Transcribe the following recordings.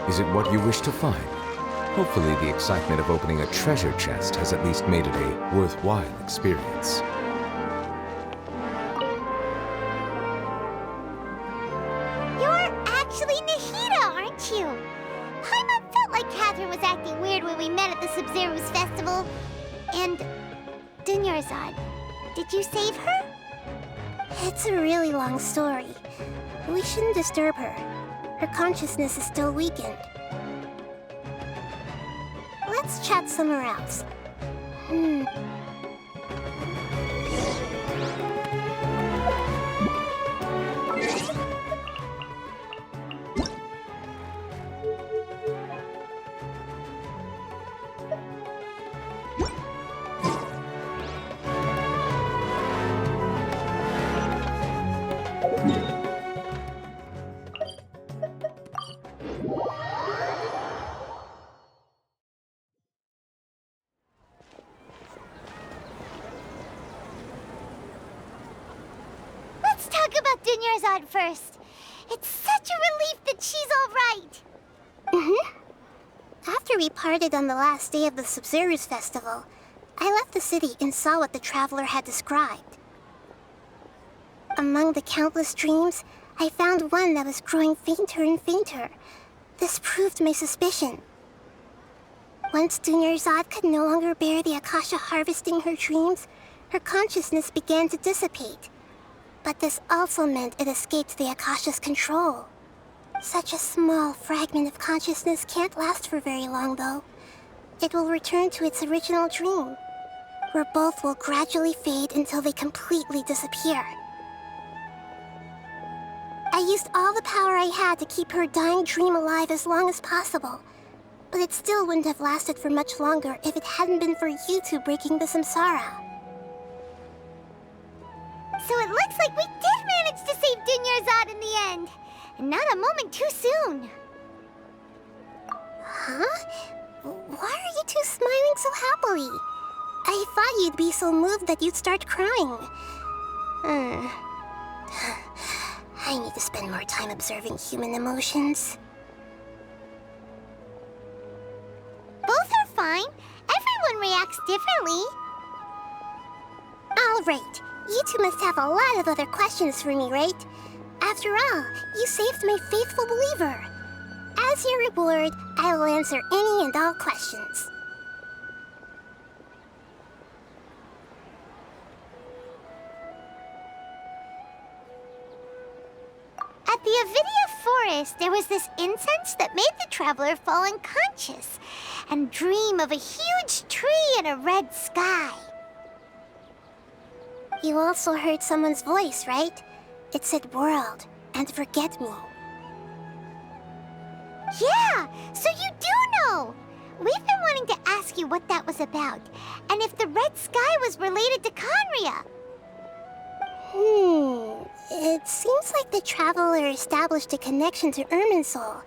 Is it what you wish to find? Hopefully the excitement of opening a treasure chest has at least made it a worthwhile experience. You're actually Nahida, aren't you? Paimon felt like Catherine was acting weird when we met at the Sumeru's festival. And Dunyarzad, did you save her? It's a really long story. We shouldn't disturb her. Her consciousness is still weakened. Let's chat somewhere else. Let's talk about Dunyarzad first. It's such a relief that she's all right. After we parted on the last day of the Sumeru's festival, I left the city and saw what the traveler had described. Among the countless dreams, I found one that was growing fainter and fainter. This proved my suspicion. Once Dunyarzad could no longer bear the Akasha harvesting her dreams, her consciousness began to dissipate. But this also meant it escaped the Akasha's control. Such a small fragment of consciousness can't last for very long, though. It will return to its original dream, where both will gradually fade until they completely disappear. I used all the power I had to keep her dying dream alive as long as possible, but it still wouldn't have lasted for much longer if it hadn't been for you two breaking the samsara. So it looks like we did manage to save Dunyarzad in the end. And not a moment too soon. Huh? Why are you two smiling so happily? I thought you'd be so moved that you'd start crying. I need to spend more time observing human emotions. Both are fine. Everyone reacts differently. All right. You two must have a lot of other questions for me, right? After all, you saved my faithful believer. As your reward, I will answer any and all questions. At the Avidia forest, there was this incense that made the traveler fall unconscious and dream of a huge tree and a red sky. You also heard someone's voice, right? It said world and forget me. Yeah, so you do know! We've been wanting to ask you what that was about, and if the red sky was related to Khaenri'ah. It seems like the traveler established a connection to Irminsul.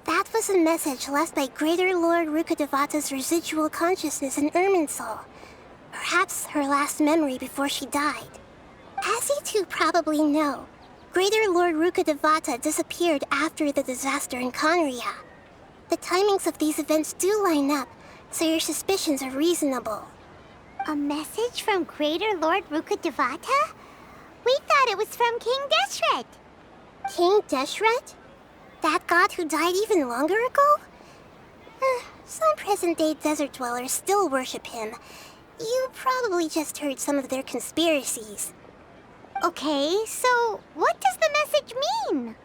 That was a message left by Greater Lord Rukkhadevata's residual consciousness in Irminsul. Perhaps her last memory before she died. As you two probably know, Greater Lord Rukkhadevata disappeared after the disaster in Khaenri'ah. The timings of these events do line up, so your suspicions are reasonable. A message from Greater Lord Rukkhadevata? We thought it was from King Deshret. King Deshret? That god who died even longer ago? Some present-day desert dwellers still worship him. You probably just heard some of their conspiracies. Okay, so what does the message mean?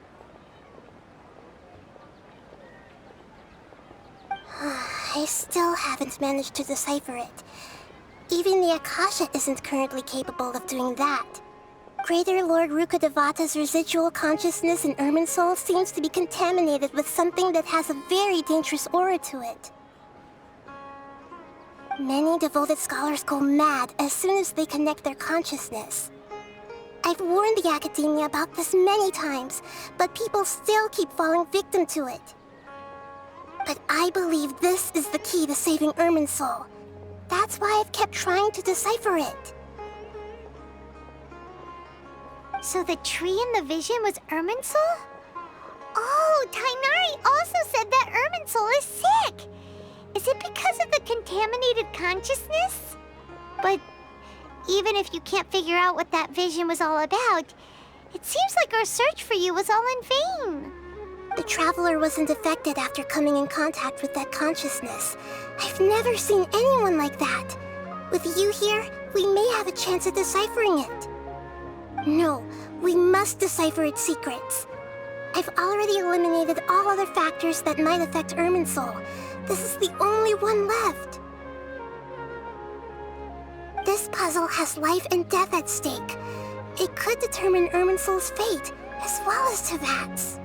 I still haven't managed to decipher it. Even the Akasha isn't currently capable of doing that. Greater Lord Rukkhadevata's residual consciousness in Irminsul seems to be contaminated with something that has a very dangerous aura to it. Many devoted scholars go mad as soon as they connect their consciousness. I've warned the academia about this many times, but people still keep falling victim to it. But I believe this is the key to saving Irminsul. That's why I've kept trying to decipher it. So the tree in the vision was Irminsul? Oh, Tighnari also said contaminated consciousness? But even if you can't figure out what that vision was all about, it seems like our search for you was all in vain. The Traveler wasn't affected after coming in contact with that consciousness. I've never seen anyone like that. With you here, we may have a chance at deciphering it. No, we must decipher its secrets. I've already eliminated all other factors that might affect Irminsul. This is the only one left. This puzzle has life and death at stake. It could determine Irminsul's fate, as well as Tevat's.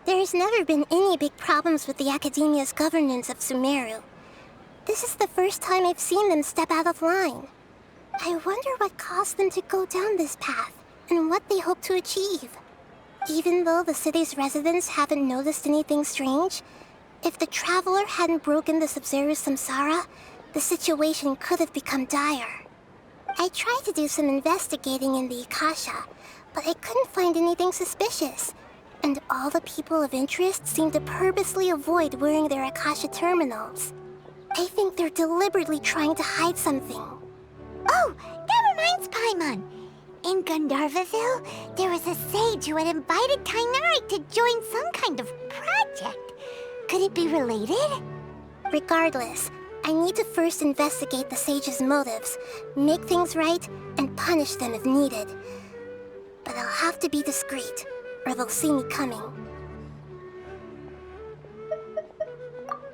There's never been any big problems with the Academia's governance of Sumeru. This is the first time I've seen them step out of line. I wonder what caused them to go down this path, and what they hope to achieve. Even though the city's residents haven't noticed anything strange, if the Traveler hadn't broken the Sumeru samsara, the situation could have become dire. I tried to do some investigating in the Akasha, but I couldn't find anything suspicious. And all the people of interest seem to purposely avoid wearing their Akasha terminals. I think they're deliberately trying to hide something. Oh, that reminds Paimon. In Gandharvaville, there was a sage who had invited Tainari to join some kind of project. Could it be related? Regardless, I need to first investigate the sage's motives, make things right, and punish them if needed. But I'll have to be discreet, or they'll see me coming.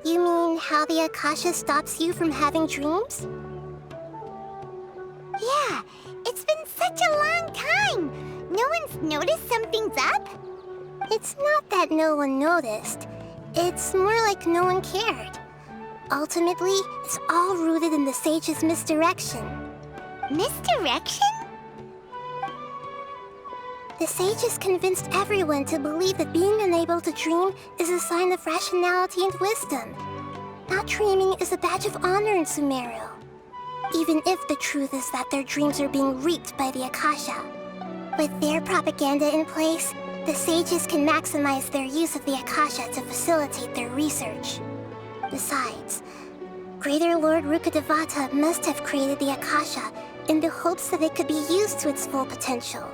You mean how the Akasha stops you from having dreams? Yeah, it's been such a long time. No one's noticed something's up? It's not that no one noticed. It's more like no one cared. Ultimately, it's all rooted in the sage's misdirection. Misdirection? The sage has convinced everyone to believe that being unable to dream is a sign of rationality and wisdom. Not dreaming is a badge of honor in Sumeru. Even if the truth is that their dreams are being reaped by the Akasha. With their propaganda in place, the sages can maximize their use of the Akasha to facilitate their research. Besides, Greater Lord Rukkhadevata must have created the Akasha in the hopes that it could be used to its full potential.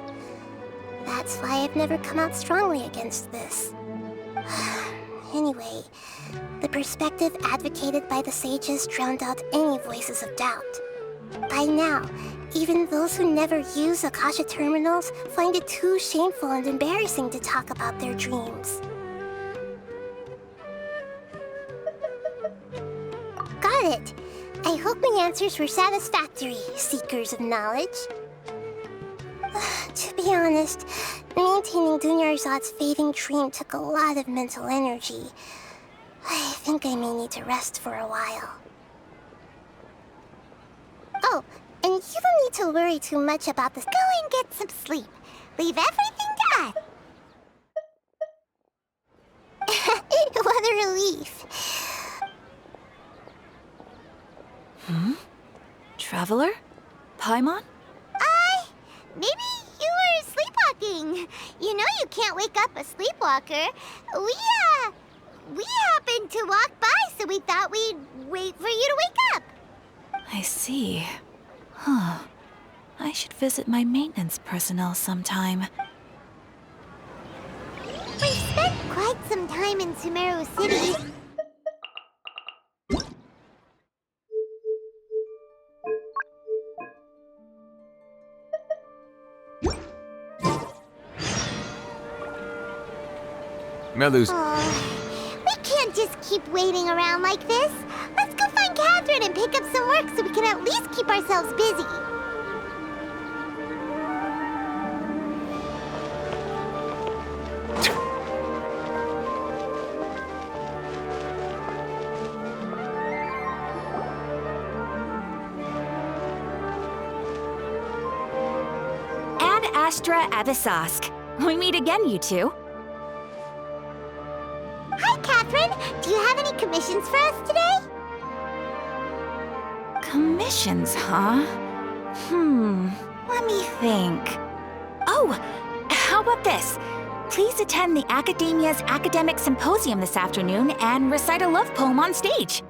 That's why I've never come out strongly against this. Anyway, the perspective advocated by the sages drowned out any voices of doubt. By now, even those who never use Akasha terminals find it too shameful and embarrassing to talk about their dreams. Got it! I hope my answers were satisfactory, seekers of knowledge. To be honest, maintaining Dunyarzad's fading dream took a lot of mental energy. I think I may need to rest for a while. Oh, and you don't need to worry too much about this. Go and get some sleep. Leave everything to us. What a relief. Traveler? Paimon? Maybe you were sleepwalking. You know you can't wake up a sleepwalker. We happened to walk by, so we thought we'd wait for you to wake up. I see. Huh. I should visit my maintenance personnel sometime. We've spent quite some time in Sumeru City. Melu's... We can't just keep waiting around like this. Let's go find Catherine and pick up some work so we can at least keep ourselves busy. Ad Astra Abyssosque. We meet again, you two. Hi, Catherine. Do you have any commissions for us today? Commissions, huh? Let me think. Oh, how about this? Please attend the Academia's Academic Symposium this afternoon and recite a love poem on stage.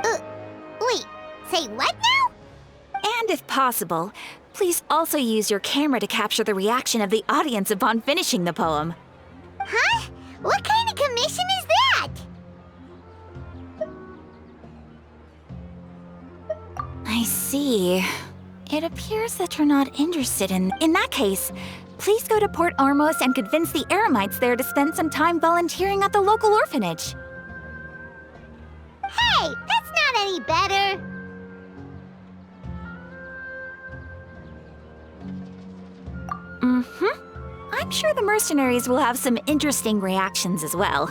Wait, say what now? And if possible, please also use your camera to capture the reaction of the audience upon finishing the poem. Huh? What kind of commission is that? I see. It appears that you're not interested in... In that case, please go to Port Ormos and convince the Eremites there to spend some time volunteering at the local orphanage. Hey, that's not any better. I'm sure the mercenaries will have some interesting reactions as well.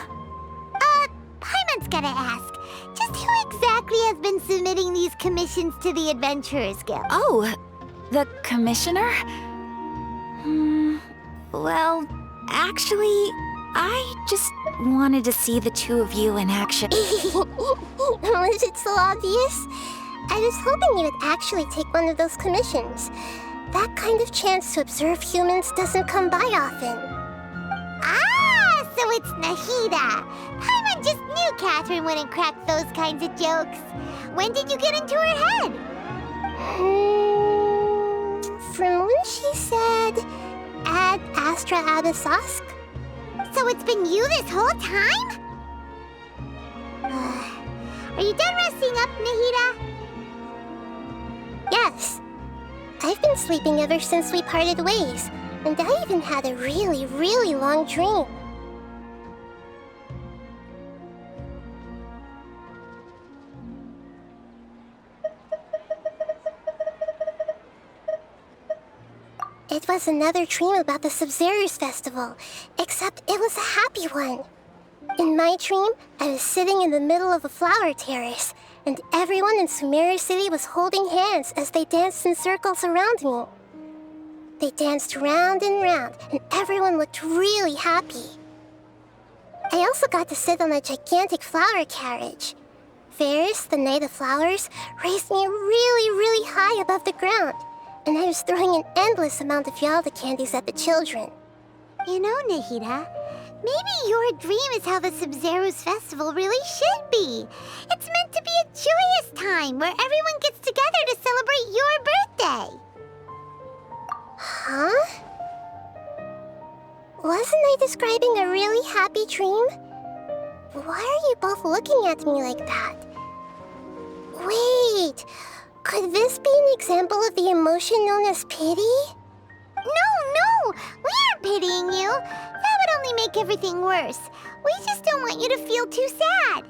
Paimon's gotta ask. Just who exactly has been submitting these commissions to the Adventurers Guild? Oh, the commissioner? Well, actually, I just wanted to see the two of you in action. Was it so obvious? I was hoping you would actually take one of those commissions. That kind of chance to observe humans doesn't come by often. Ah, so it's Nahida. Paimon just knew Catherine wouldn't crack those kinds of jokes. When did you get into her head? From when she said, Ad Astra Abyssosque? So it's been you this whole time? Are you done resting up, Nahida? Yes. I've been sleeping ever since we parted ways, and I even had a really, really long dream. It was another dream about the Sub-Zero's festival, except it was a happy one. In my dream, I was sitting in the middle of a flower terrace, and everyone in Sumeru City was holding hands as they danced in circles around me. They danced round and round, and everyone looked really happy. I also got to sit on a gigantic flower carriage. Ferris, the Knight of Flowers, raised me really, really high above the ground, and I was throwing an endless amount of Yalda candies at the children. You know, Nahida, maybe your dream is how the Sub-Zero's festival really should be. It's meant to be a joyous time where everyone gets together to celebrate your birthday. Huh? Wasn't I describing a really happy dream? Why are you both looking at me like that? Wait, could this be an example of the emotion known as pity? No, we aren't pitying you. That would only make everything worse. We just don't want you to feel too sad.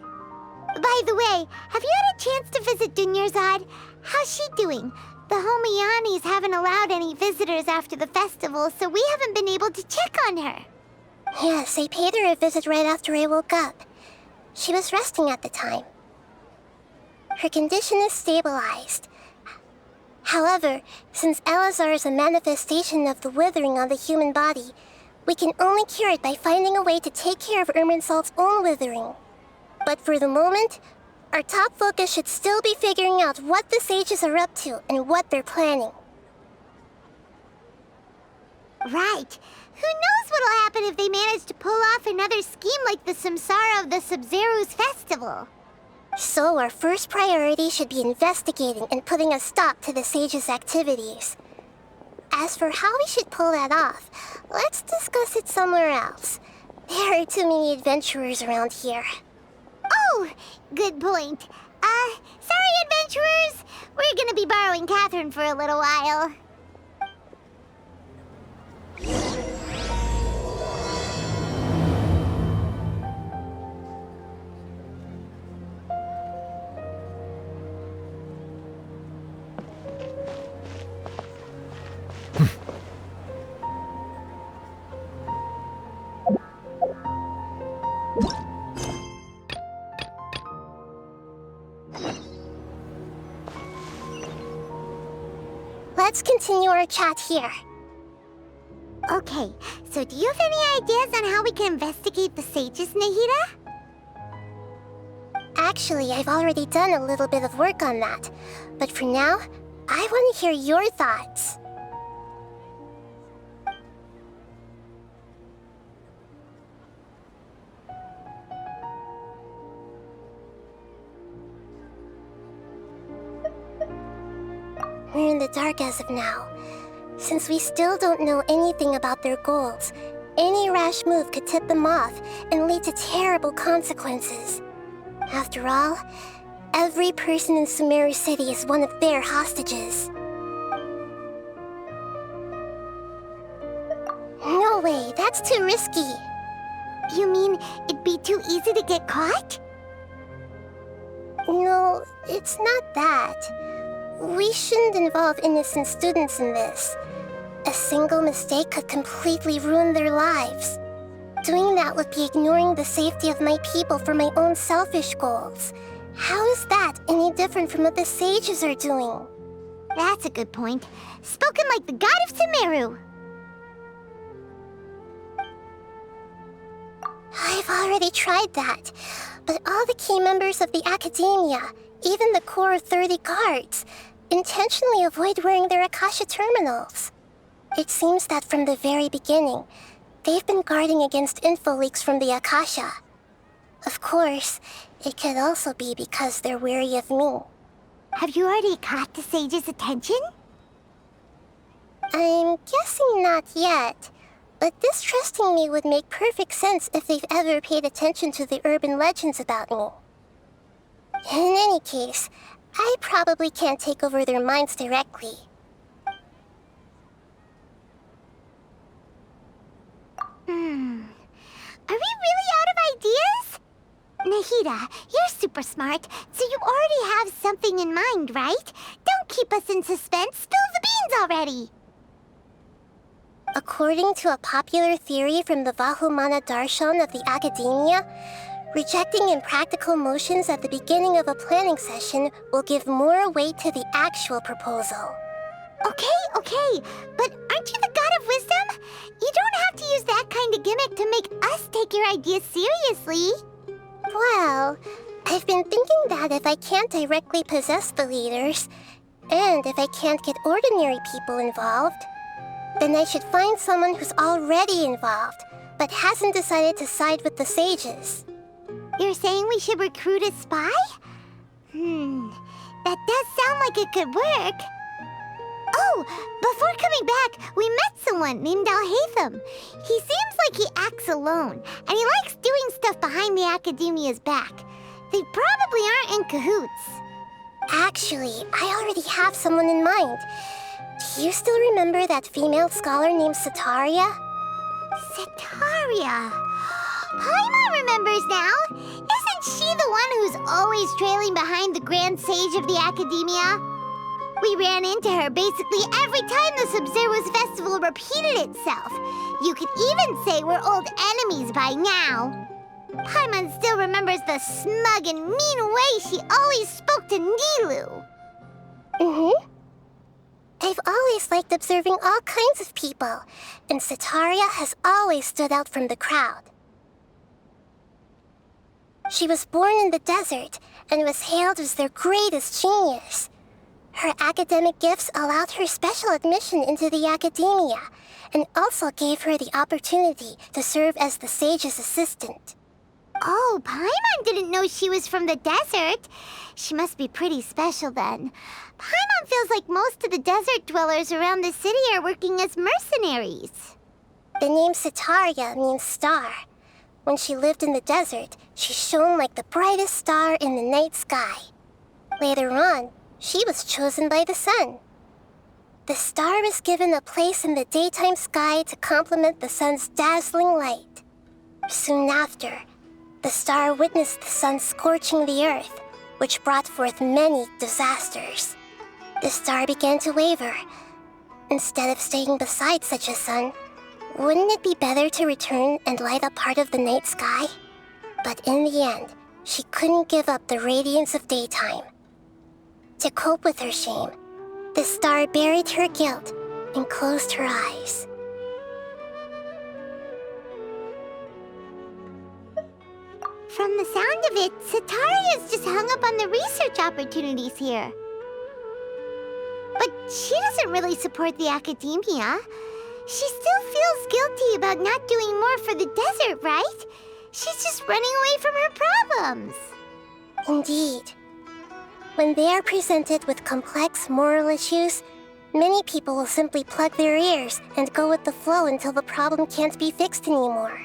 By the way, have you had a chance to visit Dunyarzad? How's she doing? The Homianis haven't allowed any visitors after the festival, so we haven't been able to check on her. Yes, I paid her a visit right after I woke up. She was resting at the time. Her condition is stabilized. However, since Elazar is a manifestation of the withering on the human body, we can only cure it by finding a way to take care of Irminsol's own withering. But for the moment, our top focus should still be figuring out what the sages are up to and what they're planning. Right. Who knows what'll happen if they manage to pull off another scheme like the Samsara of the Sub-Zero's festival? So our first priority should be investigating and putting a stop to the sages' activities. As for how we should pull that off, let's discuss it somewhere else. There are too many adventurers around here. Oh, good point. Sorry, adventurers. We're gonna be borrowing Catherine for a little while. Let's continue our chat here. Okay, so do you have any ideas on how we can investigate the sages, Nahida? Actually, I've already done a little bit of work on that. But for now, I want to hear your thoughts. We're in the dark as of now. Since we still don't know anything about their goals, any rash move could tip them off and lead to terrible consequences. After all, every person in Sumeru City is one of their hostages. No way, that's too risky. You mean it'd be too easy to get caught? No, it's not that. We shouldn't involve innocent students in this. A single mistake could completely ruin their lives. Doing that would be ignoring the safety of my people for my own selfish goals. How is that any different from what the sages are doing? That's a good point. Spoken like the god of Sumeru. I've already tried that, but all the key members of the Academia, even the core of 30 guards, intentionally avoid wearing their Akasha terminals. It seems that from the very beginning, they've been guarding against info leaks from the Akasha. Of course, it could also be because they're wary of me. Have you already caught the sage's attention? I'm guessing not yet, but distrusting me would make perfect sense if they've ever paid attention to the urban legends about me. In any case, I probably can't take over their minds directly. Are we really out of ideas? Nahida, you're super smart, so you already have something in mind, right? Don't keep us in suspense. Spill the beans already. According to a popular theory from the Vahumana Darshan of the Academia, rejecting impractical motions at the beginning of a planning session will give more weight to the actual proposal. Okay, but aren't you the god of wisdom? You don't have to use that kind of gimmick to make us take your ideas seriously. Well, I've been thinking that if I can't directly possess the leaders, and if I can't get ordinary people involved, then I should find someone who's already involved, but hasn't decided to side with the sages. You're saying we should recruit a spy? That does sound like it could work. Oh, before coming back, we met someone named Alhaitham. He seems like he acts alone, and he likes doing stuff behind the Academia's back. They probably aren't in cahoots. Actually, I already have someone in mind. Do you still remember that female scholar named Sataria? Sataria. Paimon remembers now. Isn't she the one who's always trailing behind the Grand Sage of the Academia? We ran into her basically every time the Sumeru's festival repeated itself. You could even say we're old enemies by now. Paimon still remembers the smug and mean way she always spoke to Nilu. I've always liked observing all kinds of people, and Sataria has always stood out from the crowd. She was born in the desert and was hailed as their greatest genius. Her academic gifts allowed her special admission into the Academia, and also gave her the opportunity to serve as the sage's assistant. Oh, Paimon didn't know she was from the desert. She must be pretty special then. Paimon feels like most of the desert dwellers around the city are working as mercenaries. The name Sataria means star, When she lived in the desert, she shone like the brightest star in the night sky. Later on, she was chosen by the sun. The star was given a place in the daytime sky to complement the sun's dazzling light. Soon after, the star witnessed the sun scorching the earth, which brought forth many disasters. The star began to waver. Instead of staying beside such a sun, wouldn't it be better to return and light up part of the night sky? But in the end, she couldn't give up the radiance of daytime. To cope with her shame, the star buried her guilt and closed her eyes. From the sound of it, Sataria's just hung up on the research opportunities here. But she doesn't really support the academia. She still feels guilty about not doing more for the desert, right? She's just running away from her problems. Indeed. When they are presented with complex moral issues, many people will simply plug their ears and go with the flow until the problem can't be fixed anymore.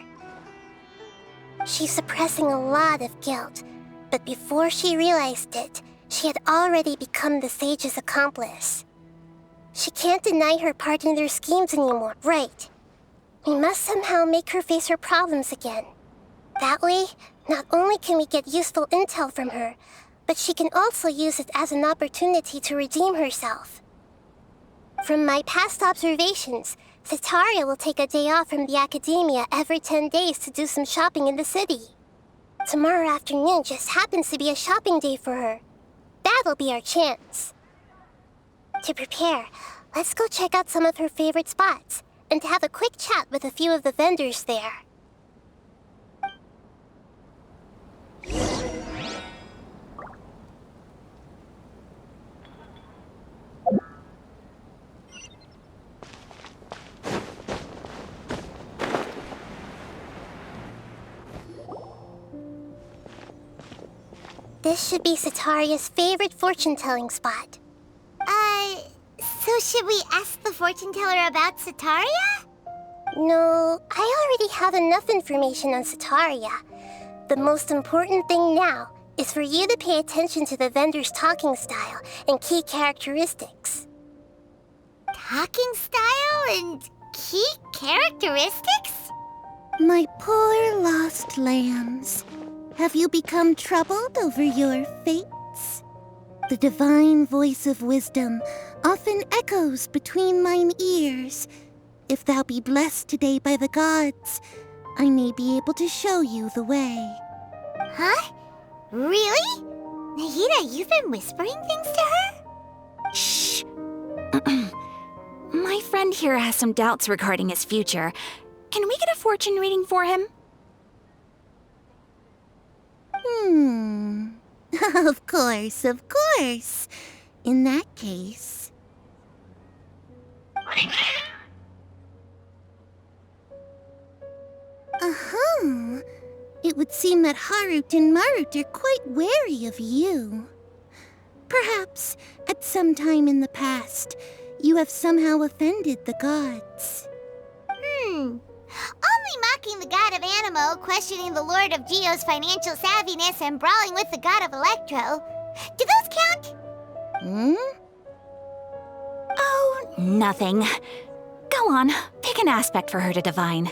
She's suppressing a lot of guilt, but before she realized it, she had already become the sage's accomplice. She can't deny her part in their schemes anymore, right? We must somehow make her face her problems again. That way, not only can we get useful intel from her, but she can also use it as an opportunity to redeem herself. From my past observations, Sataria will take a day off from the academia every 10 days to do some shopping in the city. Tomorrow afternoon just happens to be a shopping day for her. That'll be our chance. To prepare, let's go check out some of her favorite spots and have a quick chat with a few of the vendors there. This should be Sataria's favorite fortune-telling spot. So should we ask the fortune teller about Sataria? No, I already have enough information on Sataria. The most important thing now is for you to pay attention to the vendor's talking style and key characteristics. Talking style and key characteristics? My poor lost lambs, have you become troubled over your fates? The divine voice of wisdom often echoes between mine ears. If thou be blessed today by the gods, I may be able to show you the way. Huh? Really? Nahida, you've been whispering things to her? Shh. My friend here has some doubts regarding his future. Can we get a fortune reading for him? Of course, of course. In that case... It would seem that Harut and Marut are quite wary of you. Perhaps, at some time in the past, you have somehow offended the gods. Only mocking the god of Animo, questioning the lord of Geo's financial savviness, and brawling with the god of Electro. Do those count? Oh, nothing. Go on, pick an aspect for her to divine.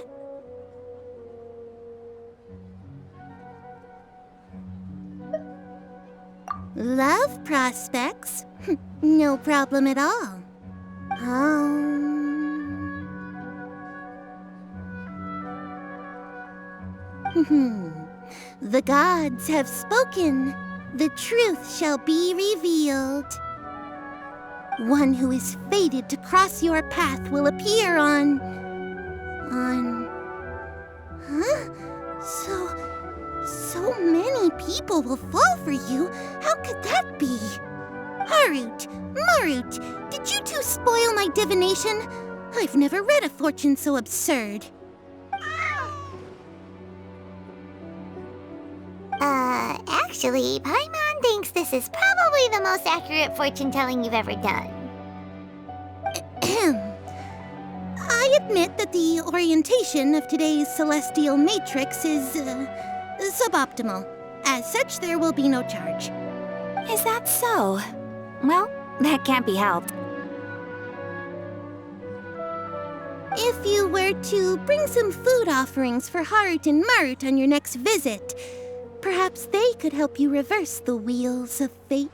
Love prospects? No problem at all. The gods have spoken. The truth shall be revealed. One who is fated to cross your path will appear on... So many people will fall for you. How could that be? Harut, Marut, did you two spoil my divination? I've never read a fortune so absurd. Actually, Paimon thinks this is probably the most accurate fortune-telling you've ever done. I admit that the orientation of today's celestial matrix is suboptimal. As such, there will be no charge. Is that so? Well, that can't be helped. If you were to bring some food offerings for Heart and Mart on your next visit, perhaps they could help you reverse the wheels of fate.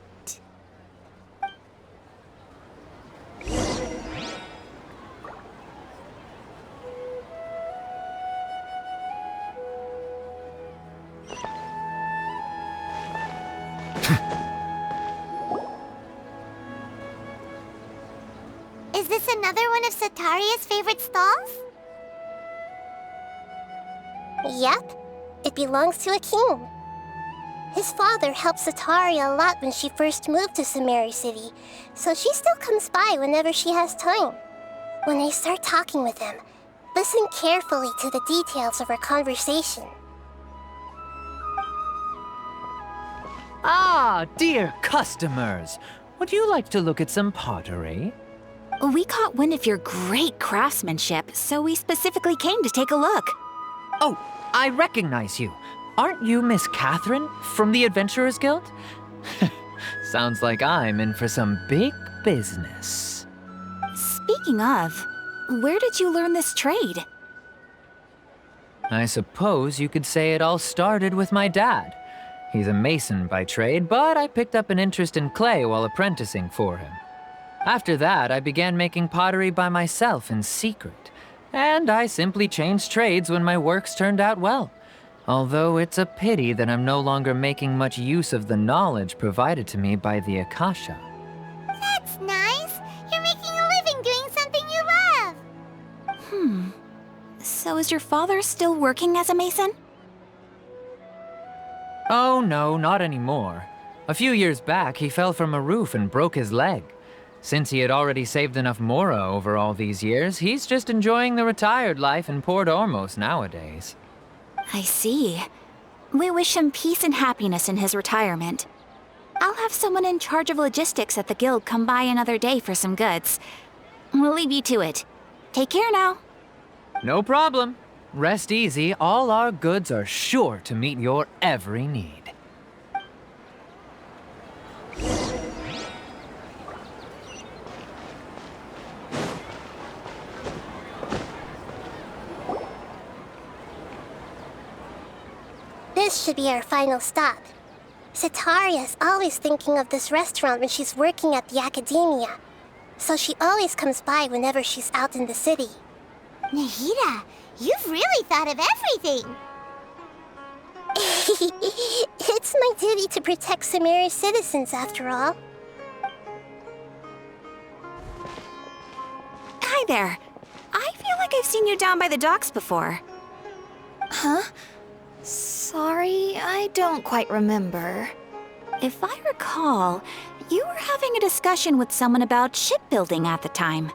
Is this another one of Sataria's favorite stalls? Yep, it belongs to a king. His father helped Sataria a lot when she first moved to Sumeru City, so she still comes by whenever she has time. When I start talking with him, listen carefully to the details of our conversation. Ah, dear customers! Would you like to look at some pottery? We caught wind of your great craftsmanship, so we specifically came to take a look. Oh, I recognize you. Aren't you Miss Catherine from the Adventurers Guild? Sounds like I'm in for some big business. Speaking of, where did you learn this trade? I suppose you could say it all started with my dad. He's a mason by trade, but I picked up an interest in clay while apprenticing for him. After that, I began making pottery by myself in secret, and I simply changed trades when my works turned out well. Although it's a pity that I'm no longer making much use of the knowledge provided to me by the Akasha. That's nice. You're making a living doing something you love. So is your father still working as a mason? Oh no, not anymore. A few years back, he fell from a roof and broke his leg. Since he had already saved enough mora over all these years, he's just enjoying the retired life in Port Ormos nowadays. I see. We wish him peace and happiness in his retirement. I'll have someone in charge of logistics at the guild come by another day for some goods. We'll leave you to it. Take care now. No problem. Rest easy, all our goods are sure to meet your every need. This should be our final stop. Sataria's always thinking of this restaurant when she's working at the academia, so she always comes by whenever she's out in the city. Nahida, you've really thought of everything. It's my duty to protect Sumeru's citizens, after all. Hi there. I feel like I've seen you down by the docks before. Huh? Sorry, I don't quite remember. If I recall, you were having a discussion with someone about shipbuilding at the time.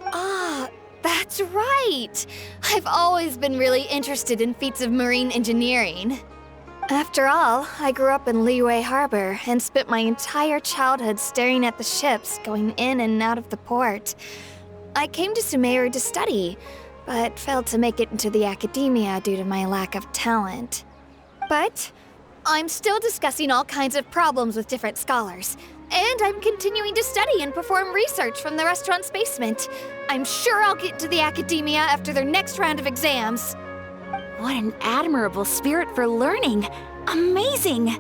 Ah, that's right! I've always been really interested in feats of marine engineering. After all, I grew up in Liyue Harbor and spent my entire childhood staring at the ships going in and out of the port. I came to Sumeru to study, but failed to make it into the academia due to my lack of talent. But I'm still discussing all kinds of problems with different scholars, and I'm continuing to study and perform research from the restaurant's basement. I'm sure I'll get to the academia after their next round of exams. What an admirable spirit for learning. Amazing!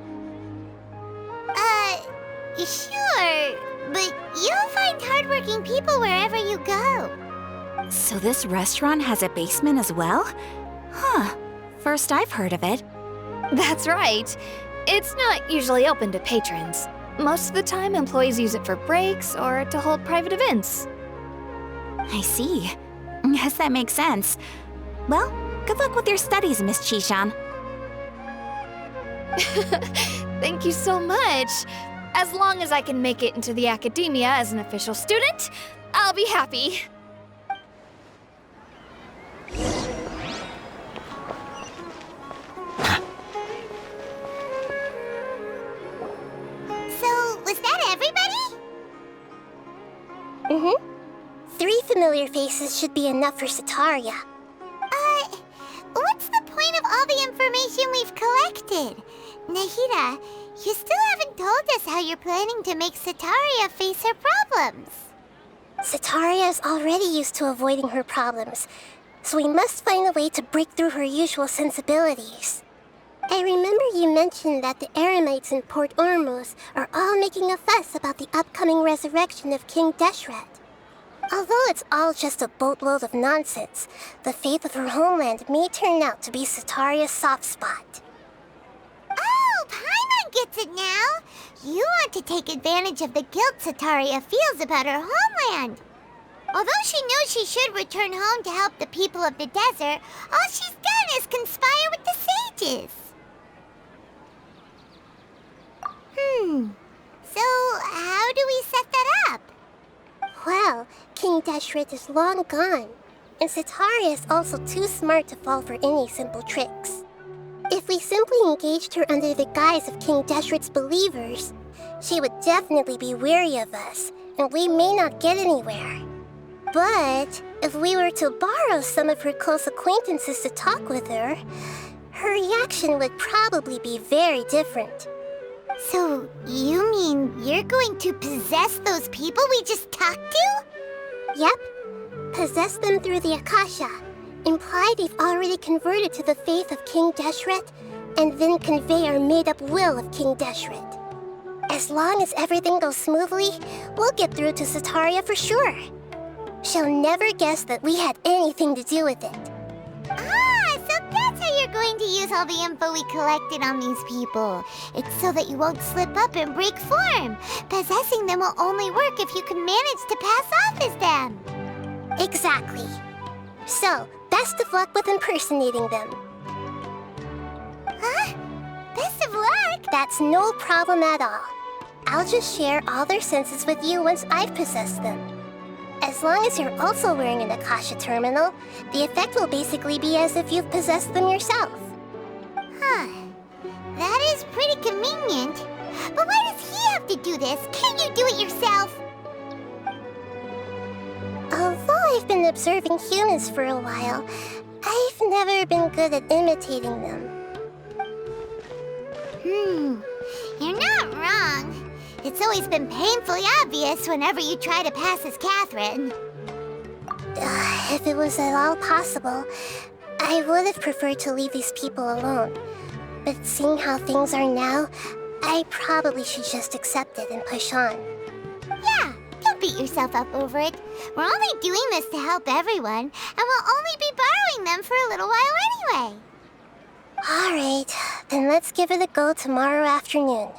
Sure, but you'll find hardworking people wherever you go. So this restaurant has a basement as well? Huh. First I've heard of it. That's right. It's not usually open to patrons. Most of the time, employees use it for breaks or to hold private events. I see. Guess that makes sense. Well, good luck with your studies, Miss Chishan. Thank you so much. As long as I can make it into the academia as an official student, I'll be happy. So, was that everybody? Mm-hmm. 3 familiar familiar faces should be enough for Sataria. What's the point of all the information we've collected? Nahida, you still haven't told us how you're planning to make Sataria face her problems. Sataria is already used to avoiding her problems, so we must find a way to break through her usual sensibilities. I remember you mentioned that the Eremites in Port Ormuz are all making a fuss about the upcoming resurrection of King Deshret. Although it's all just a boatload of nonsense, the fate of her homeland may turn out to be Sataria's soft spot. Oh, Paimon gets it now! You want to take advantage of the guilt Sataria feels about her homeland. Although she knew she should return home to help the people of the desert, all she's done is conspire with the sages. So how do we set that up? Well, King Deshret is long gone, and Sataria is also too smart to fall for any simple tricks. If we simply engaged her under the guise of King Deshret's believers, she would definitely be wary of us, and we may not get anywhere. But if we were to borrow some of her close acquaintances to talk with her, her reaction would probably be very different. So, you mean you're going to possess those people we just talked to? Yep. Possess them through the Akasha. Imply they've already converted to the faith of King Deshret, and then convey our made-up will of King Deshret. As long as everything goes smoothly, we'll get through to Sataria for sure. She'll never guess that we had anything to do with it. So that's how you're going to use all the info we collected on these people. It's so that you won't slip up and break form. Possessing them will only work if you can manage to pass off as them. Exactly. So, best of luck with impersonating them. Huh? Best of luck? That's no problem at all. I'll just share all their senses with you once I've possessed them. As long as you're also wearing an Akasha terminal, the effect will basically be as if you've possessed them yourself. Huh. That is pretty convenient. But why does he have to do this? Can't you do it yourself? Although I've been observing humans for a while, I've never been good at imitating them. You're not wrong. It's always been painfully obvious whenever you try to pass as Catherine. If it was at all possible, I would have preferred to leave these people alone. But seeing how things are now, I probably should just accept it and push on. Yeah, don't beat yourself up over it. We're only doing this to help everyone, and we'll only be borrowing them for a little while anyway. Alright, then let's give it a go tomorrow afternoon.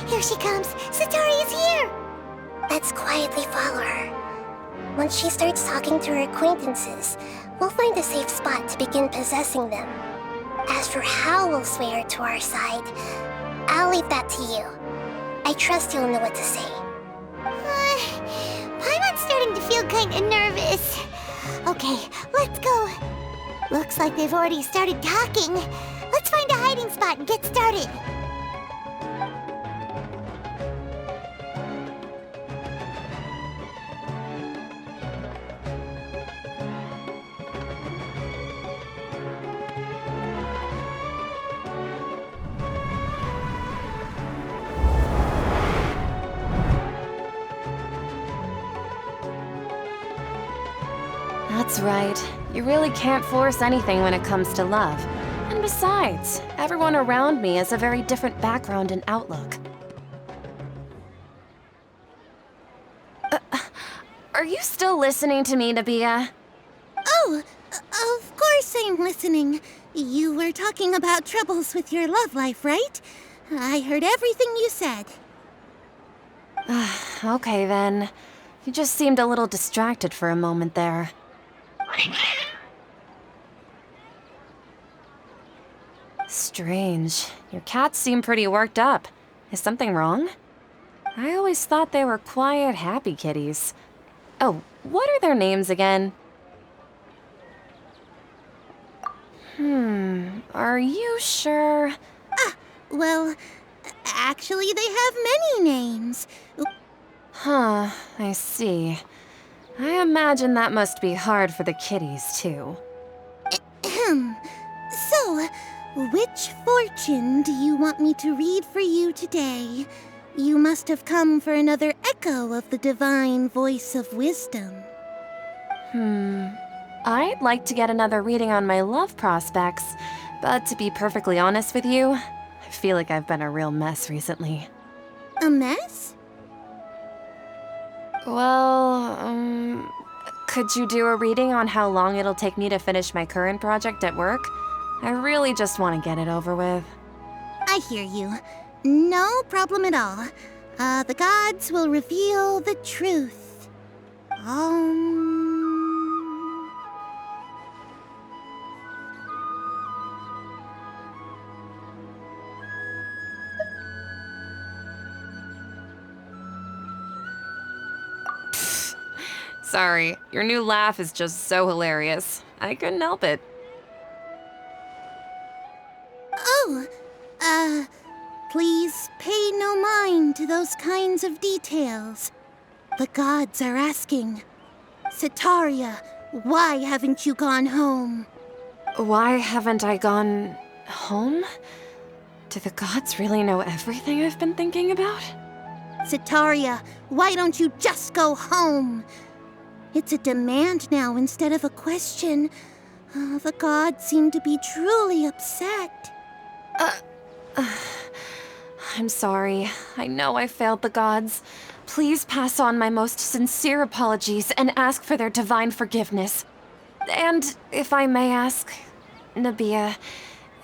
Here she comes! Satori is here! Let's quietly follow her. Once she starts talking to her acquaintances, we'll find a safe spot to begin possessing them. As for how we'll sway her to our side, I'll leave that to you. I trust you'll know what to say. Paimon's starting to feel kinda nervous. Okay, let's go. Looks like they've already started talking. Let's find a hiding spot and get started. That's right. You really can't force anything when it comes to love. And besides, everyone around me has a very different background and outlook. Are you still listening to me, Nabia? Oh, of course I'm listening. You were talking about troubles with your love life, right? I heard everything you said. Okay then. You just seemed a little distracted for a moment there. Strange. Your cats seem pretty worked up. Is something wrong? I always thought they were quiet, happy kitties. Oh, what are their names again? Are you sure? Well, actually they have many names. Huh, I see. I imagine that must be hard for the kitties, too. So, which fortune do you want me to read for you today? You must have come for another echo of the divine voice of wisdom. I'd like to get another reading on my love prospects, but to be perfectly honest with you, I feel like I've been a real mess recently. A mess? Well, could you do a reading on how long it'll take me to finish my current project at work? I really just want to get it over with. I hear you. No problem at all. The gods will reveal the truth. Sorry, your new laugh is just so hilarious. I couldn't help it. Please pay no mind to those kinds of details. The gods are asking, Setaria, why haven't you gone home? Why haven't I gone home? Do the gods really know everything I've been thinking about? Setaria, why don't you just go home? It's a demand now instead of a question. The gods seem to be truly upset. I'm sorry. I know I failed the gods. Please pass on my most sincere apologies and ask for their divine forgiveness. And if I may ask, Nabia,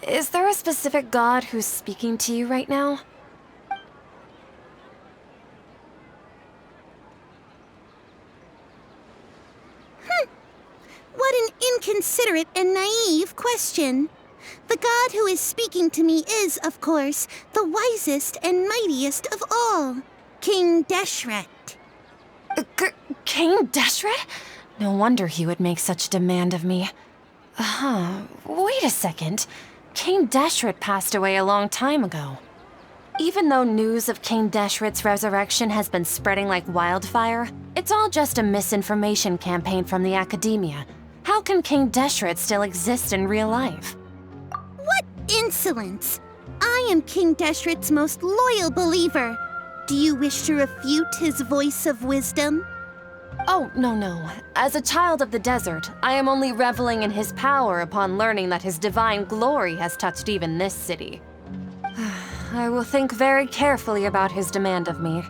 is there a specific god who's speaking to you right now? What an inconsiderate and naive question. The god who is speaking to me is, of course, the wisest and mightiest of all, King Deshret. King Deshret? No wonder he would make such a demand of me. Wait a second. King Deshret passed away a long time ago. Even though news of King Deshret's resurrection has been spreading like wildfire, it's all just a misinformation campaign from the academia. How can King Deshret still exist in real life? What insolence! I am King Deshret's most loyal believer. Do you wish to refute his voice of wisdom? Oh, no. As a child of the desert, I am only reveling in his power upon learning that his divine glory has touched even this city. I will think very carefully about his demand of me.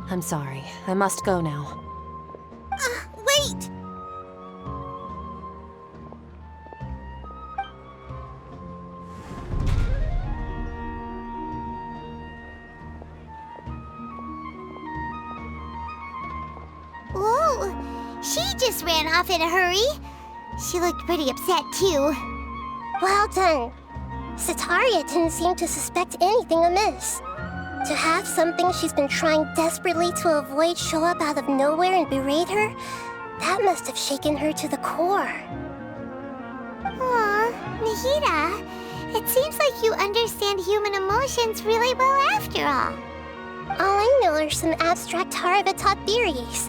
I'm sorry. I must go now. Wait! Ooh, she just ran off in a hurry. She looked pretty upset too. Well done. Setaria didn't seem to suspect anything amiss. To have something she's been trying desperately to avoid show up out of nowhere and berate her, that must have shaken her to the core. Aw, Nahida, It seems like you understand human emotions really well after all. All I know are some abstract Harva-taught theories.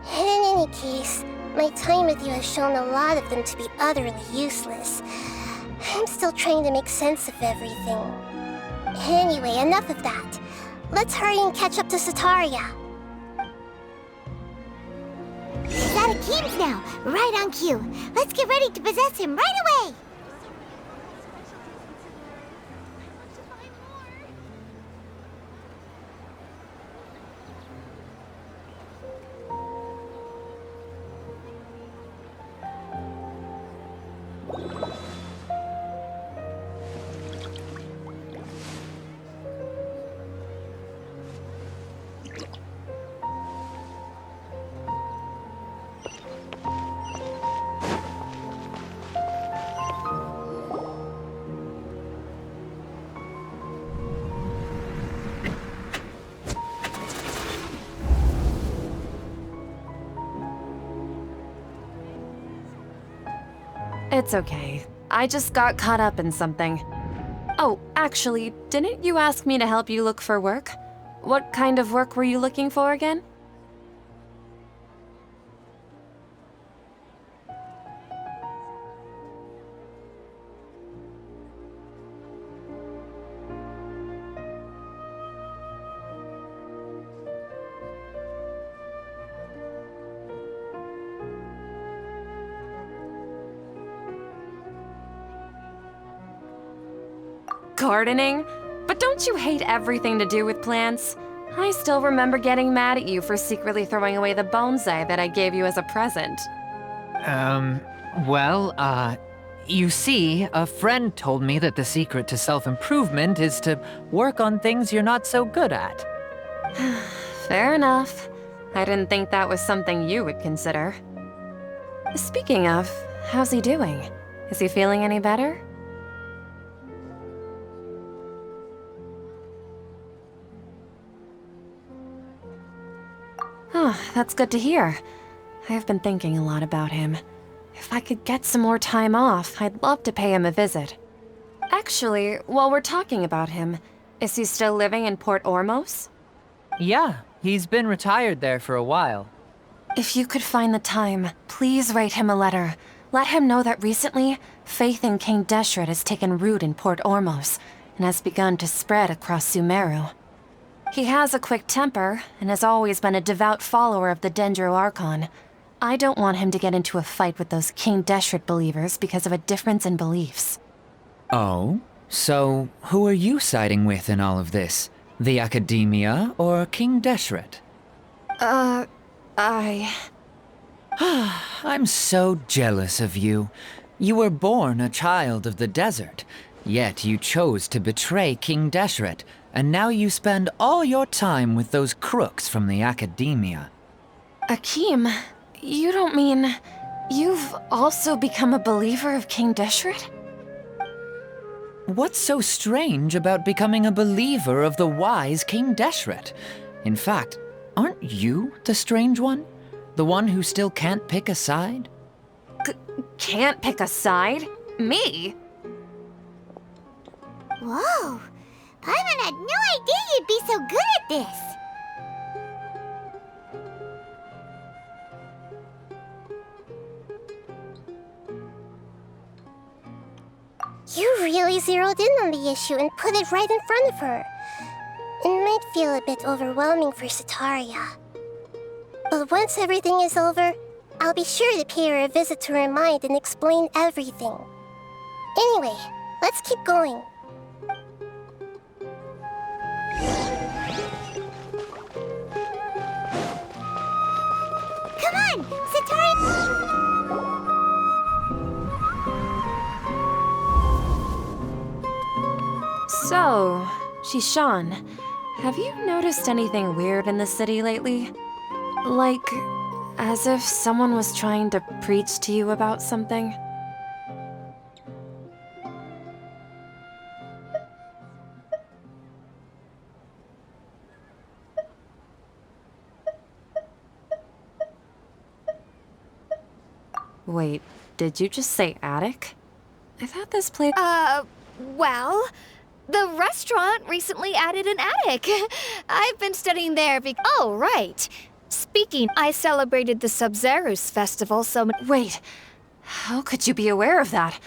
And in any case, my time with you has shown a lot of them to be utterly useless. I'm still trying to make sense of everything. Anyway, enough of that. Let's hurry and catch up to Sataria. He's out of Keem's now, right on cue. Let's get ready to possess him right away! It's okay. I just got caught up in something. Oh, actually, didn't you ask me to help you look for work? What kind of work were you looking for again? Gardening? But don't you hate everything to do with plants? I still remember getting mad at you for secretly throwing away the bonsai that I gave you as a present. You see, a friend told me that the secret to self-improvement is to work on things you're not so good at. Fair enough. I didn't think that was something you would consider. Speaking of, how's he doing? Is he feeling any better? Oh, that's good to hear. I've been thinking a lot about him. If I could get some more time off, I'd love to pay him a visit. Actually, while we're talking about him, is he still living in Port Ormos? Yeah, he's been retired there for a while. If you could find the time, please write him a letter. Let him know that recently, faith in King Deshret has taken root in Port Ormos and has begun to spread across Sumeru. He has a quick temper and has always been a devout follower of the Sumeru Archon. I don't want him to get into a fight with those King Deshret believers because of a difference in beliefs. Oh? So, who are you siding with in all of this? The Academia or King Deshret? I'm so jealous of you. You were born a child of the desert, yet you chose to betray King Deshret, and now you spend all your time with those crooks from the Academia. Akeem, you don't mean you've also become a believer of King Deshret? What's so strange about becoming a believer of the wise King Deshret? In fact, aren't you the strange one? The one who still can't pick a side? Can't pick a side? Me? Whoa! Paimon had no idea you'd be so good at this! You really zeroed in on the issue and put it right in front of her. It might feel a bit overwhelming for Sataria. But once everything is over, I'll be sure to pay her a visit to her mind and explain everything. Anyway, let's keep going. Come on! Sataria! So, Shishan, have you noticed anything weird in the city lately? Like, as if someone was trying to preach to you about something? Wait, did you just say attic? I thought this place— Well, the restaurant recently added an attic. I've been studying there Oh, right. Speaking, I celebrated the Sub-Zerus festival so Wait, how could you be aware of that?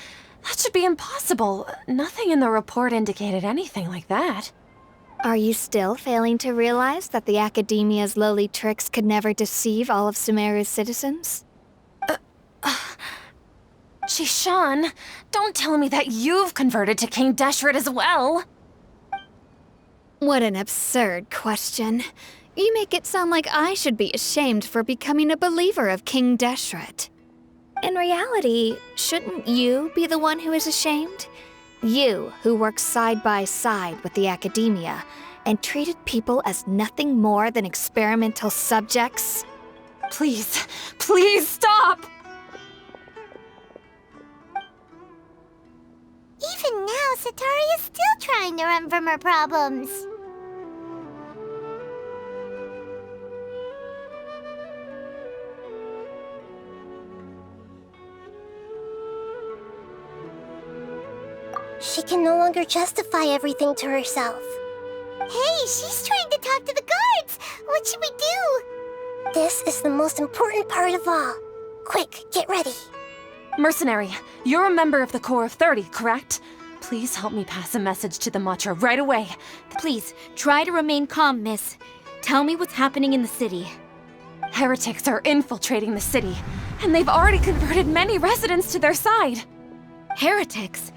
That should be impossible. Nothing in the report indicated anything like that. Are you still failing to realize that the Academia's lowly tricks could never deceive all of Sumeru's citizens? Shishan, don't tell me that you've converted to King Deshret as well! What an absurd question. You make it sound like I should be ashamed for becoming a believer of King Deshret. In reality, shouldn't you be the one who is ashamed? You, who worked side by side with the Academia and treated people as nothing more than experimental subjects? Please, please stop! Even now, Satari is still trying to run from her problems. She can no longer justify everything to herself. Hey, she's trying to talk to the guards! What should we do? This is the most important part of all. Quick, get ready. Mercenary, you're a member of the Corps of 30, correct? Please help me pass a message to the Matcha right away. Please, try to remain calm, miss. Tell me what's happening in the city. Heretics are infiltrating the city, and they've already converted many residents to their side. Heretics?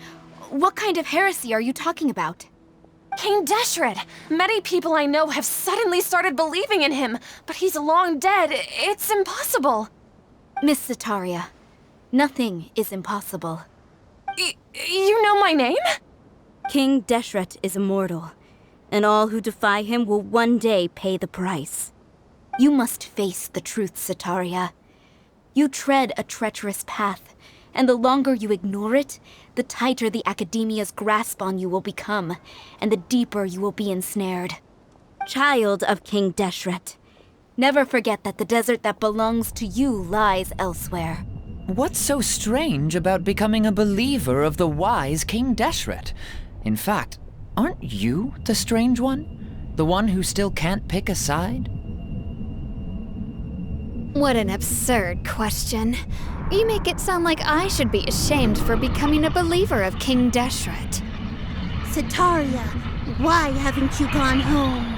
What kind of heresy are you talking about? King Deshret! Many people I know have suddenly started believing in him, but he's long dead. It's impossible. Miss Sataria, nothing is impossible. You know my name? King Deshret is immortal, and all who defy him will one day pay the price. You must face the truth, Sataria. You tread a treacherous path, and the longer you ignore it, the tighter the Academia's grasp on you will become, and the deeper you will be ensnared. Child of King Deshret, never forget that the desert that belongs to you lies elsewhere. What's so strange about becoming a believer of the wise King Deshret? In fact, aren't you the strange one? The one who still can't pick a side? What an absurd question. You make it sound like I should be ashamed for becoming a believer of King Deshret. Sataria, why haven't you gone home?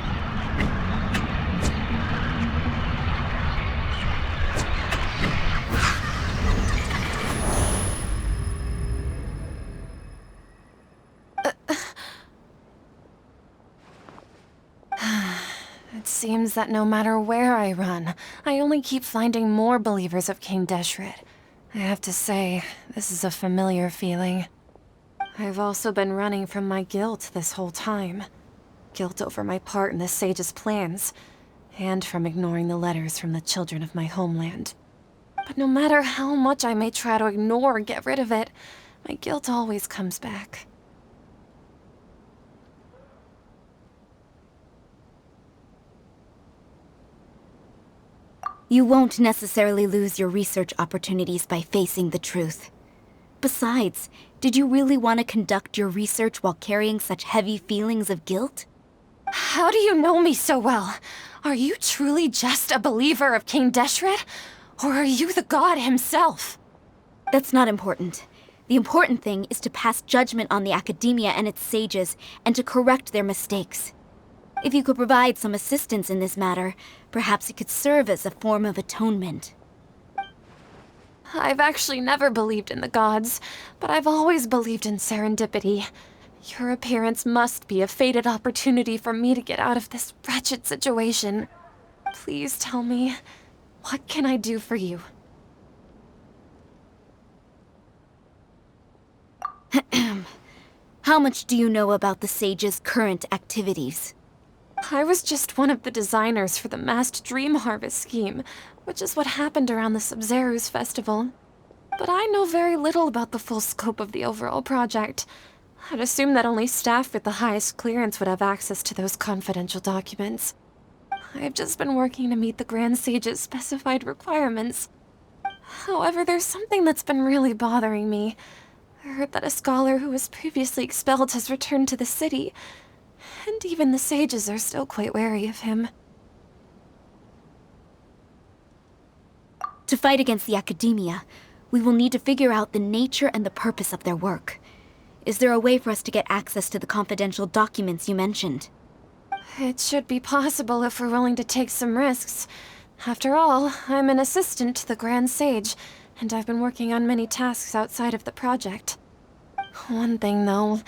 It seems that no matter where I run, I only keep finding more believers of King Deshret. I have to say, this is a familiar feeling. I've also been running from my guilt this whole time. Guilt over my part in the Sage's plans, and from ignoring the letters from the children of my homeland. But no matter how much I may try to ignore or get rid of it, my guilt always comes back. You won't necessarily lose your research opportunities by facing the truth. Besides, did you really want to conduct your research while carrying such heavy feelings of guilt? How do you know me so well? Are you truly just a believer of King Deshret? Or are you the god himself? That's not important. The important thing is to pass judgment on the Academia and its sages, and to correct their mistakes. If you could provide some assistance in this matter, perhaps it could serve as a form of atonement. I've actually never believed in the gods, but I've always believed in serendipity. Your appearance must be a fated opportunity for me to get out of this wretched situation. Please tell me, what can I do for you? How much do you know about the sage's current activities? I was just one of the designers for the massed dream harvest scheme, which is what happened around the Sub-Zerus festival. But I know very little about the full scope of the overall project. I'd assume that only staff with the highest clearance would have access to those confidential documents. I've just been working to meet the Grand Sage's specified requirements. However, there's something that's been really bothering me. I heard that a scholar who was previously expelled has returned to the city, and even the sages are still quite wary of him. To fight against the academia, we will need to figure out the nature and the purpose of their work. Is there a way for us to get access to the confidential documents you mentioned? It should be possible if we're willing to take some risks. After all, I'm an assistant to the Grand Sage, and I've been working on many tasks outside of the project. One thing, though,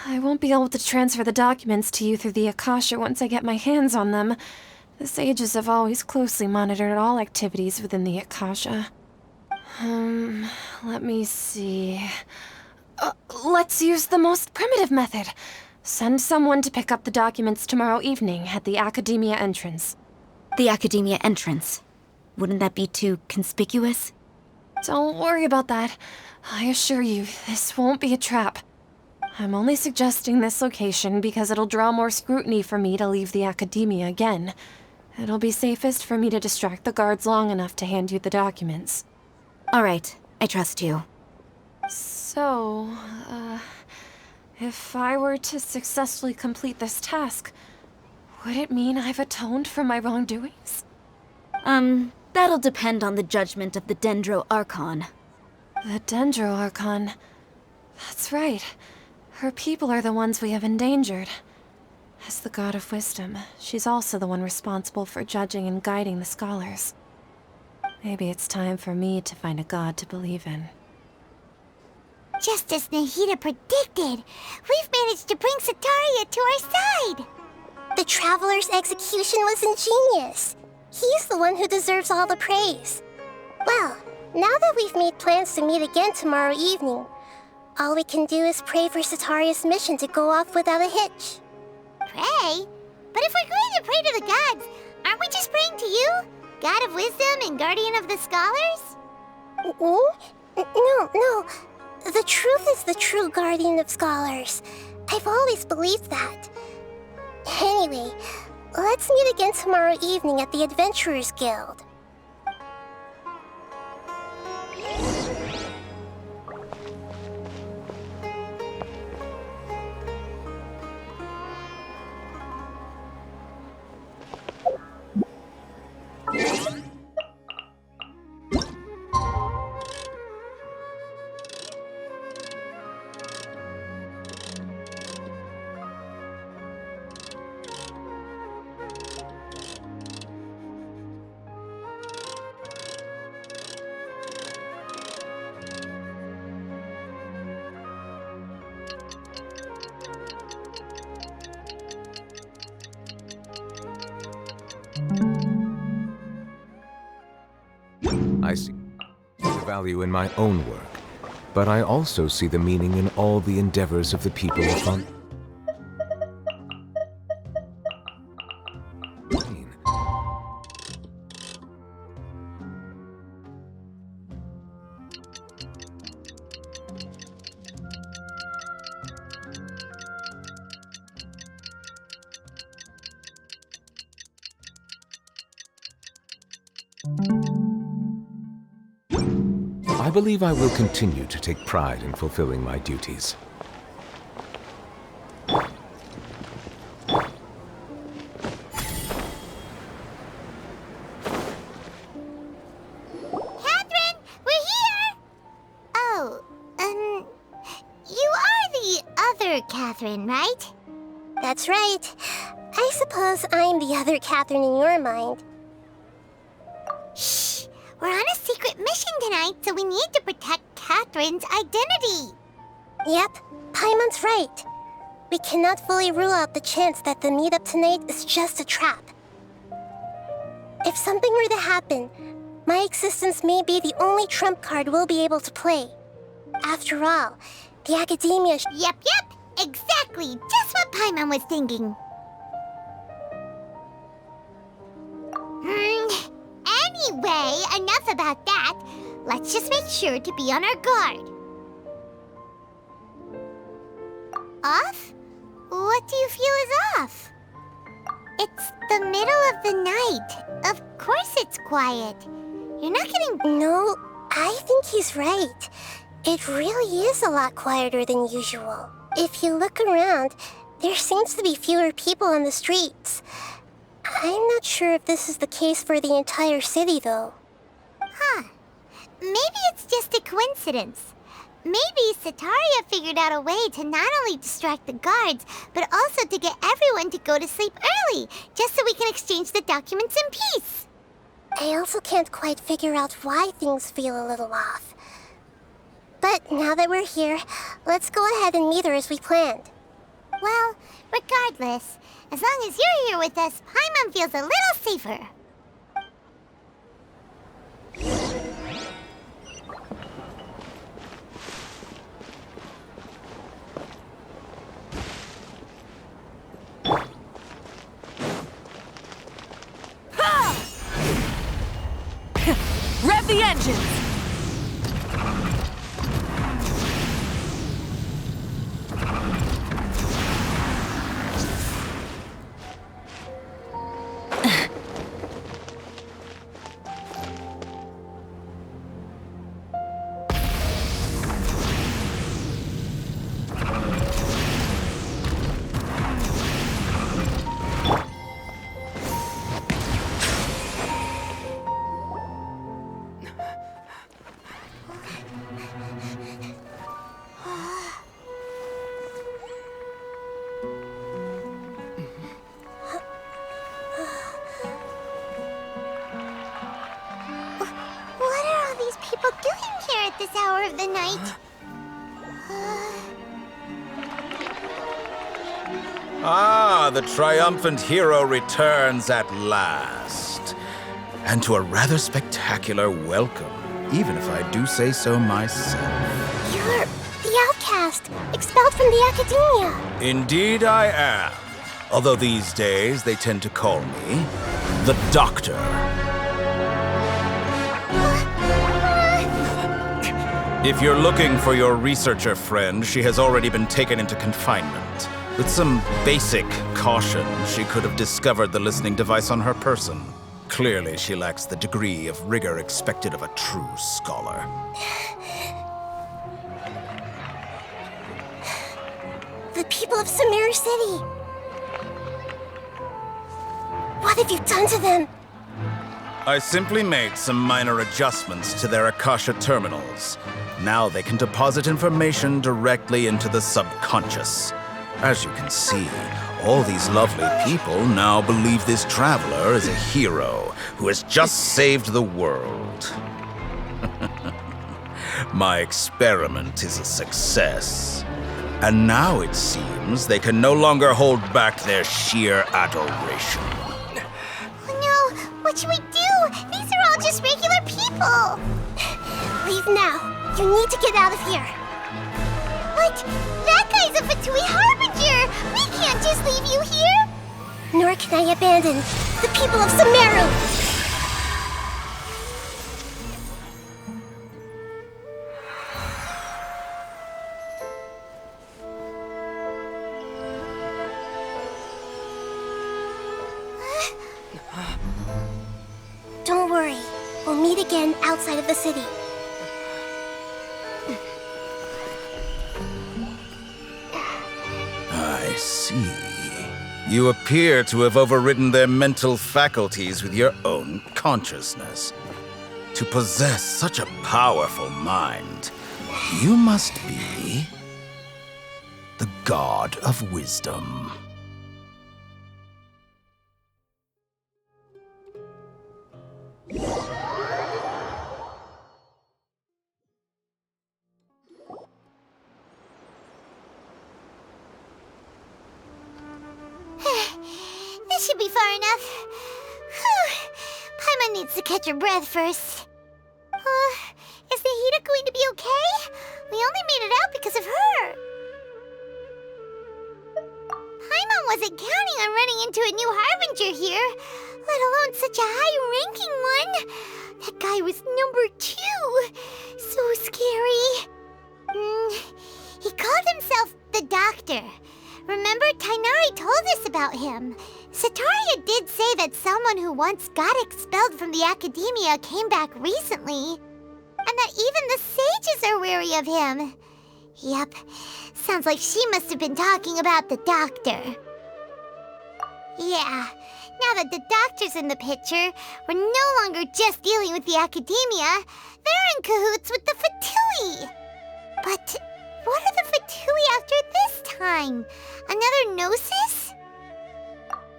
I won't be able to transfer the documents to you through the Akasha once I get my hands on them. The sages have always closely monitored all activities within the Akasha. Let me see... let's use the most primitive method. Send someone to pick up the documents tomorrow evening at the Academia entrance. The Academia entrance? Wouldn't that be too conspicuous? Don't worry about that. I assure you, this won't be a trap. I'm only suggesting this location because it'll draw more scrutiny for me to leave the Academia again. It'll be safest for me to distract the guards long enough to hand you the documents. All right, I trust you. So, if I were to successfully complete this task, would it mean I've atoned for my wrongdoings? That'll depend on the judgment of the Dendro Archon. The Dendro Archon. That's right. Her people are the ones we have endangered. As the God of Wisdom, she's also the one responsible for judging and guiding the scholars. Maybe it's time for me to find a god to believe in. Just as Nahida predicted, we've managed to bring Sataria to our side! The Traveler's execution was ingenious. He's the one who deserves all the praise. Well, now that we've made plans to meet again tomorrow evening, all we can do is pray for Sataria's mission to go off without a hitch. Pray? But if we're going to pray to the gods, aren't we just praying to you? God of Wisdom and Guardian of the Scholars? No. The truth is the true Guardian of Scholars. I've always believed that. Anyway, let's meet again tomorrow evening at the Adventurers Guild. I see the value in my own work, but I also see the meaning in all the endeavors of the people of Fun. I believe I will continue to take pride in fulfilling my duties. Catherine, we're here! Oh, you are the other Catherine, right? That's right. I suppose I'm the other Catherine in your mind. Shh! We're on a secret mission tonight, so we need to protect Catherine's identity. Yep, Paimon's right. We cannot fully rule out the chance that the meetup tonight is just a trap. If something were to happen, my existence may be the only trump card we'll be able to play. After all, the Academia Yep, exactly. Just what Paimon was thinking. Anyway, enough about that. Let's just make sure to be on our guard. Off? What do you feel is off? It's the middle of the night. Of course it's quiet. You're not getting... No, I think he's right. It really is a lot quieter than usual. If you look around, there seems to be fewer people on the streets. I'm not sure if this is the case for the entire city, though. Huh. Maybe it's just a coincidence. Maybe Setaria figured out a way to not only distract the guards, but also to get everyone to go to sleep early, just so we can exchange the documents in peace. I also can't quite figure out why things feel a little off. But now that we're here, let's go ahead and meet her as we planned. Well, regardless, as long as you're here with us, Paimon feels a little safer. Rev the engines! What are all these people doing here at this hour of the night? Ah, the triumphant hero returns at last. And to a rather spectacular welcome, even if I do say so myself. You're the outcast, expelled from the academia. Indeed I am. Although these days they tend to call me the Doctor. If you're looking for your researcher friend, she has already been taken into confinement. With some basic caution, she could have discovered the listening device on her person. Clearly, she lacks the degree of rigor expected of a true scholar. The people of Sumeru City. What have you done to them? I simply made some minor adjustments to their Akasha terminals. Now they can deposit information directly into the subconscious. As you can see, all these lovely people now believe this traveler is a hero who has just saved the world. My experiment is a success. And now it seems they can no longer hold back their sheer adoration. Oh no, what should we do? These are all just regular people. Leave now. You need to get out of here. What? That guy's a Fatui Harbinger! We can't just leave you here! Nor can I abandon the people of Sumeru! Don't worry. We'll meet again outside of the city. I see. You appear to have overridden their mental faculties with your own consciousness. To possess such a powerful mind, you must be the god of wisdom. This should be far enough. Whew. Paimon needs to catch her breath first. Is Nahida going to be okay? We only made it out because of her. Paimon wasn't counting on running into a new Harbinger here, let alone such a high-ranking one. That guy was number 2. So scary. He called himself the Doctor. Remember, Tainari told us about him. Setaria did say that someone who once got expelled from the academia came back recently. and that even the sages are wary of him. Yep, sounds like she must have been talking about the doctor. Yeah, now that the doctor's in the picture, we're no longer just dealing with the academia, they're in cahoots with the Fatui. But what are the Fatui after this time? Another Gnosis?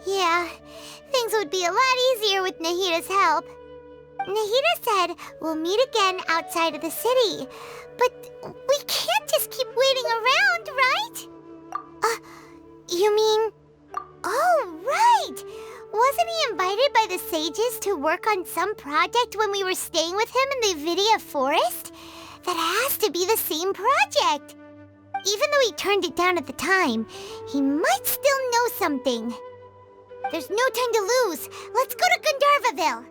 Yeah, things would be a lot easier with Nahida's help. Nahida said we'll meet again outside of the city, but we can't just keep waiting around, right? You mean... Oh, right! Wasn't he invited by the sages to work on some project when we were staying with him in the Vidia forest? That has to be the same project. Even though he turned it down at the time, he might still know something. There's no time to lose. Let's go to Gandharvaville.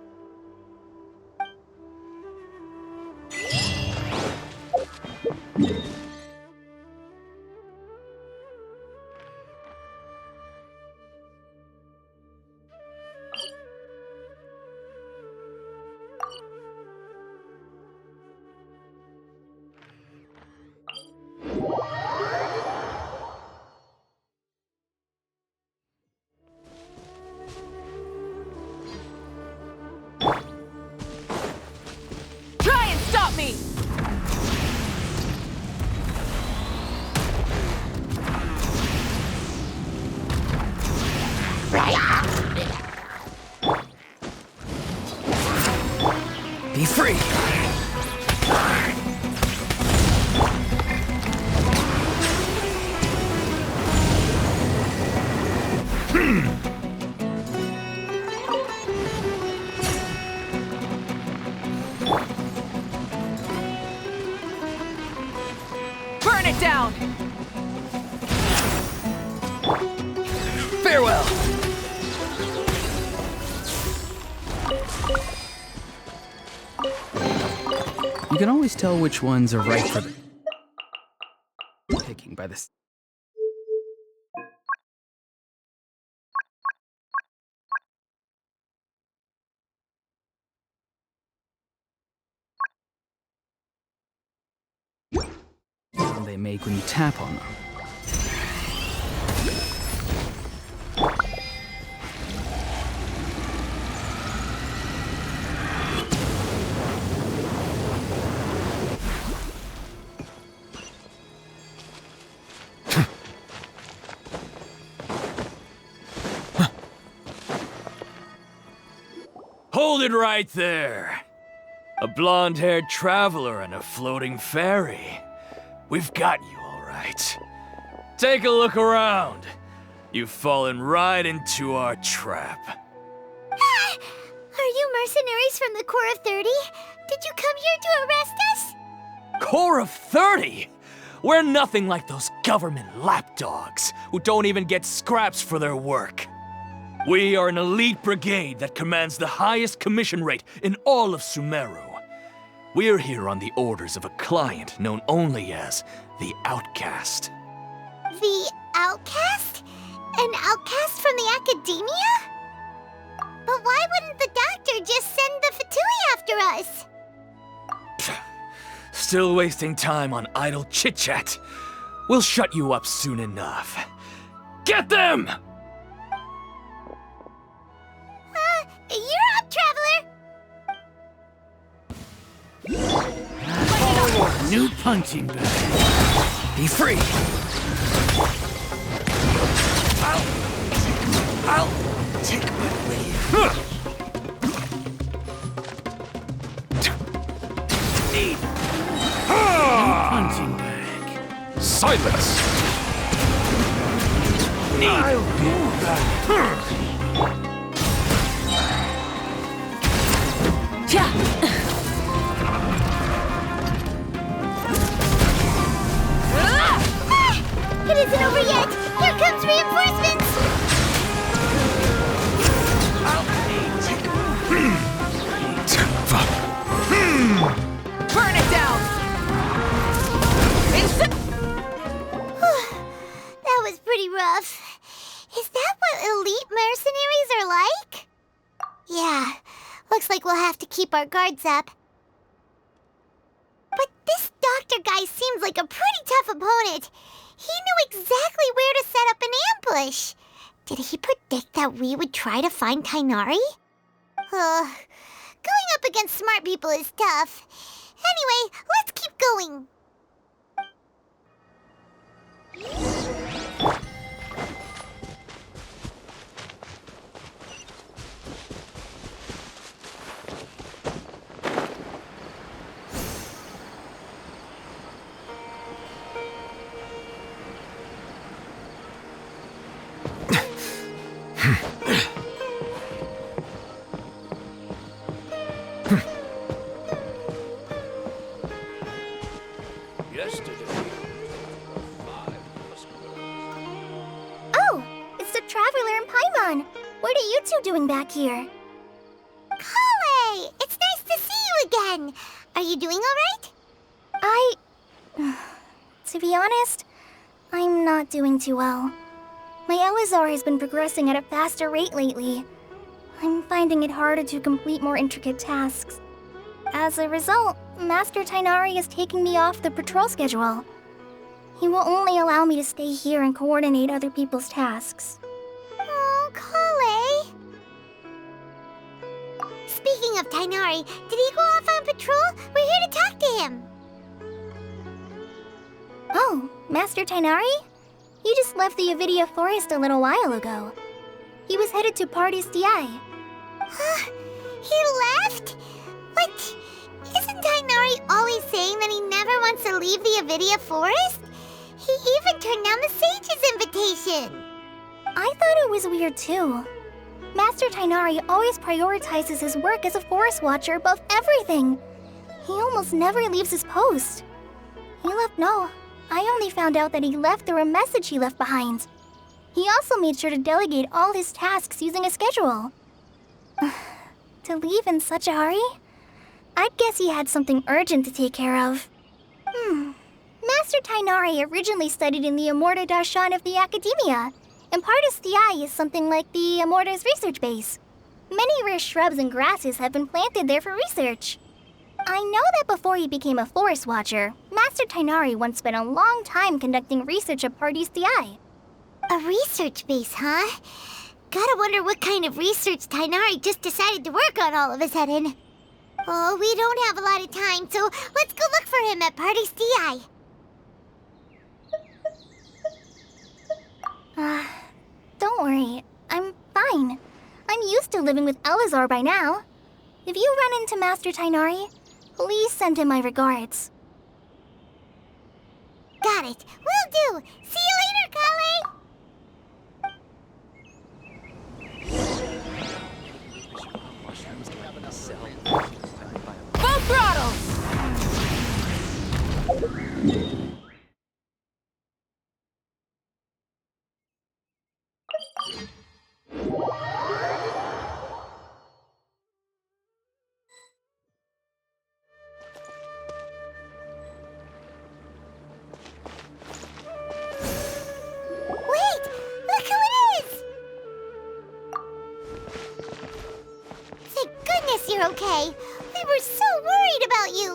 Try and stop me! Be free! Burn it down! Farewell! You can always tell which ones are right for the picking by this. Sound they make when you tap on them. Hold it right there. A blonde-haired traveler and a floating fairy. We've got you all right. Take a look around. You've fallen right into our trap. Are you mercenaries from the Corps of 30? Did you come here to arrest us? Corps of 30? We're nothing like those government lapdogs who don't even get scraps for their work. We are an elite brigade that commands the highest commission rate in all of Sumeru. We're here on the orders of a client known only as the Outcast. The Outcast? An outcast from the academia? But why wouldn't the doctor just send the Fatui after us? Still wasting time on idle chit-chat. We'll shut you up soon enough. Get them! You're up, traveler! New punching bag. Be free! I'll take my leave. Need new punching bag. Silence! I'll do that. It isn't over yet! Here comes reinforcements! Burn it down! That was pretty rough. Is that what elite mercenaries are like? Yeah, looks like we'll have to keep our guards up. doctor guy seems like a pretty tough opponent. He knew exactly where to set up an ambush. Did he predict that we would try to find Tighnari? Going up against smart people is tough. Anyway, let's keep going. Oh, it's the Traveler and Paimon. What are you two doing back here? Kale! It's nice to see you again. Are you doing all right? To be honest, I'm not doing too well. My Elazar has been progressing at a faster rate lately. I'm finding it harder to complete more intricate tasks. As a result, Master Tighnari is taking me off the patrol schedule. He will only allow me to stay here and coordinate other people's tasks. Oh, Kale. Speaking of Tighnari, did he go off on patrol? We're here to talk to him. Oh, Master Tighnari? He just left the Avidia Forest a little while ago. He was headed to Party's DI. He left? What? Isn't Tighnari always saying that he never wants to leave the Avidia Forest? He even turned down the Sage's invitation. I thought it was weird too. Master Tighnari always prioritizes his work as a forest watcher above everything. He almost never leaves his post. I only found out that he left through a message he left behind. He also made sure to delegate all his tasks using a schedule. To leave in such a hurry? I'd guess he had something urgent to take care of. Master Tighnari originally studied in the Amorta Darshan of the Academia, and Partis Thai is something like the Amorta's research base. Many rare shrubs and grasses have been planted there for research. I know that before he became a forest watcher, Master Tighnari once spent a long time conducting research at Partis Thai. A research base, huh? Gotta wonder what kind of research Tighnari just decided to work on all of a sudden. Oh, we don't have a lot of time, so let's go look for him at Party's DI. Don't worry. I'm fine. I'm used to living with Elazar by now. If you run into Master Tighnari, please send him my regards. Got it. Will do. See you later, Kale. Full throttle! Wait! Look who it is! Thank goodness you're okay. We were so worried about you.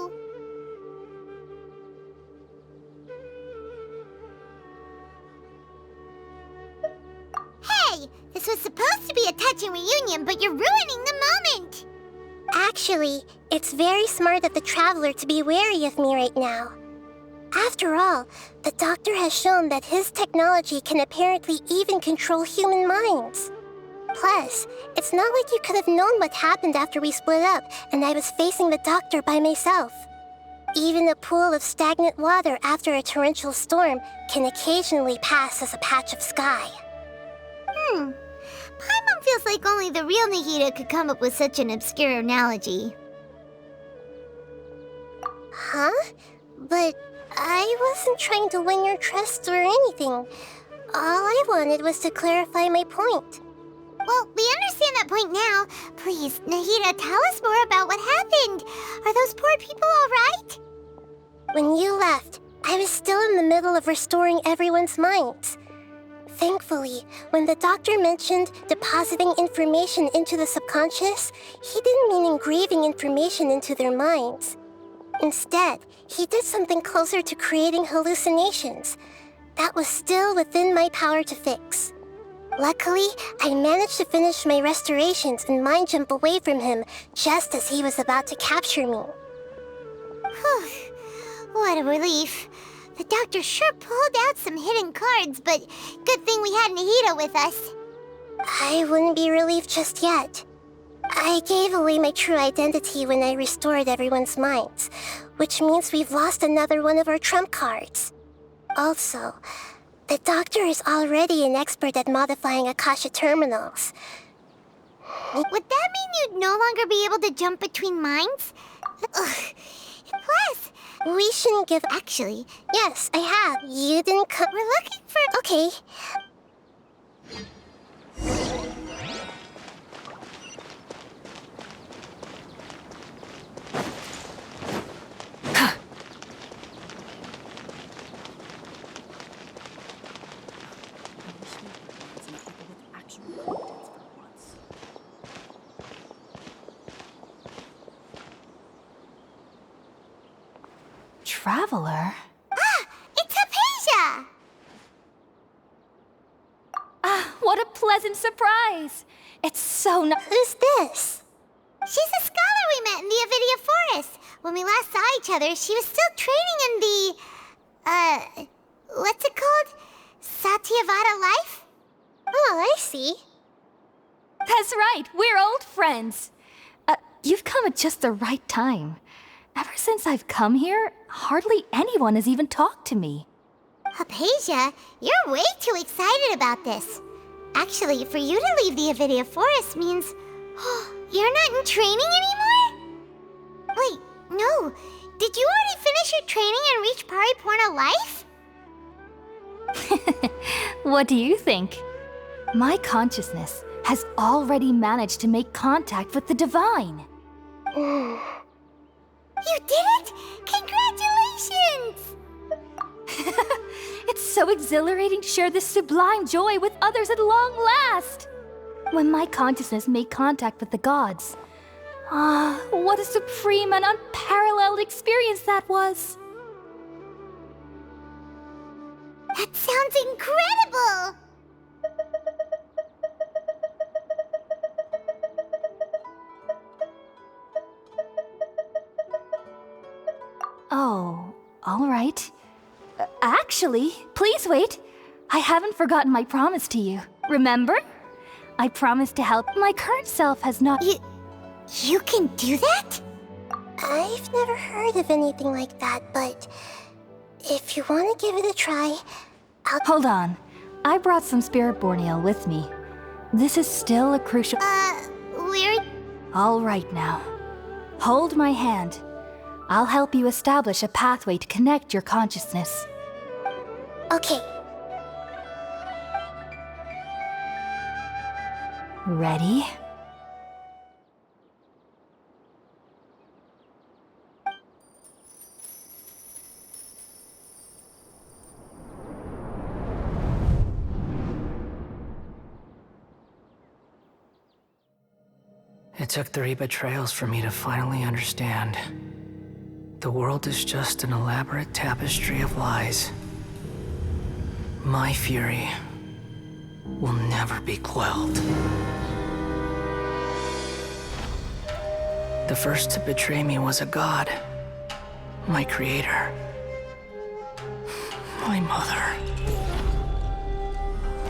Hey! This was supposed to be a touching reunion, but you're ruining the moment! Actually, it's very smart of the Traveler to be wary of me right now. After all, the Doctor has shown that his technology can apparently even control human minds. Plus, it's not like you could have known what happened after we split up and I was facing the Doctor by myself. Even a pool of stagnant water after a torrential storm can occasionally pass as a patch of sky. Paimon feels like only the real Nahida could come up with such an obscure analogy. Huh? But I wasn't trying to win your trust or anything. All I wanted was to clarify my point. Well, we understand that point now. Please, Nahida, tell us more about what happened. Are those poor people all right? When you left, I was still in the middle of restoring everyone's minds. Thankfully, when the Doctor mentioned depositing information into the subconscious, he didn't mean engraving information into their minds. Instead, he did something closer to creating hallucinations. That was still within my power to fix. Luckily, I managed to finish my restorations and mind jump away from him just as he was about to capture me. Whew. What a relief. The doctor sure pulled out some hidden cards, but good thing we had Nahida with us. I wouldn't be relieved just yet. I gave away my true identity when I restored everyone's minds, which means we've lost another one of our trump cards. Also, the doctor is already an expert at modifying Akasha terminals. Would that mean you'd no longer be able to jump between minds? Ugh. Plus, we shouldn't give... Actually, yes, I have. You didn't come... We're looking for... Okay. Traveler? It's Hypatia! What a pleasant surprise! It's so Who's this? She's a scholar we met in the Avidia Forest. When we last saw each other, she was still training in the... what's it called? Satyavada life? Oh, I see. That's right, we're old friends. You've come at just the right time. Ever since I've come here, hardly anyone has even talked to me. Hypatia, you're way too excited about this. Actually, for you to leave the Avidia Forest means... you're not in training anymore? Wait, no. Did you already finish your training and reach Paripurna life? What do you think? My consciousness has already managed to make contact with the divine. You did it! Congratulations! It's so exhilarating to share this sublime joy with others at long last! When my consciousness made contact with the gods. What a supreme and unparalleled experience that was! That sounds incredible! Oh, all right. Actually, please wait. I haven't forgotten my promise to you. Remember? I promised to help. My current self has not... You can do that? I've never heard of anything like that, but if you want to give it a try, I'll... Hold on. I brought some spirit borneal with me. This is still a crucial... We're... All right now. Hold my hand. I'll help you establish a pathway to connect your consciousness. Okay. Ready? It took 3 betrayals for me to finally understand. The world is just an elaborate tapestry of lies. My fury will never be quelled. The first to betray me was a god. My creator. My mother.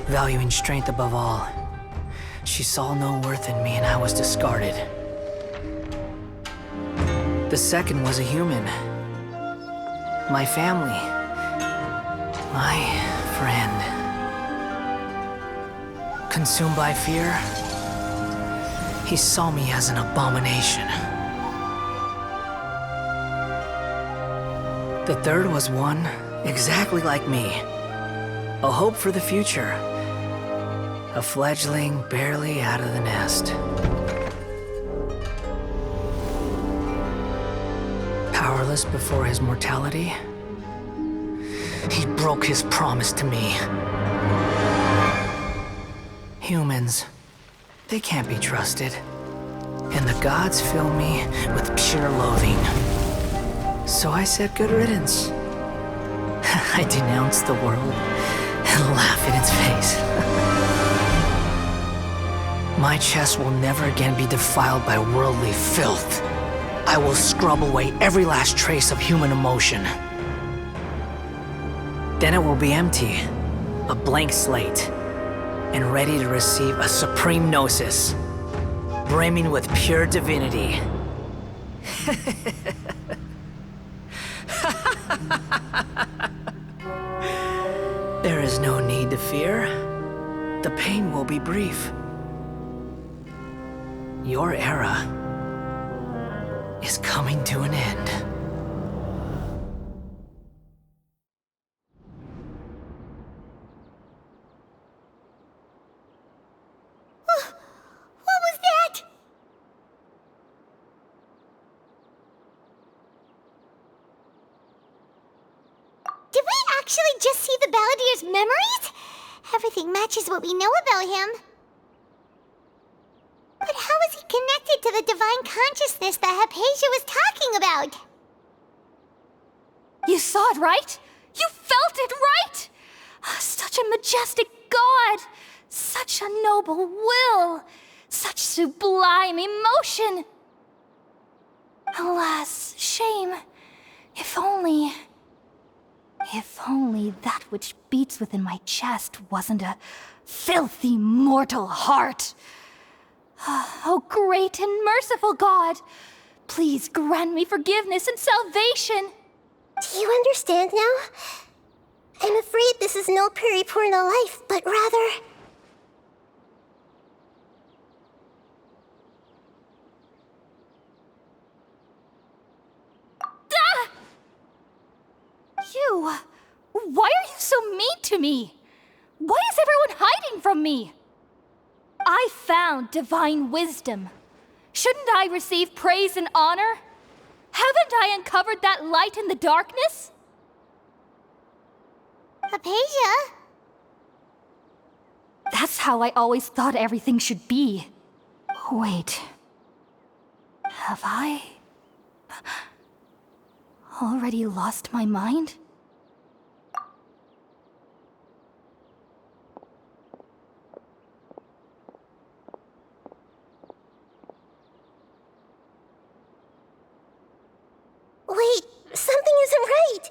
Valuing strength above all, she saw no worth in me and I was discarded. The second was a human. My family. My friend. Consumed by fear, he saw me as an abomination. The third was one exactly like me. A hope for the future. A fledgling barely out of the nest. Powerless before his mortality, he broke his promise to me. Humans, they can't be trusted. And the gods fill me with pure loathing. So I said good riddance. I denounce the world and laugh in its face. My chest will never again be defiled by worldly filth. I will scrub away every last trace of human emotion. Then it will be empty, a blank slate, and ready to receive a supreme gnosis, brimming with pure divinity. There is no need to fear. The pain will be brief. Your era is coming to an end. What was that? Did we actually just see the Balladier's memories? Everything matches what we know about him. But how is he connected to the divine consciousness that Hypatia was talking about? You saw it, right? You felt it, right? Such a majestic god! Such a noble will! Such sublime emotion! Alas, shame. If only that which beats within my chest wasn't a filthy mortal heart. Oh, great and merciful God, please grant me forgiveness and salvation. Do you understand now? I'm afraid this is no Puripurna life, but rather... Ah! You! Why are you so mean to me? Why is everyone hiding from me? I found divine wisdom. Shouldn't I receive praise and honor? Haven't I uncovered that light in the darkness? Hypatia? That's how I always thought everything should be. Wait. Have I already lost my mind? Wait, something isn't right.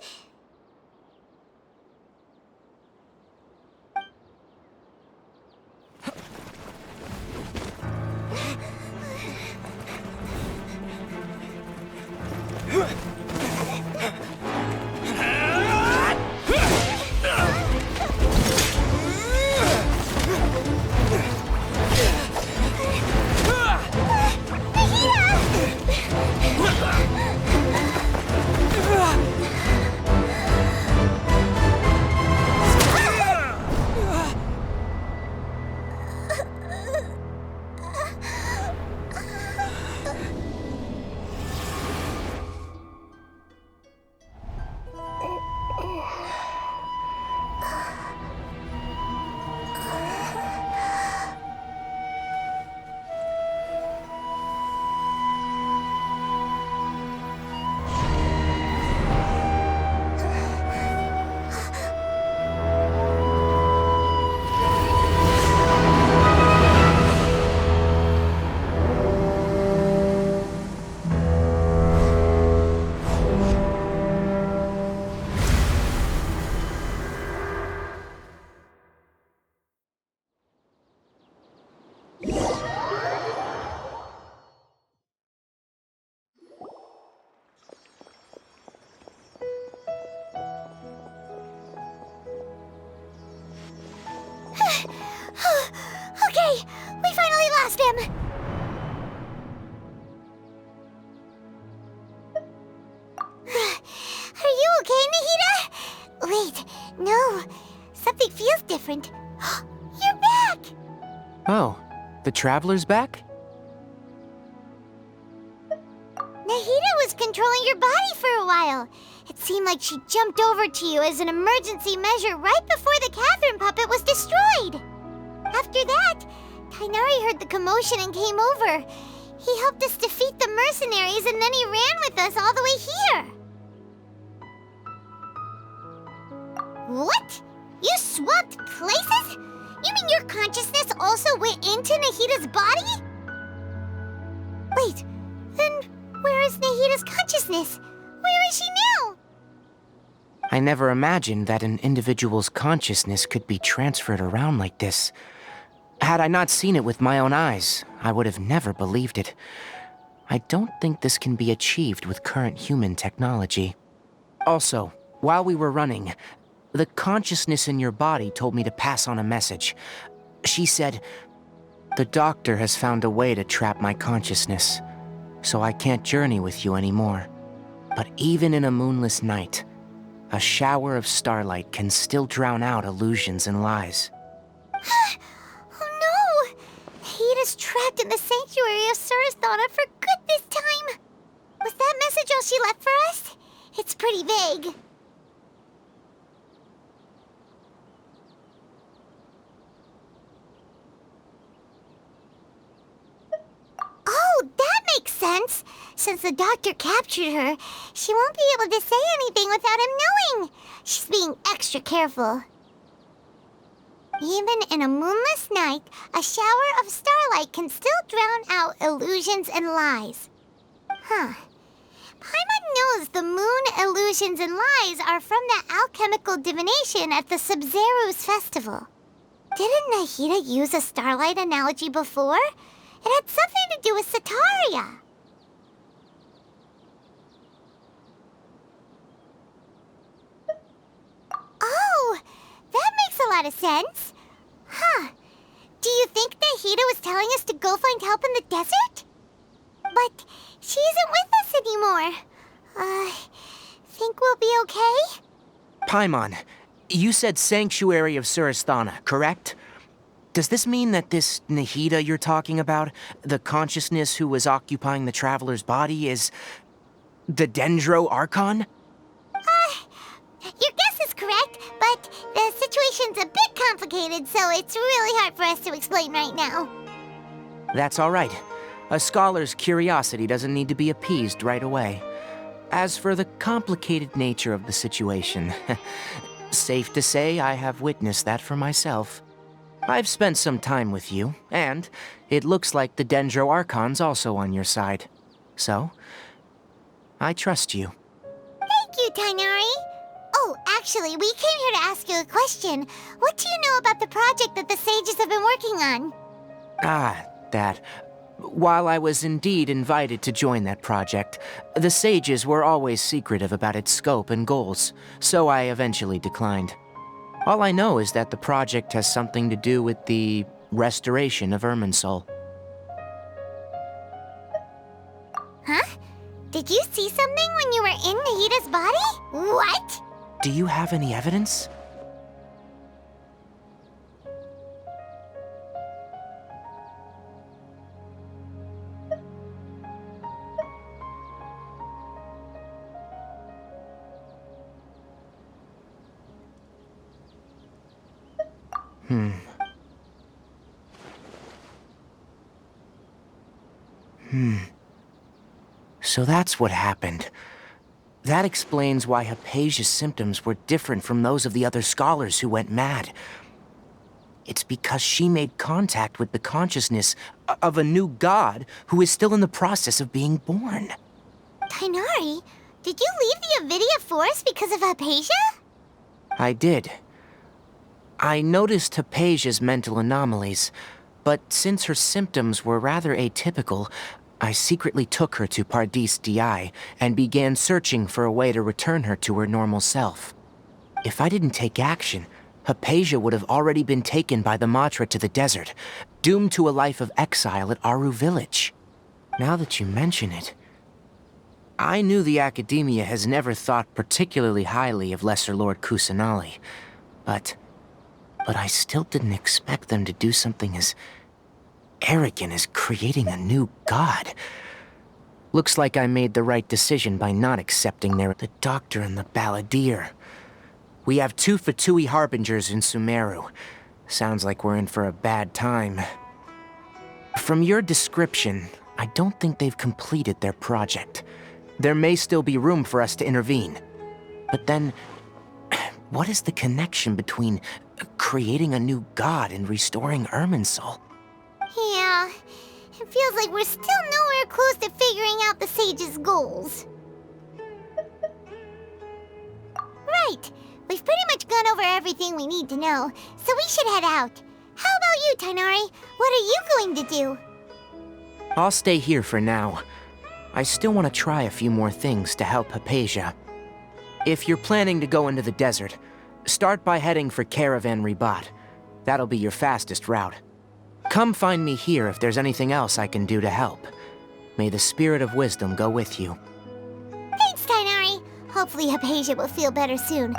Okay, we finally lost him. Are you okay, Nahida? Wait, no. Something feels different. You're back! Oh, the Traveler's back? Nahida was controlling your body for a while. It seemed like she jumped over to you as an emergency measure right before the Catherine puppet was destroyed. After that, Kainari heard the commotion and came over. He helped us defeat the mercenaries and then he ran with us all the way here. What? You swapped places? You mean your consciousness also went into Nahida's body? Wait, then where is Nahida's consciousness? Where is she now? I never imagined that an individual's consciousness could be transferred around like this. Had I not seen it with my own eyes, I would have never believed it. I don't think this can be achieved with current human technology. Also, while we were running, the consciousness in your body told me to pass on a message. She said, "The doctor has found a way to trap my consciousness, so I can't journey with you anymore. But even in a moonless night, a shower of starlight can still drown out illusions and lies." Oh no! Nahida's trapped in the sanctuary of Suristhana for good this time. Was that message all she left for us? It's pretty vague. Oh, that makes sense. Since the doctor captured her, she won't be able to say anything without him knowing. She's being extra careful. Even in a moonless night, a shower of starlight can still drown out illusions and lies. Huh. Paimon knows the moon illusions and lies are from the alchemical divination at the Sub-Zeru's festival. Didn't Nahida use a starlight analogy before? It had something to do with Sataria. Oh, that makes a lot of sense. Huh. Do you think Nahida was telling us to go find help in the desert? But she isn't with us anymore. Think we'll be okay? Paimon, you said Sanctuary of Suristhana, correct? Does this mean that this Nahida you're talking about, the consciousness who was occupying the traveler's body, is the Sumeru Archon? Your guess is correct, but the situation's a bit complicated, so it's really hard for us to explain right now. That's all right. A scholar's curiosity doesn't need to be appeased right away. As for the complicated nature of the situation, safe to say I have witnessed that for myself. I've spent some time with you, and it looks like the Sumeru Archon's also on your side. So, I trust you. Thank you, Tainari. Oh, actually, we came here to ask you a question. What do you know about the project that the sages have been working on? That. While I was indeed invited to join that project, the sages were always secretive about its scope and goals, so I eventually declined. All I know is that the project has something to do with the restoration of Irminsul. Huh? Did you see something when you were in Nahida's body? What? Do you have any evidence? So that's what happened. That explains why Hypatia's symptoms were different from those of the other scholars who went mad. It's because she made contact with the consciousness of a new god who is still in the process of being born. Tainari, did you leave the Avidia Forest because of Hypatia? I did. I noticed Hypatia's mental anomalies, but since her symptoms were rather atypical, I secretly took her to Pardis Di and began searching for a way to return her to her normal self. If I didn't take action, Hypatia would have already been taken by the Matra to the desert, doomed to a life of exile at Aru village. Now that you mention it, I knew the Academia has never thought particularly highly of Lesser Lord Kusanali, but I still didn't expect them to do something as arrogant as creating a new god. Looks like I made the right decision by not accepting the doctor and the balladeer. We have 2 Fatui harbingers in Sumeru. Sounds like we're in for a bad time. From your description, I don't think they've completed their project. There may still be room for us to intervene. But then, What is the connection between creating a new god and restoring Irminsul? Yeah, it feels like we're still nowhere close to figuring out the sage's goals. Right, we've pretty much gone over everything we need to know, so we should head out. How about you, Tighnari? What are you going to do? I'll stay here for now. I still want to try a few more things to help Hypatia. If you're planning to go into the desert, start by heading for Caravan Ribat. That'll be your fastest route. Come find me here if there's anything else I can do to help. May the spirit of wisdom go with you. Thanks, Tighnari. Hopefully Hypatia will feel better soon.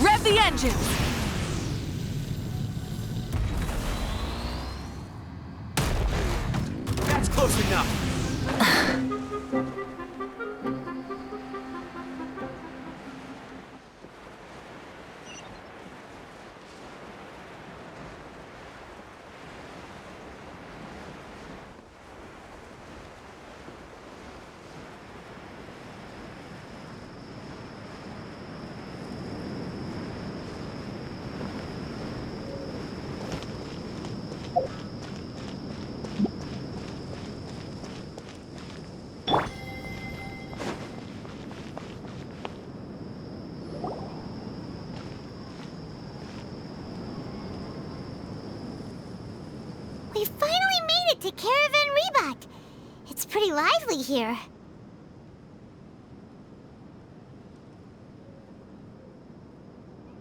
Rev the engines! That's close enough. We finally made it to Caravan Ribat. It's pretty lively here.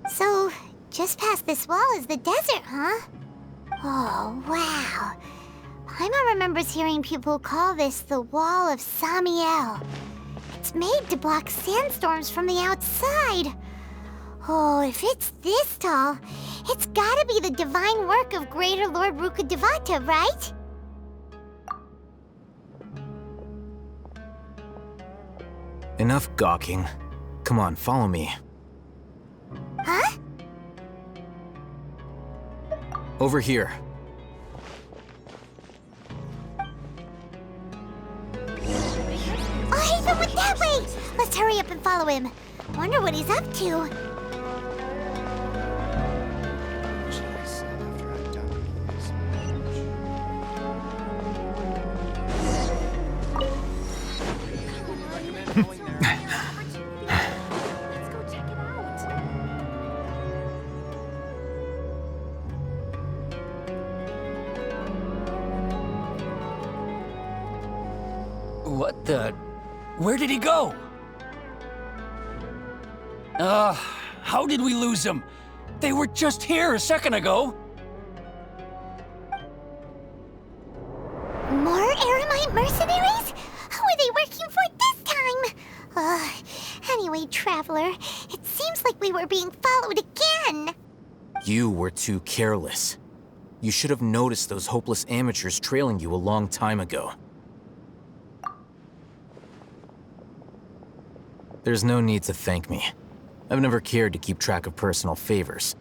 So, just past this wall is the desert, huh? Oh, wow. Paimon remembers hearing people call this the Wall of Samiel. It's made to block sandstorms from the outside. Oh, if it's this tall, it's gotta be the divine work of Greater Lord Rukkhadevata, right? Enough gawking. Come on, follow me. Huh? Over here. Oh, Hatham went that way! Let's hurry up and follow him. Wonder what he's up to. What the? Where did he go? How did we lose them? They were just here a second ago. More Eremite mercenaries? Who are they working for this time? Anyway, Traveler, it seems like we were being followed again. You were too careless. You should have noticed those hopeless amateurs trailing you a long time ago. There's no need to thank me. I've never cared to keep track of personal favors.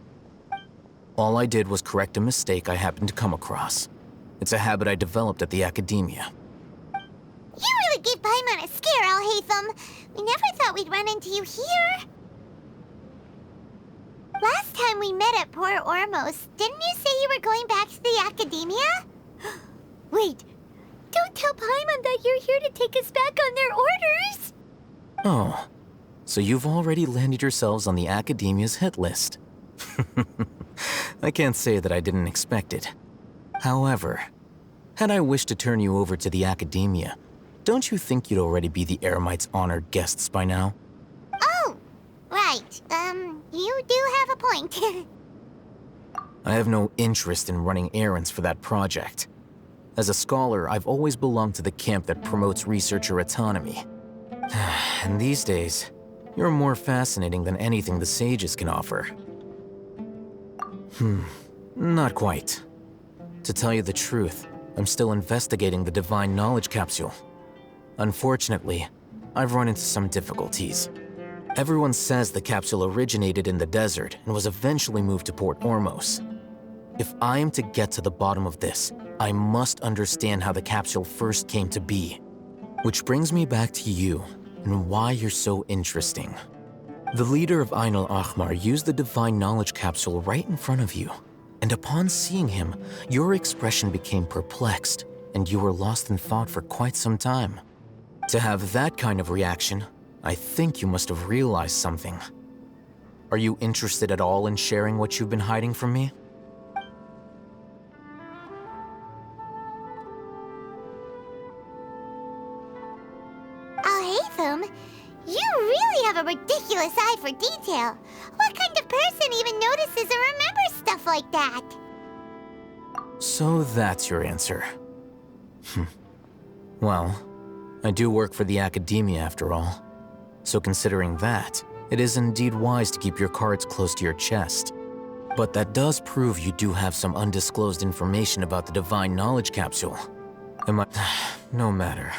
All I did was correct a mistake I happened to come across. It's a habit I developed at the Academia. You really gave Paimon a scare, Al-Hatham. We never thought we'd run into you here. Last time we met at Port Ormos, didn't you say you were going back to the Academia? Wait, don't tell Paimon that you're here to take us back on their orders! Oh, so you've already landed yourselves on the Academia's hit list. I can't say that I didn't expect it. However, had I wished to turn you over to the Academia, don't you think you'd already be the Eremites' honored guests by now? Oh, right. You do have a point. I have no interest in running errands for that project. As a scholar, I've always belonged to the camp that promotes researcher autonomy. And these days, you're more fascinating than anything the sages can offer. Not quite. To tell you the truth, I'm still investigating the Divine Knowledge Capsule. Unfortunately, I've run into some difficulties. Everyone says the capsule originated in the desert and was eventually moved to Port Ormos. If I am to get to the bottom of this, I must understand how the capsule first came to be. Which brings me back to you and why you're so interesting. The leader of Ain al-Ahmar used the Divine Knowledge Capsule right in front of you, and upon seeing him, your expression became perplexed, and you were lost in thought for quite some time. To have that kind of reaction, I think you must have realized something. Are you interested at all in sharing what you've been hiding from me? Oh, Haytham, you really have a ridiculous eye for detail. What kind of person even notices or remembers stuff like that? So that's your answer. Well, I do work for the academia after all. So considering that, it is indeed wise to keep your cards close to your chest. But that does prove you do have some undisclosed information about the Divine Knowledge Capsule. No matter.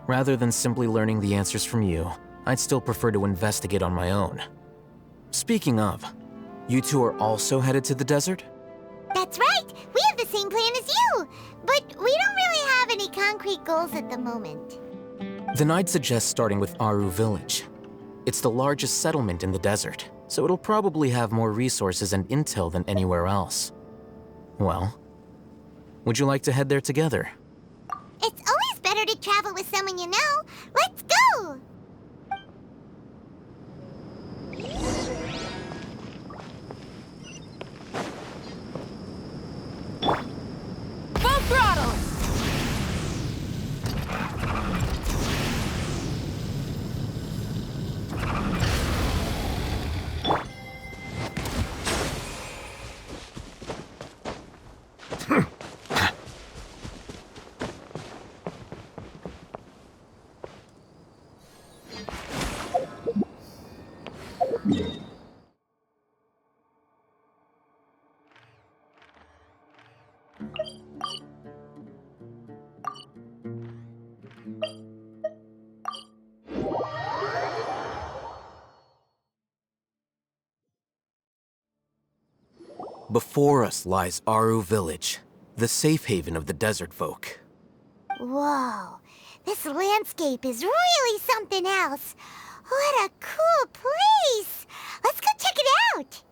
Rather than simply learning the answers from you, I'd still prefer to investigate on my own. Speaking of, you two are also headed to the desert? That's right! We have the same plan as you! But we don't really have any concrete goals at the moment. Then I'd suggest starting with Aru Village. It's the largest settlement in the desert, so it'll probably have more resources and intel than anywhere else. Well, would you like to head there together? It's always better to travel with someone you know. Let's go! Full throttle! Before us lies Aru Village, the safe haven of the desert folk. Whoa, this landscape is really something else. What a cool place! Let's go check it out!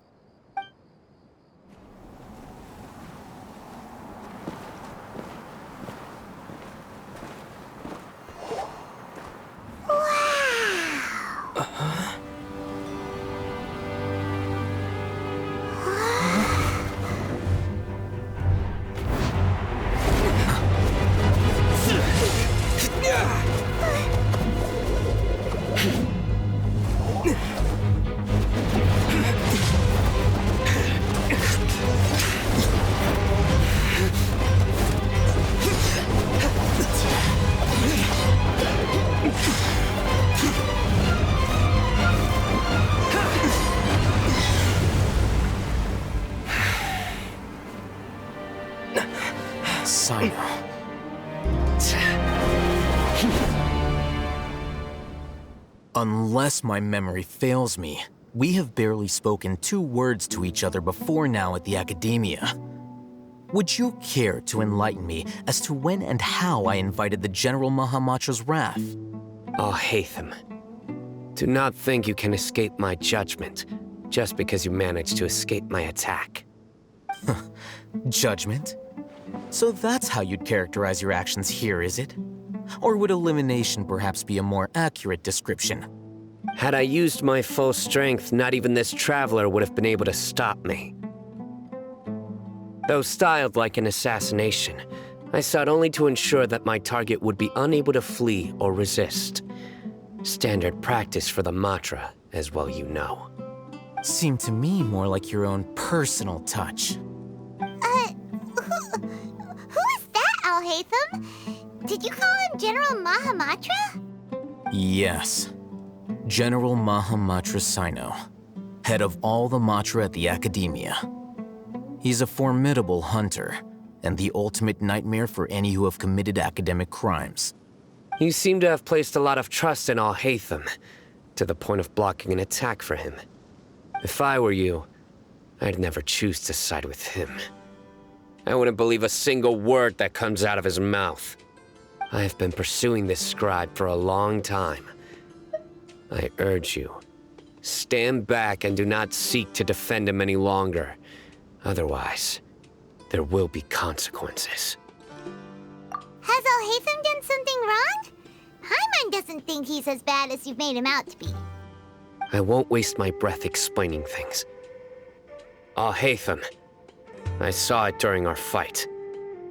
Unless my memory fails me, we have barely spoken 2 words to each other before now at the academia. Would you care to enlighten me as to when and how I invited the General Mahamatra's wrath? Oh, Haytham. Do not think you can escape my judgment, just because you managed to escape my attack. Judgment? So that's how you'd characterize your actions here, is it? Or would elimination perhaps be a more accurate description? Had I used my full strength, not even this traveler would have been able to stop me. Though styled like an assassination, I sought only to ensure that my target would be unable to flee or resist. Standard practice for the Matra, as well you know. Seemed to me more like your own personal touch. Did you call him General Mahamatra? Yes. General Mahamatra Sino, head of all the Matra at the Academia. He's a formidable hunter, and the ultimate nightmare for any who have committed academic crimes. You seem to have placed a lot of trust in Alhaitham, to the point of blocking an attack for him. If I were you, I'd never choose to side with him. I wouldn't believe a single word that comes out of his mouth. I have been pursuing this scribe for a long time. I urge you, stand back and do not seek to defend him any longer. Otherwise, there will be consequences. Has Alhaitham done something wrong? Paimon doesn't think he's as bad as you've made him out to be. I won't waste my breath explaining things. Alhaitham, I saw it during our fight.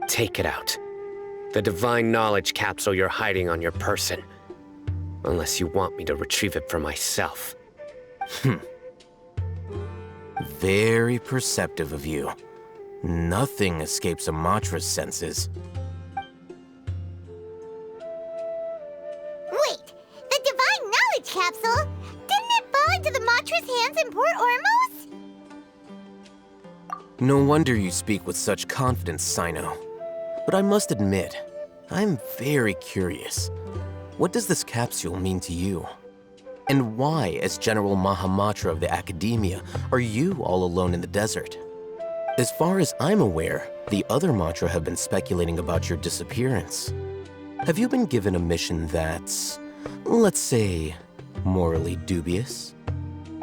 Take it out. The divine knowledge capsule you're hiding on your person. Unless you want me to retrieve it for myself. Very perceptive of you. Nothing escapes a Matra's senses. Wait, the divine knowledge capsule? Didn't it fall into the Matra's hands in Port Ormos? No wonder you speak with such confidence, Sino. But I must admit, I'm very curious. What does this capsule mean to you? And why, as General Mahamatra of the Academia, are you all alone in the desert? As far as I'm aware, the other Matra have been speculating about your disappearance. Have you been given a mission that's, let's say, morally dubious?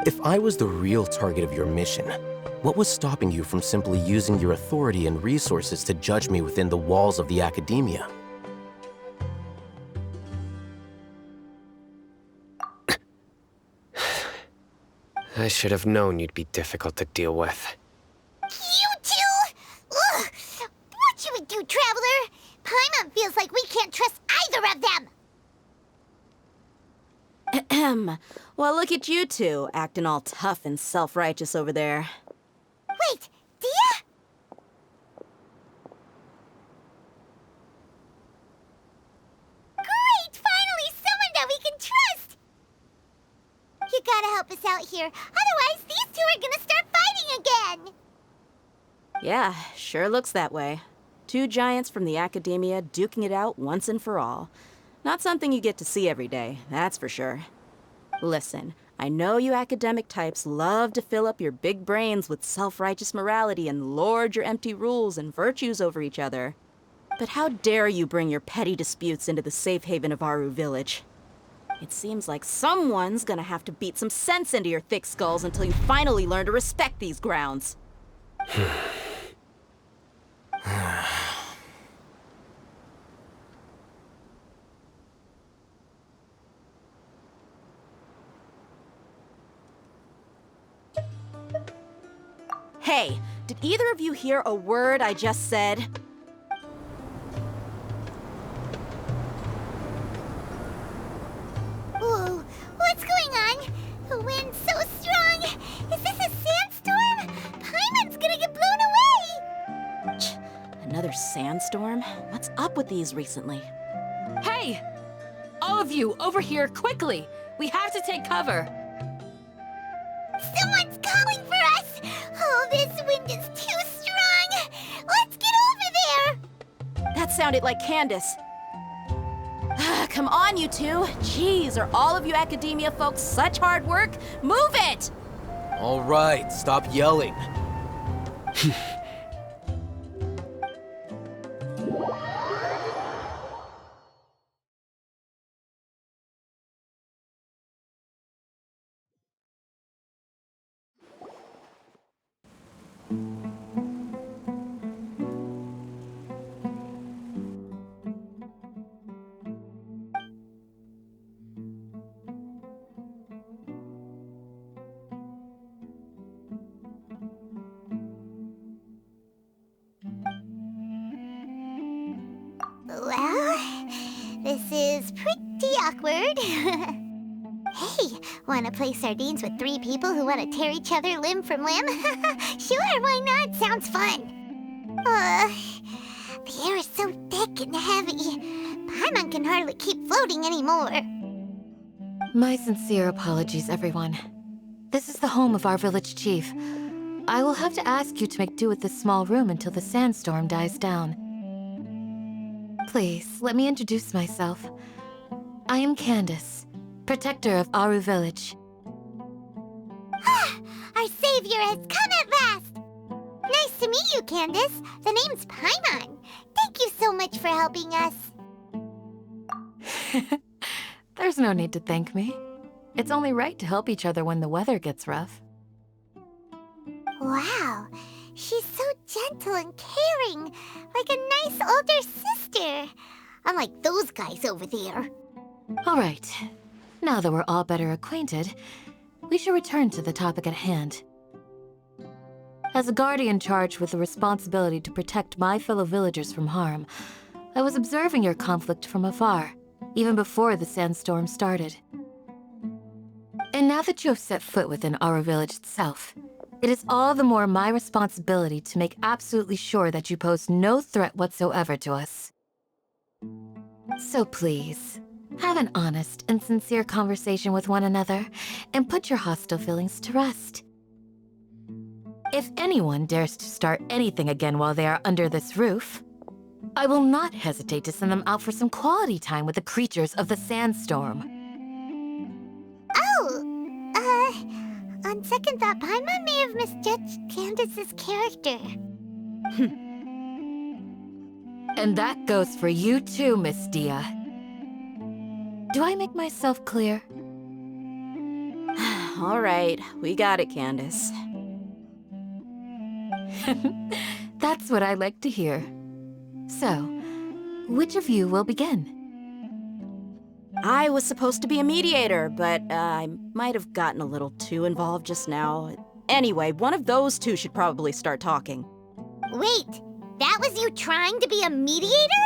If I was the real target of your mission, what was stopping you from simply using your authority and resources to judge me within the walls of the Academia? I should have known you'd be difficult to deal with. You two? Ugh! What should we do, Traveler? Paimon feels like we can't trust either of them! Ahem. Well, look at you two, acting all tough and self-righteous over there. Wait, Dia? Great! Finally, someone that we can trust! You gotta help us out here, otherwise these two are gonna start fighting again! Yeah, sure looks that way. Two giants from the Academia duking it out once and for all. Not something you get to see every day, that's for sure. Listen, I know you academic types love to fill up your big brains with self-righteous morality and lord your empty rules and virtues over each other. But how dare you bring your petty disputes into the safe haven of Aru Village? It seems like someone's gonna have to beat some sense into your thick skulls until you finally learn to respect these grounds. Hey, did either of you hear a word I just said? Whoa, what's going on? The wind's so strong! Is this a sandstorm? Paimon's gonna get blown away! Another sandstorm? What's up with these recently? Hey! All of you, over here, quickly! We have to take cover! Someone's calling for us! Oh, this wind is too strong! Let's get over there! That sounded like Candace. Come on, you two. Jeez, are all of you Academia folks such hard work? Move it! All right, stop yelling. Well, this is pretty awkward. Hey, wanna play sardines with 3 people who wanna tear each other limb from limb? Sure, why not? Sounds fun. The air is so thick and heavy. Paimon can hardly keep floating anymore. My sincere apologies, everyone. This is the home of our village chief. I will have to ask you to make do with this small room until the sandstorm dies down. Please, let me introduce myself. I am Candace, protector of Aru Village. Our savior has come at last! Nice to meet you, Candace. The name's Paimon. Thank you so much for helping us. There's no need to thank me. It's only right to help each other when the weather gets rough. Wow, she's so gentle and caring, like a nice older sister. Unlike those guys over there. All right. Now that we're all better acquainted, we should return to the topic at hand. As a guardian charged with the responsibility to protect my fellow villagers from harm, I was observing your conflict from afar, even before the sandstorm started. And now that you have set foot within our village itself, it is all the more my responsibility to make absolutely sure that you pose no threat whatsoever to us. So please, have an honest and sincere conversation with one another, and put your hostile feelings to rest. If anyone dares to start anything again while they are under this roof, I will not hesitate to send them out for some quality time with the creatures of the sandstorm. On second thought, Paimon may have misjudged Candace's character. And that goes for you too, Miss Dia. Do I make myself clear? All right, we got it, Candace. That's what I like to hear. So, which of you will begin? I was supposed to be a mediator, but I might have gotten a little too involved just now. Anyway, one of those two should probably start talking. Wait, that was you trying to be a mediator?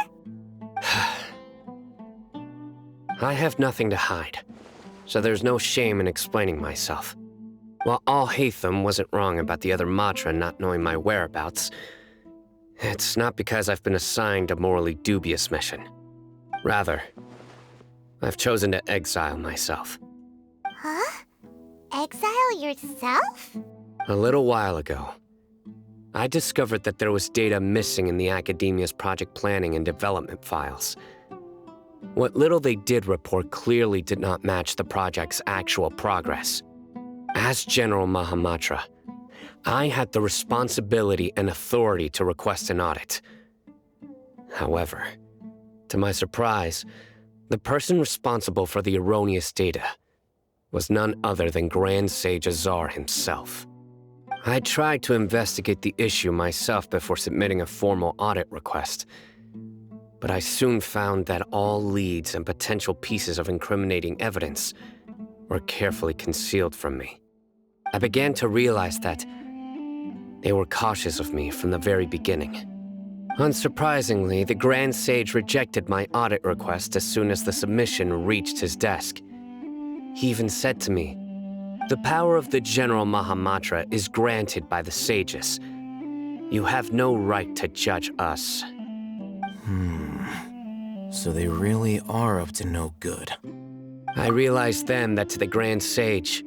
I have nothing to hide, so there's no shame in explaining myself. While Alhaitham wasn't wrong about the other Matra not knowing my whereabouts, it's not because I've been assigned a morally dubious mission. Rather, I've chosen to exile myself. Huh? Exile yourself? A little while ago, I discovered that there was data missing in the Academia's project planning and development files. What little they did report clearly did not match the project's actual progress. As General Mahamatra, I had the responsibility and authority to request an audit. However, to my surprise, the person responsible for the erroneous data was none other than Grand Sage Azar himself. I tried to investigate the issue myself before submitting a formal audit request, but I soon found that all leads and potential pieces of incriminating evidence were carefully concealed from me. I began to realize that they were cautious of me from the very beginning. Unsurprisingly, the Grand Sage rejected my audit request as soon as the submission reached his desk. He even said to me, "The power of the General Mahamatra is granted by the sages. You have no right to judge us." So they really are up to no good. I realized then that to the Grand Sage,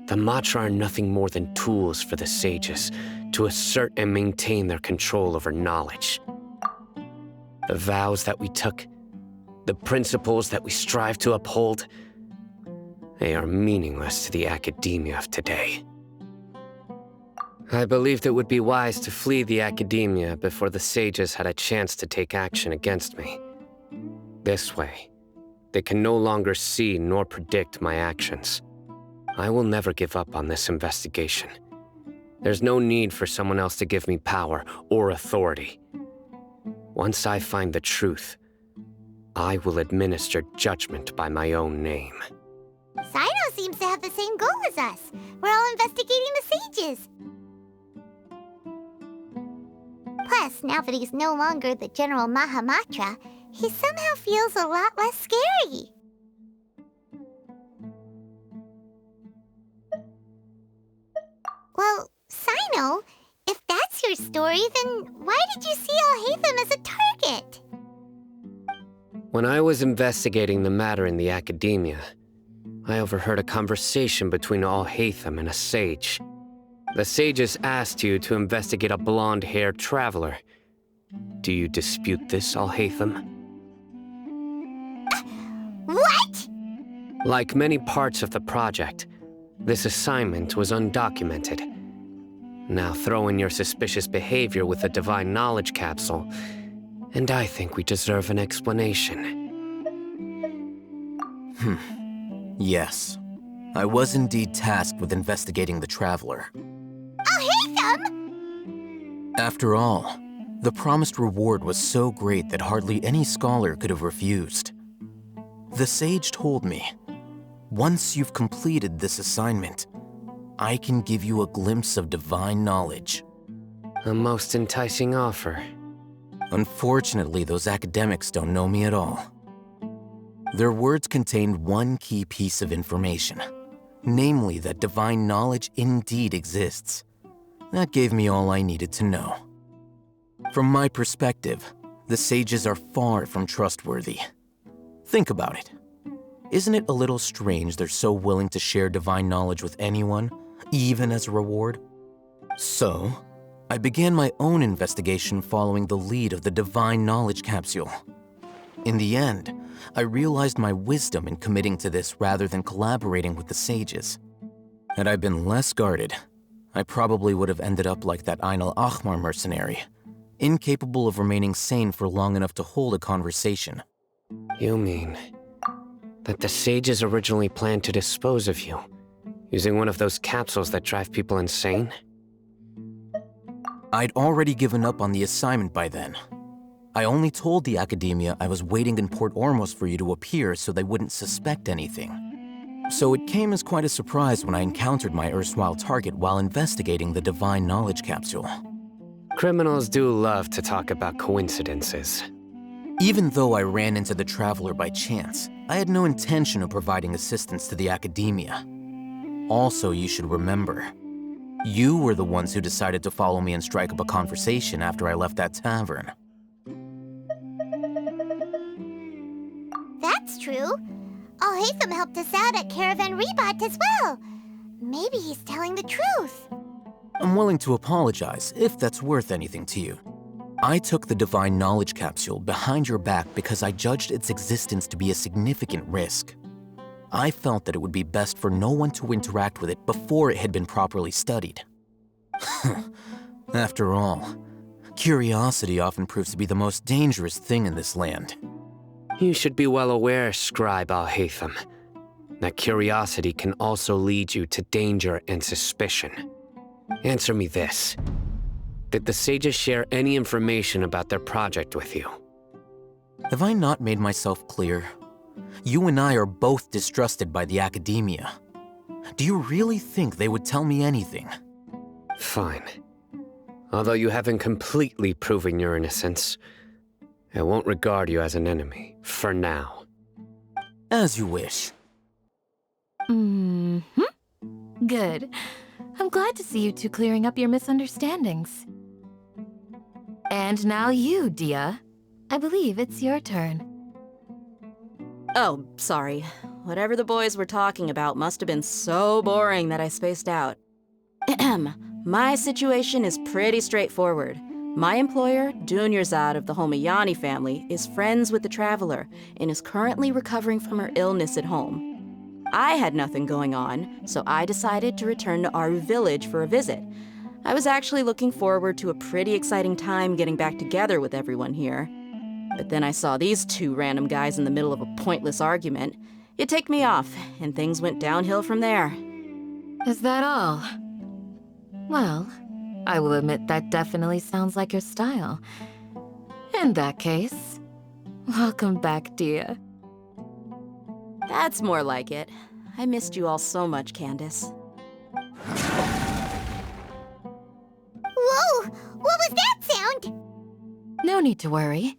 the Matra are nothing more than tools for the sages to assert and maintain their control over knowledge. The vows that we took, the principles that we strive to uphold, they are meaningless to the academia of today. I believed it would be wise to flee the academia before the sages had a chance to take action against me. This way, they can no longer see nor predict my actions. I will never give up on this investigation. There's no need for someone else to give me power or authority. Once I find the truth, I will administer judgment by my own name. Sino seems to have the same goal as us. We're all investigating the sages. Plus, now that he's no longer the General Mahamatra, he somehow feels a lot less scary. Well, Sino, if that's your story, then why did you see Alhaitham as a target? When I was investigating the matter in the academia, I overheard a conversation between Alhaitham and a sage. The sages asked you to investigate a blonde-haired traveler. Do you dispute this, Alhaitham? What? Like many parts of the project, this assignment was undocumented. Now throw in your suspicious behavior with the Divine Knowledge Capsule, and I think we deserve an explanation. Yes. I was indeed tasked with investigating the Traveler. After all, the promised reward was so great that hardly any scholar could have refused. The sage told me, once you've completed this assignment, I can give you a glimpse of divine knowledge. A most enticing offer. Unfortunately, those academics don't know me at all. Their words contained one key piece of information, namely that divine knowledge indeed exists. That gave me all I needed to know. From my perspective, the sages are far from trustworthy. Think about it. Isn't it a little strange they're so willing to share divine knowledge with anyone, even as a reward? So, I began my own investigation following the lead of the Divine Knowledge Capsule. In the end, I realized my wisdom in committing to this rather than collaborating with the sages. Had I been less guarded, I probably would have ended up like that Ain al-Ahmar mercenary, incapable of remaining sane for long enough to hold a conversation. You mean that the sages originally planned to dispose of you, using one of those capsules that drive people insane? I'd already given up on the assignment by then. I only told the academia I was waiting in Port Ormos for you to appear so they wouldn't suspect anything. So it came as quite a surprise when I encountered my erstwhile target while investigating the Divine Knowledge Capsule. Criminals do love to talk about coincidences. Even though I ran into the Traveler by chance, I had no intention of providing assistance to the academia. Also, you should remember, you were the ones who decided to follow me and strike up a conversation after I left that tavern. That's true. Alhaitham helped us out at Caravan Rebat as well. Maybe he's telling the truth. I'm willing to apologize if that's worth anything to you. I took the Divine Knowledge Capsule behind your back because I judged its existence to be a significant risk. I felt that it would be best for no one to interact with it before it had been properly studied. After all, curiosity often proves to be the most dangerous thing in this land. You should be well aware, Scribe Alhaitham, that curiosity can also lead you to danger and suspicion. Answer me this. Did the sages share any information about their project with you? Have I not made myself clear? You and I are both distrusted by the academia. Do you really think they would tell me anything? Fine. Although you haven't completely proven your innocence, I won't regard you as an enemy, for now. As you wish. Good. I'm glad to see you two clearing up your misunderstandings. And now you, Dia. I believe it's your turn. Oh, sorry. Whatever the boys were talking about must have been so boring that I spaced out. My situation is pretty straightforward. My employer, Dunyarzad of the Homayani family, is friends with the Traveler and is currently recovering from her illness at home. I had nothing going on, so I decided to return to Aru village for a visit. I was actually looking forward to a pretty exciting time getting back together with everyone here. But then I saw these two random guys in the middle of a pointless argument. It ticked me off, and things went downhill from there. Is that all? Well, I will admit that definitely sounds like your style. In that case, welcome back, Dia. That's more like it. I missed you all so much, Candace. Whoa! What was that sound? No need to worry.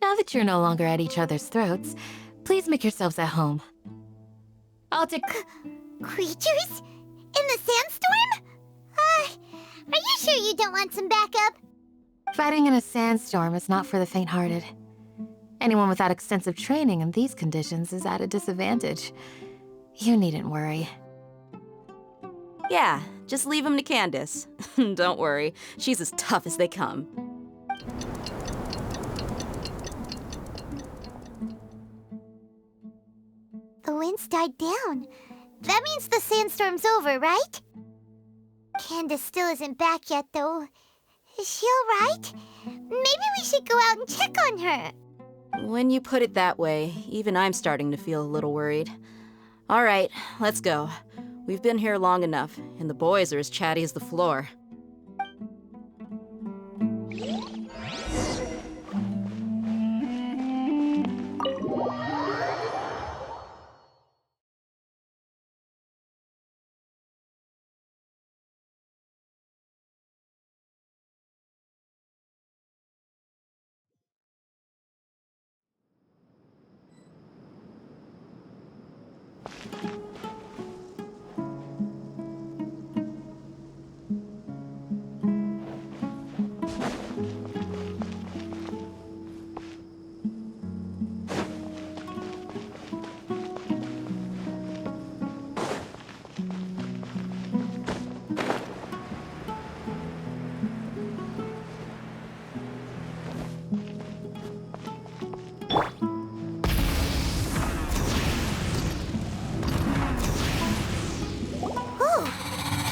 Now that you're no longer at each other's throats, please make yourselves at home. I'll take... Creatures? In the sandstorm? Are you sure you don't want some backup? Fighting in a sandstorm is not for the faint-hearted. Anyone without extensive training in these conditions is at a disadvantage. You needn't worry. Yeah, just leave him to Candace. Don't worry, she's as tough as they come. The wind's died down. That means the sandstorm's over, right? Candace still isn't back yet, though. Is she alright? Maybe we should go out and check on her. When you put it that way, even I'm starting to feel a little worried. All right, let's go. We've been here long enough, and the boys are as chatty as the floor.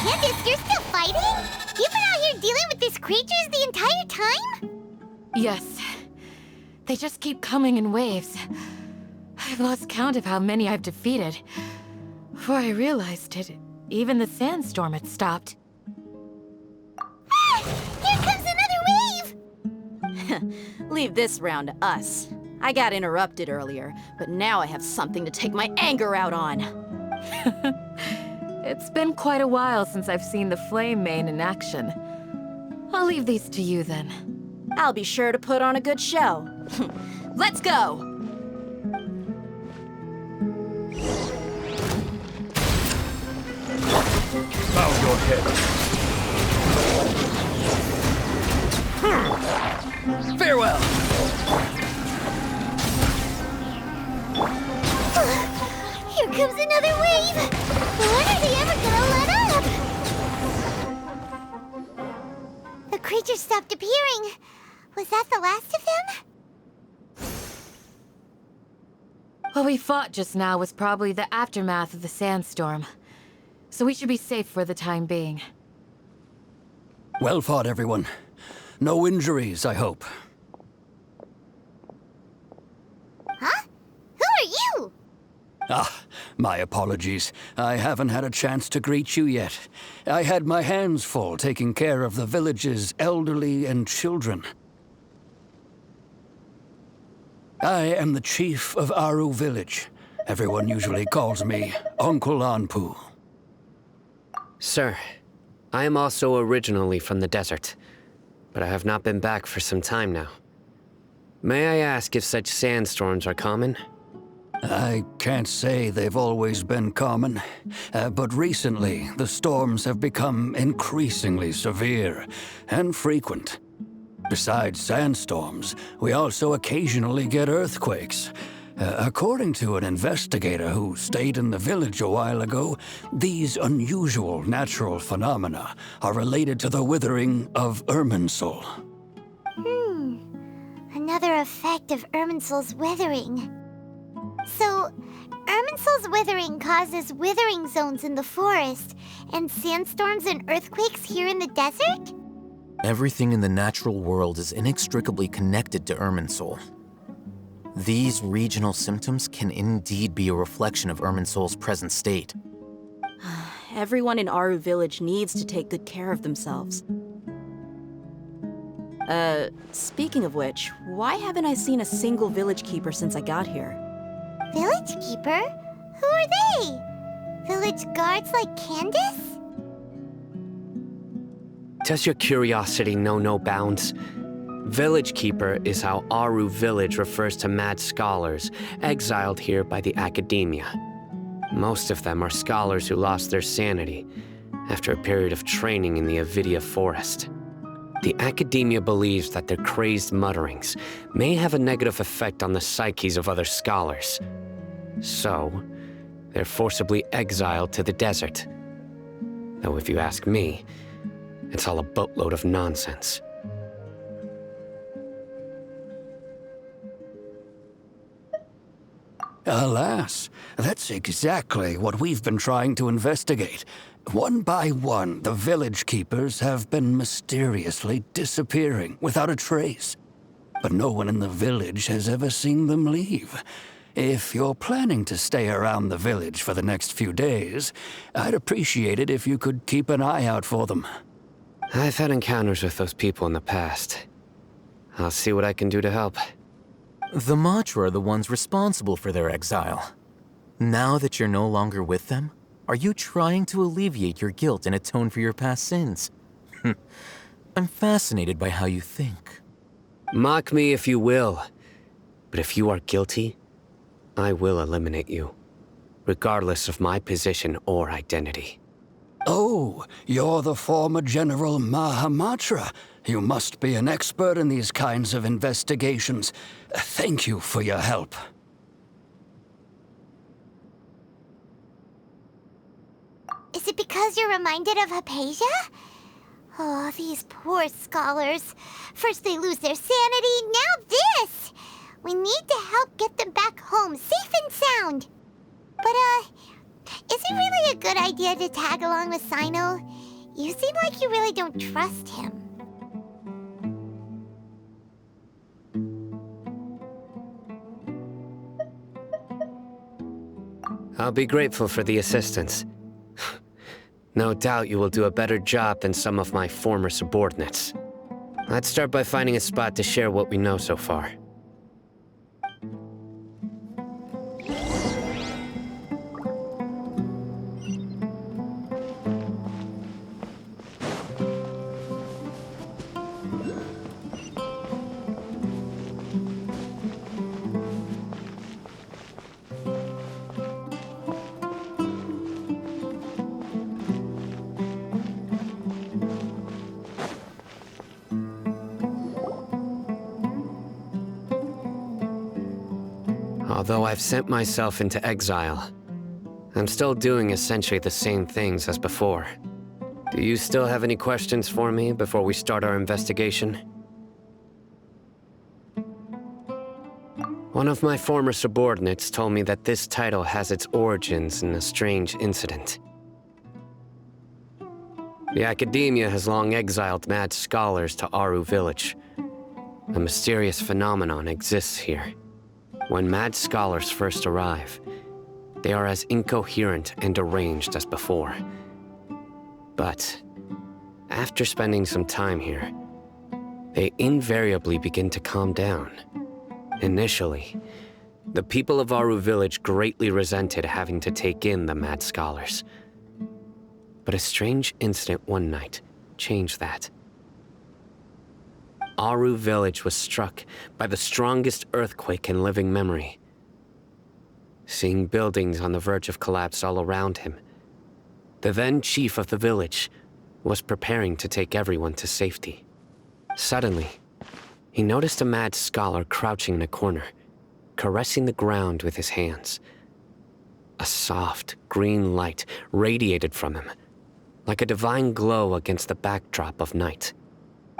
Candace, you're still fighting? You've been out here dealing with these creatures the entire time? Yes. They just keep coming in waves. I've lost count of how many I've defeated. Before I realized it, even the sandstorm had stopped. Ah! Here comes another wave! Leave this round to us. I got interrupted earlier, but now I have something to take my anger out on. It's been quite a while since I've seen the Flame Mane in action. I'll leave these to you then. I'll be sure to put on a good show. Let's go! Bow your head. Farewell! Here comes another wave! When are they ever gonna let up? The creatures stopped appearing. Was that the last of them? What we fought just now was probably the aftermath of the sandstorm. So we should be safe for the time being. Well fought, everyone. No injuries, I hope. Huh? Who are you? Ah, my apologies. I haven't had a chance to greet you yet. I had my hands full taking care of the village's elderly and children. I am the chief of Aru Village. Everyone usually calls me Uncle Anpu. Sir, I am also originally from the desert, but I have not been back for some time now. May I ask if such sandstorms are common? I can't say they've always been common, but recently the storms have become increasingly severe and frequent. Besides sandstorms, we also occasionally get earthquakes. According to an investigator who stayed in the village a while ago, these unusual natural phenomena are related to the withering of Irminsul. Another effect of Irminsul's withering. So, Irminsul's withering causes withering zones in the forest, and sandstorms and earthquakes here in the desert? Everything in the natural world is inextricably connected to Irminsul. These regional symptoms can indeed be a reflection of Irminsul's present state. Everyone in Aru Village needs to take good care of themselves. Speaking of which, why haven't I seen a single village keeper since I got here? Village keeper? Who are they? Village guards like Candace? Does your curiosity know no bounds? Village Keeper is how Aru Village refers to mad scholars exiled here by the academia. Most of them are scholars who lost their sanity after a period of training in the Avidia forest. The Academia believes that their crazed mutterings may have a negative effect on the psyches of other scholars. So, they're forcibly exiled to the desert. Though if you ask me, it's all a boatload of nonsense. Alas, that's exactly what we've been trying to investigate. One by one, the village keepers have been mysteriously disappearing without a trace. But no one in the village has ever seen them leave. If you're planning to stay around the village for the next few days, I'd appreciate it if you could keep an eye out for them. I've had encounters with those people in the past. I'll see what I can do to help. The Matra are the ones responsible for their exile. Now that you're no longer with them, are you trying to alleviate your guilt and atone for your past sins? I'm fascinated by how you think. Mock me if you will, but if you are guilty, I will eliminate you, regardless of my position or identity. Oh, you're the former General Mahamatra. You must be an expert in these kinds of investigations. Thank you for your help. Is it because you're reminded of Hypatia? Oh, these poor scholars. First they lose their sanity, now this! We need to help get them back home, safe and sound. But, is it really a good idea to tag along with Sino? You seem like you really don't trust him. I'll be grateful for the assistance. No doubt you will do a better job than some of my former subordinates. Let's start by finding a spot to share what we know so far. Although I've sent myself into exile, I'm still doing essentially the same things as before. Do you still have any questions for me before we start our investigation? One of my former subordinates told me that this title has its origins in a strange incident. The Academia has long exiled mad scholars to Aru Village. A mysterious phenomenon exists here. When mad scholars first arrive, they are as incoherent and deranged as before. But after spending some time here, they invariably begin to calm down. Initially, the people of Aru Village greatly resented having to take in the mad scholars. But a strange incident one night changed that. Aru Village was struck by the strongest earthquake in living memory. Seeing buildings on the verge of collapse all around him, the then chief of the village was preparing to take everyone to safety. Suddenly, he noticed a mad scholar crouching in a corner, caressing the ground with his hands. A soft, green light radiated from him, like a divine glow against the backdrop of night.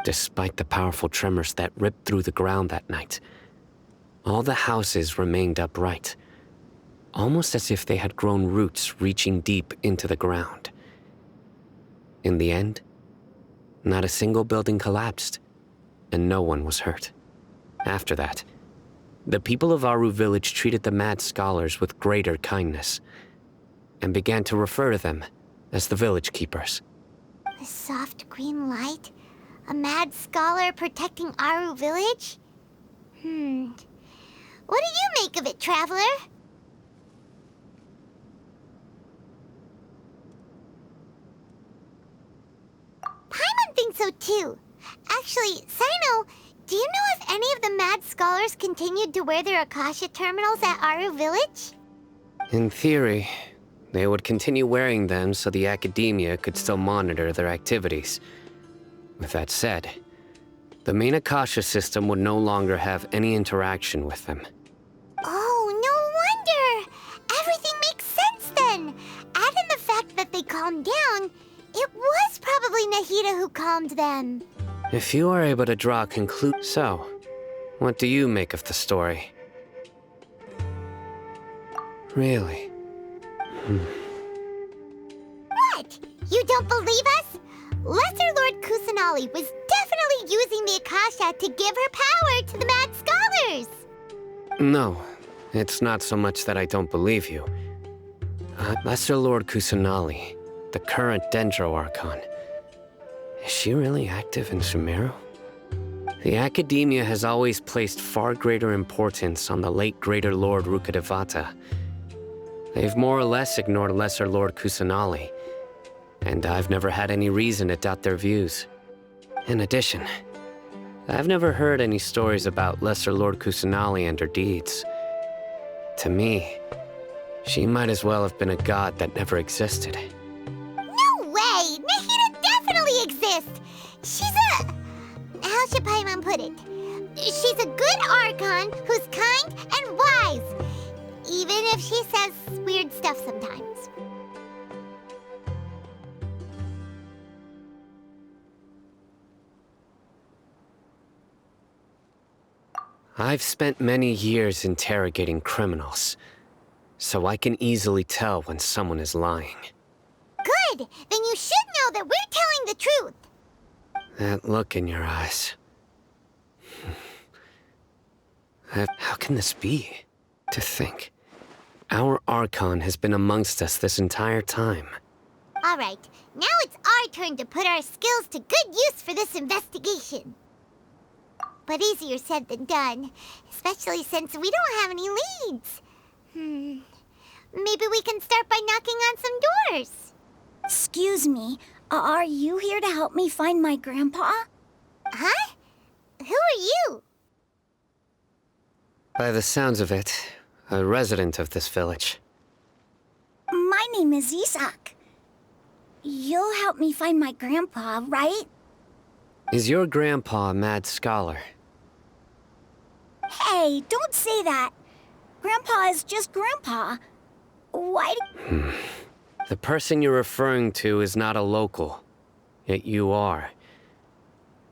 Despite the powerful tremors that ripped through the ground that night, all the houses remained upright, almost as if they had grown roots reaching deep into the ground. In the end, not a single building collapsed, and no one was hurt. After that, the people of Aru Village treated the mad scholars with greater kindness, and began to refer to them as the village keepers. The soft green light? A mad scholar protecting Aru Village? What do you make of it, Traveler? Paimon thinks so too. Actually, Sino, do you know if any of the mad scholars continued to wear their Akasha terminals at Aru Village? In theory, they would continue wearing them so the Academia could still monitor their activities. With that said, The main Akasha system would no longer have any interaction with them. Oh, no wonder! Everything makes sense then! Add in the fact that they calmed down, it was probably Nahida who calmed them. If you are able to draw a conclusion... So, what do you make of the story? Really? What? You don't believe us? Lesser Lord Kusanali was definitely using the Akasha to give her power to the Mad Scholars! No, it's not so much that I don't believe you. Lesser Lord Kusanali, the current Dendro Archon. Is she really active in Sumeru? The Academia has always placed far greater importance on the late Greater Lord Rukkhadevata. They've more or less ignored Lesser Lord Kusanali, and I've never had any reason to doubt their views. In addition, I've never heard any stories about Lesser Lord Kusanali and her deeds. To me, she might as well have been a god that never existed. No way! Nahida definitely exists! She's a... how should Paimon put it? She's a good Archon who's kind and wise, even if she says weird stuff sometimes. I've spent many years interrogating criminals, so I can easily tell when someone is lying. Good! Then you should know that we're telling the truth! That look in your eyes. How can this be? To think, our Archon has been amongst us this entire time. Alright, now it's our turn to put our skills to good use for this investigation. But easier said than done, especially since we don't have any leads. Maybe we can start by knocking on some doors. Excuse me, are you here to help me find my grandpa? Huh? Who are you? By the sounds of it, a resident of this village. My name is Isak. You'll help me find my grandpa, right? Is your grandpa a mad scholar? Hey, don't say that. Grandpa is just Grandpa. Why do... The person you're referring to is not a local, yet you are.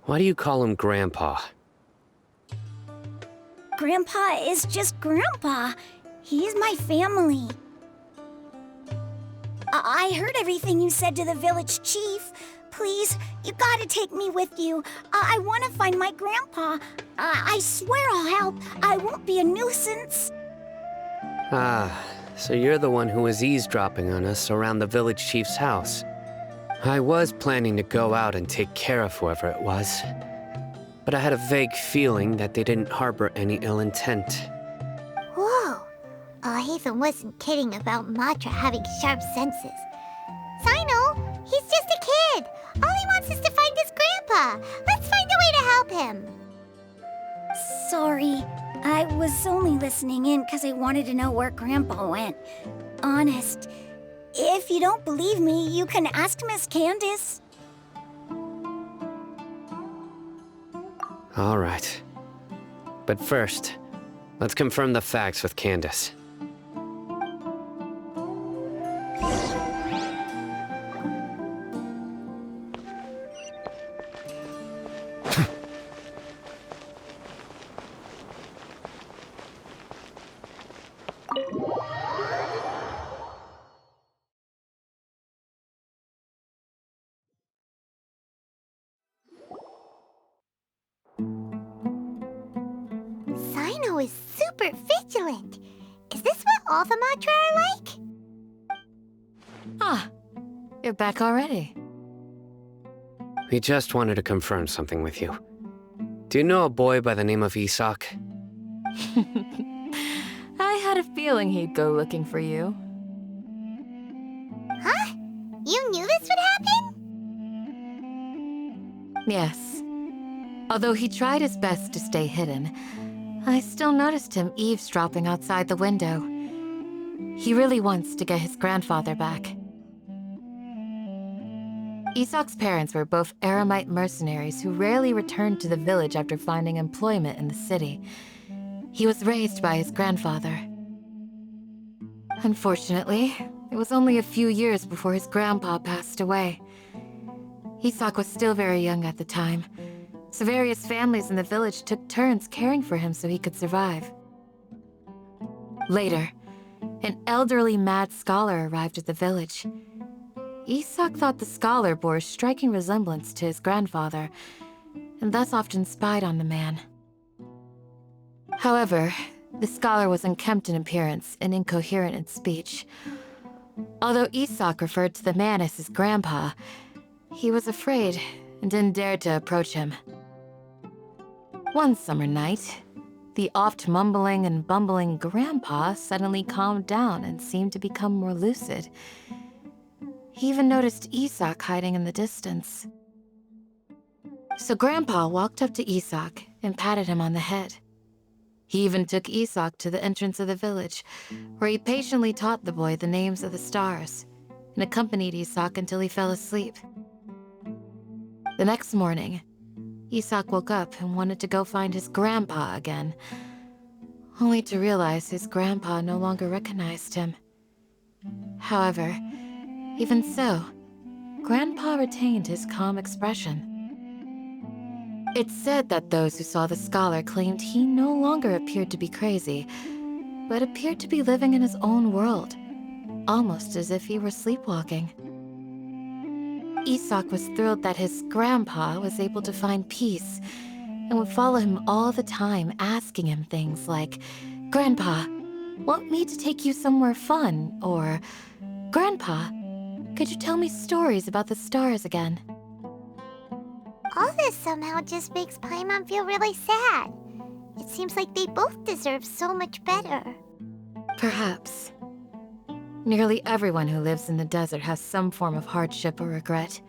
Why do you call him Grandpa? Grandpa is just Grandpa. He's my family. I heard everything you said to the village chief. Please, you gotta take me with you. I want to find my grandpa. I swear I'll help. I won't be a nuisance. Ah, so you're the one who was eavesdropping on us around the village chief's house. I was planning to go out and take care of whoever it was, but I had a vague feeling that they didn't harbor any ill intent. Whoa. Hatham wasn't kidding about Matra having sharp senses. Sino, he's just a kid. All he wants is to find his grandpa. Let's find a way to help him. Sorry. I was only listening in because I wanted to know where Grandpa went. Honest. If you don't believe me, you can ask Miss Candace. All right. But first, let's confirm the facts with Candace. Sino is super vigilant. Is this what all the Matra are like? Ah, you're back already. We just wanted to confirm something with you. Do you know a boy by the name of Isak? I had a feeling he'd go looking for you. Huh? You knew this would happen? Yes. Although he tried his best to stay hidden, I still noticed him eavesdropping outside the window. He really wants to get his grandfather back. Isak's parents were both Aramite mercenaries who rarely returned to the village after finding employment in the city. He was raised by his grandfather. Unfortunately, it was only a few years before his grandpa passed away. Isak was still very young at the time, so various families in the village took turns caring for him so he could survive. Later, an elderly mad scholar arrived at the village. Isak thought the scholar bore a striking resemblance to his grandfather, and thus often spied on the man. However, the scholar was unkempt in appearance and incoherent in speech. Although Isak referred to the man as his grandpa, he was afraid and didn't dare to approach him. One summer night, the oft mumbling and bumbling grandpa suddenly calmed down and seemed to become more lucid. He even noticed Isak hiding in the distance. So Grandpa walked up to Isak and patted him on the head. He even took Isak to the entrance of the village, where he patiently taught the boy the names of the stars and accompanied Isak until he fell asleep. The next morning, Isak woke up and wanted to go find his grandpa again, only to realize his grandpa no longer recognized him. However, even so, Grandpa retained his calm expression. It's said that those who saw the scholar claimed he no longer appeared to be crazy, but appeared to be living in his own world, almost as if he were sleepwalking. Isak was thrilled that his grandpa was able to find peace and would follow him all the time, asking him things like, "Grandpa, want me to take you somewhere fun?" Or, "Grandpa, could you tell me stories about the stars again?" All this somehow just makes Paimon feel really sad. It seems like they both deserve so much better. Perhaps. Nearly everyone who lives in the desert has some form of hardship or regret.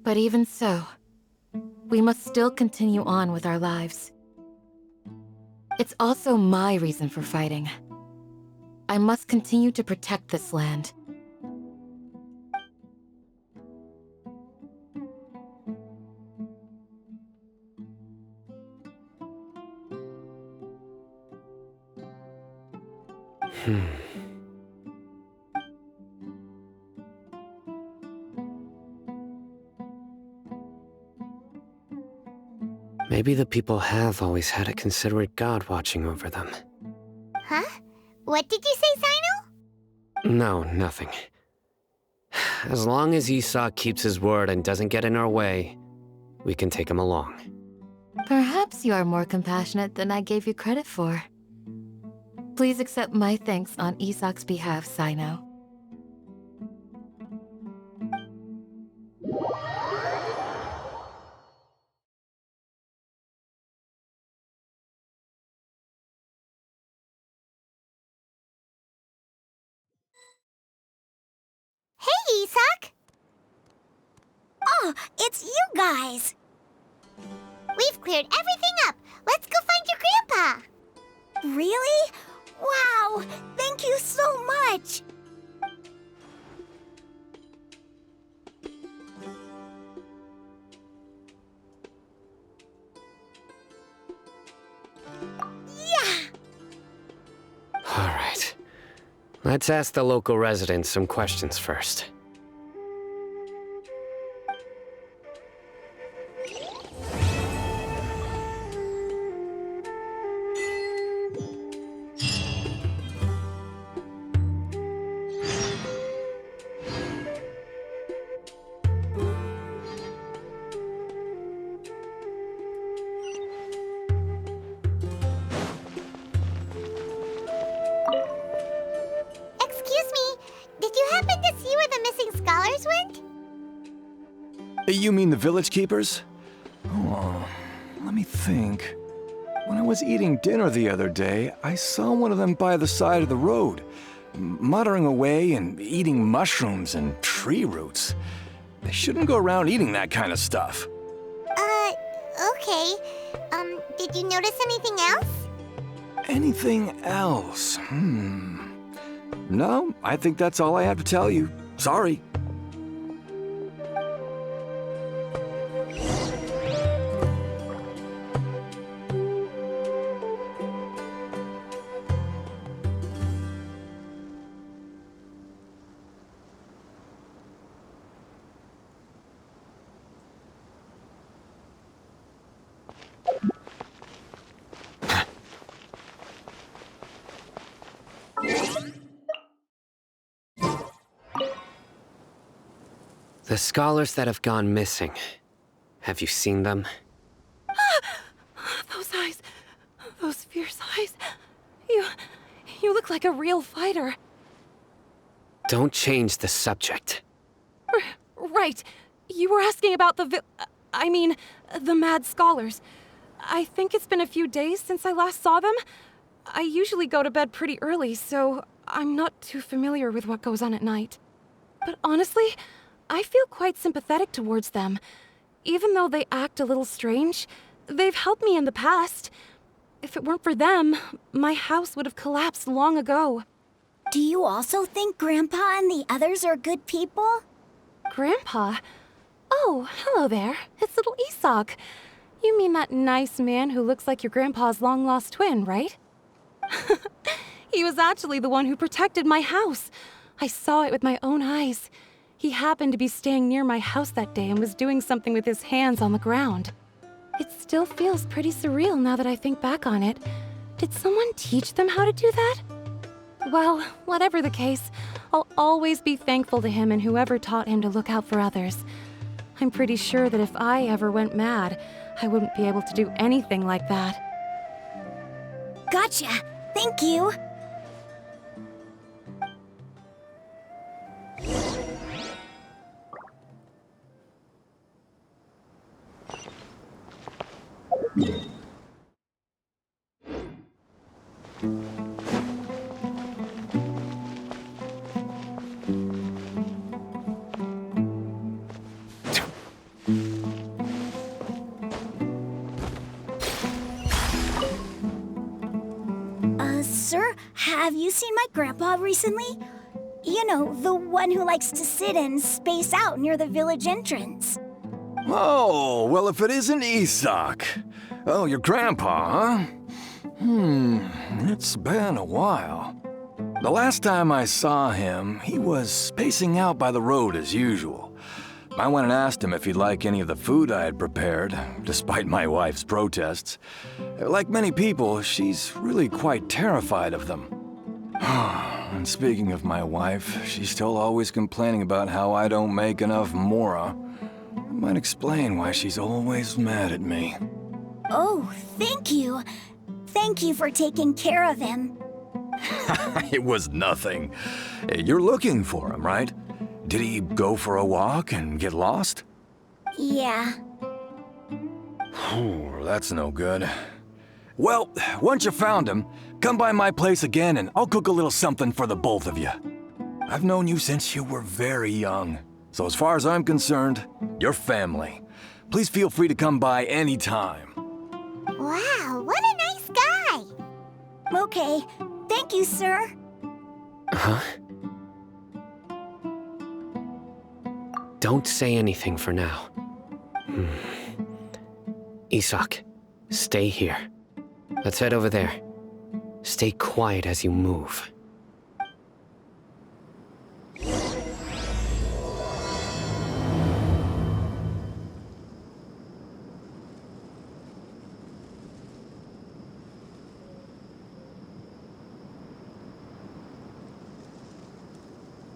But even so, we must still continue on with our lives. It's also my reason for fighting. I must continue to protect this land. Maybe the people have always had a considerate god watching over them. Huh? What did you say, Sino? No, nothing. As long as Isak keeps his word and doesn't get in our way, we can take him along. Perhaps you are more compassionate than I gave you credit for. Please accept my thanks on Isak's behalf, Sino. Hey, Isak! Oh, it's you guys! We've cleared everything up. Let's go find your grandpa. Really? Wow! Thank you so much! Yeah! All right. Let's ask the local residents some questions first. Excuse me, did you happen to see where the missing scholars went? You mean the village keepers? Oh, let me think. When I was eating dinner the other day, I saw one of them by the side of the road, muttering away and eating mushrooms and tree roots. They shouldn't go around eating that kind of stuff. Okay. Did you notice anything else? Anything else? No, I think that's all I have to tell you. Sorry. The scholars that have gone missing. Have you seen them? Those eyes. Those fierce eyes. You look like a real fighter. Don't change the subject. Right. You were asking about the mad scholars. I think it's been a few days since I last saw them. I usually go to bed pretty early, so I'm not too familiar with what goes on at night. But honestly, I feel quite sympathetic towards them. Even though they act a little strange, they've helped me in the past. If it weren't for them, my house would have collapsed long ago. Do you also think Grandpa and the others are good people? Grandpa? Oh, hello there. It's little Isak. You mean that nice man who looks like your grandpa's long-lost twin, right? He was actually the one who protected my house. I saw it with my own eyes. He happened to be staying near my house that day and was doing something with his hands on the ground. It still feels pretty surreal now that I think back on it. Did someone teach them how to do that? Well, whatever the case, I'll always be thankful to him and whoever taught him to look out for others. I'm pretty sure that if I ever went mad, I wouldn't be able to do anything like that. Gotcha. Thank you. Sir, have you seen my grandpa recently? You know, the one who likes to sit and space out near the village entrance. Oh, well, if it isn't Isak. Oh, your grandpa, huh? It's been a while. The last time I saw him, he was spacing out by the road as usual. I went and asked him if he'd like any of the food I had prepared, despite my wife's protests. Like many people, she's really quite terrified of them. And speaking of my wife, she's still always complaining about how I don't make enough mora. That might explain why she's always mad at me. Oh, thank you. Thank you for taking care of him. It was nothing. You're looking for him, right? Did he go for a walk and get lost? Yeah. That's no good. Well, once you found him, come by my place again and I'll cook a little something for the both of you. I've known you since you were very young, so as far as I'm concerned, you're family. Please feel free to come by anytime. Wow, what a nice guy! Okay, thank you, sir. Huh? Don't say anything for now. Isak, stay here. Let's head over there. Stay quiet as you move.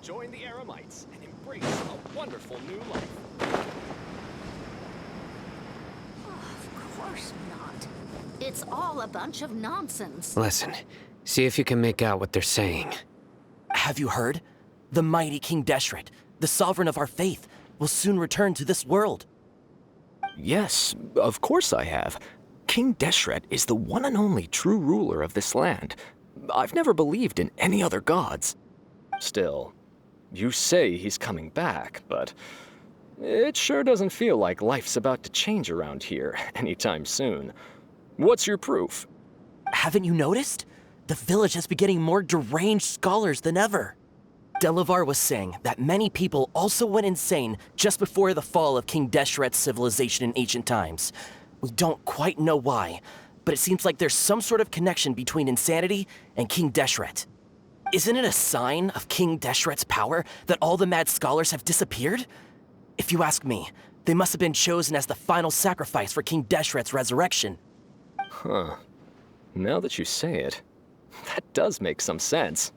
Join the Eremites and embrace a wonderful new life. Of course not. It's all a bunch of nonsense. Listen, see if you can make out what they're saying. Have you heard? The mighty King Deshret, the sovereign of our faith, will soon return to this world. Yes, of course I have. King Deshret is the one and only true ruler of this land. I've never believed in any other gods. Still, you say he's coming back, but it sure doesn't feel like life's about to change around here anytime soon. What's your proof? Haven't you noticed? The village has been getting more deranged scholars than ever. Delavar was saying that many people also went insane just before the fall of King Deshret's civilization in ancient times. We don't quite know why, but it seems like there's some sort of connection between insanity and King Deshret. Isn't it a sign of King Deshret's power that all the mad scholars have disappeared? If you ask me, they must have been chosen as the final sacrifice for King Deshret's resurrection. Huh. Now that you say it, that does make some sense.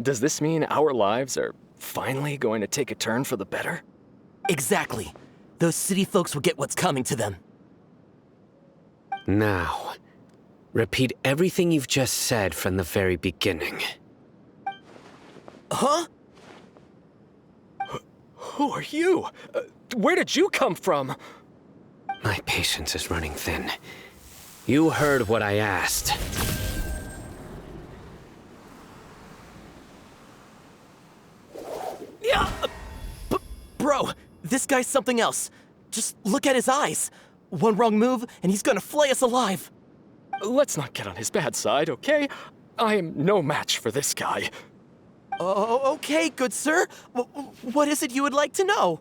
Does this mean our lives are finally going to take a turn for the better? Exactly. Those city folks will get what's coming to them. Now, repeat everything you've just said from the very beginning. Huh? Who are you? Where did you come from? My patience is running thin. You heard what I asked. Yeah! Bro, this guy's something else. Just look at his eyes. One wrong move, and he's gonna flay us alive. Let's not get on his bad side, okay? I am no match for this guy. Oh, okay, good sir. What is it you would like to know?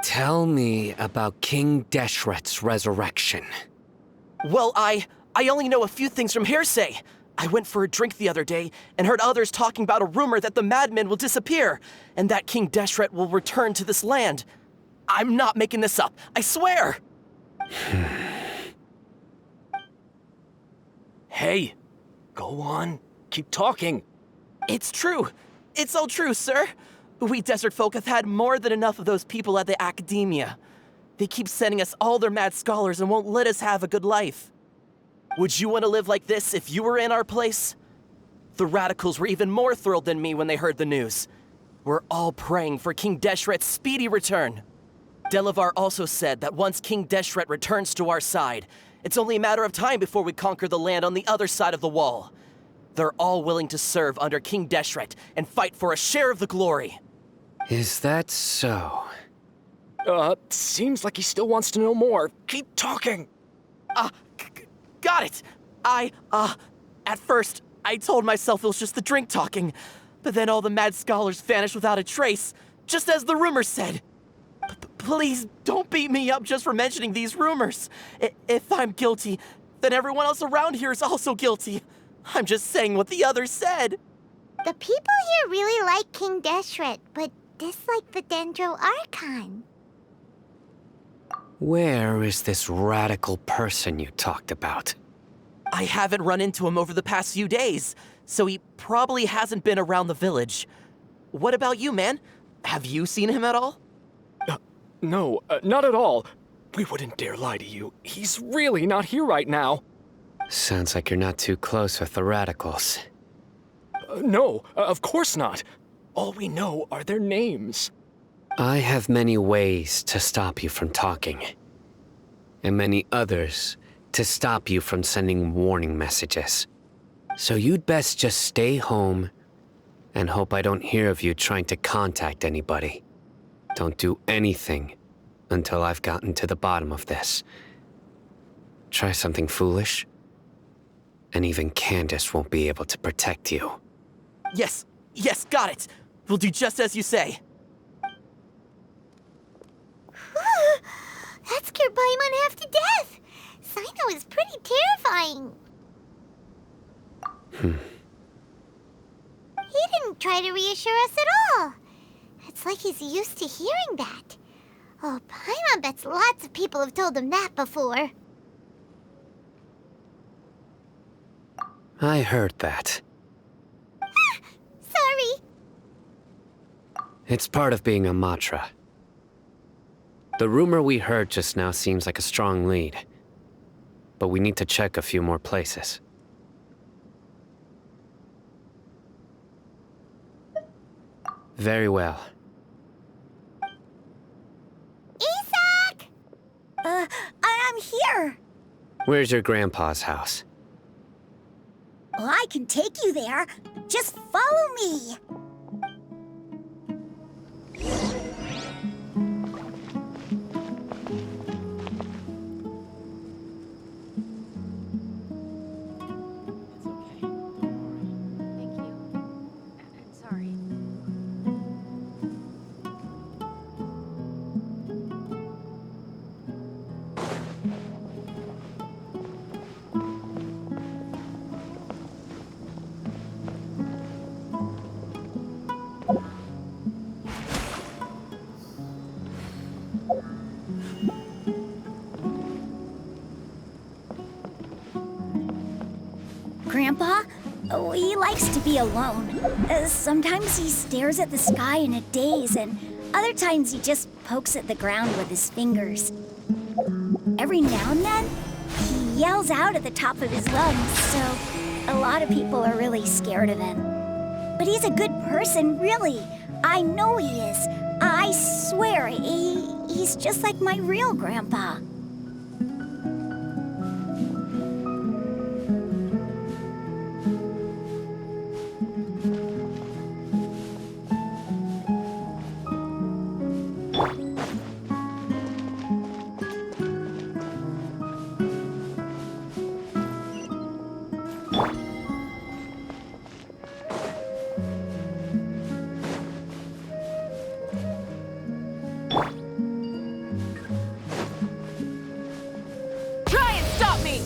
Tell me about King Deshret's resurrection. Well, I only know a few things from hearsay. I went for a drink the other day and heard others talking about a rumor that the madmen will disappear and that King Deshret will return to this land. I'm not making this up, I swear! Hey, go on. Keep talking. It's true. It's all true, sir. We desert folk have had more than enough of those people at the academia. They keep sending us all their mad scholars and won't let us have a good life. Would you want to live like this if you were in our place? The radicals were even more thrilled than me when they heard the news. We're all praying for King Deshret's speedy return. Delavar also said that once King Deshret returns to our side, it's only a matter of time before we conquer the land on the other side of the wall. They're all willing to serve under King Deshret and fight for a share of the glory. Is that so? Seems like he still wants to know more. Keep talking. Got it. At first, I told myself it was just the drink talking, but then all the mad scholars vanished without a trace, just as the rumors said. Please don't beat me up just for mentioning these rumors. If I'm guilty, then everyone else around here is also guilty. I'm just saying what the others said. The people here really like King Deshret, but dislike the Dendro Archon. Where is this radical person you talked about? I haven't run into him over the past few days, so he probably hasn't been around the village. What about you, man? Have you seen him at all? No, not at all. We wouldn't dare lie to you. He's really not here right now. Sounds like you're not too close with the radicals. No, of course not. All we know are their names. I have many ways to stop you from talking, and many others to stop you from sending warning messages. So you'd best just stay home and hope I don't hear of you trying to contact anybody. Don't do anything until I've gotten to the bottom of this. Try something foolish, and even Candace won't be able to protect you. Yes, got it. We'll do just as you say. That scared Paimon half to death. Sino is pretty terrifying. He didn't try to reassure us at all. It's like he's used to hearing that. Oh, Paimon bets lots of people have told him that before. I heard that. Sorry. It's part of being a Matra. The rumor we heard just now seems like a strong lead, but we need to check a few more places. Very well. Isak! I'm here. Where's your grandpa's house? Well, I can take you there. Just follow me. Grandpa, Oh, he likes to be alone. Sometimes he stares at the sky in a daze, and other times he just pokes at the ground with his fingers. Every now and then, he yells out at the top of his lungs, so a lot of people are really scared of him. But he's a good person, really. I know he is. I swear, he's just like my real grandpa. Try and stop me!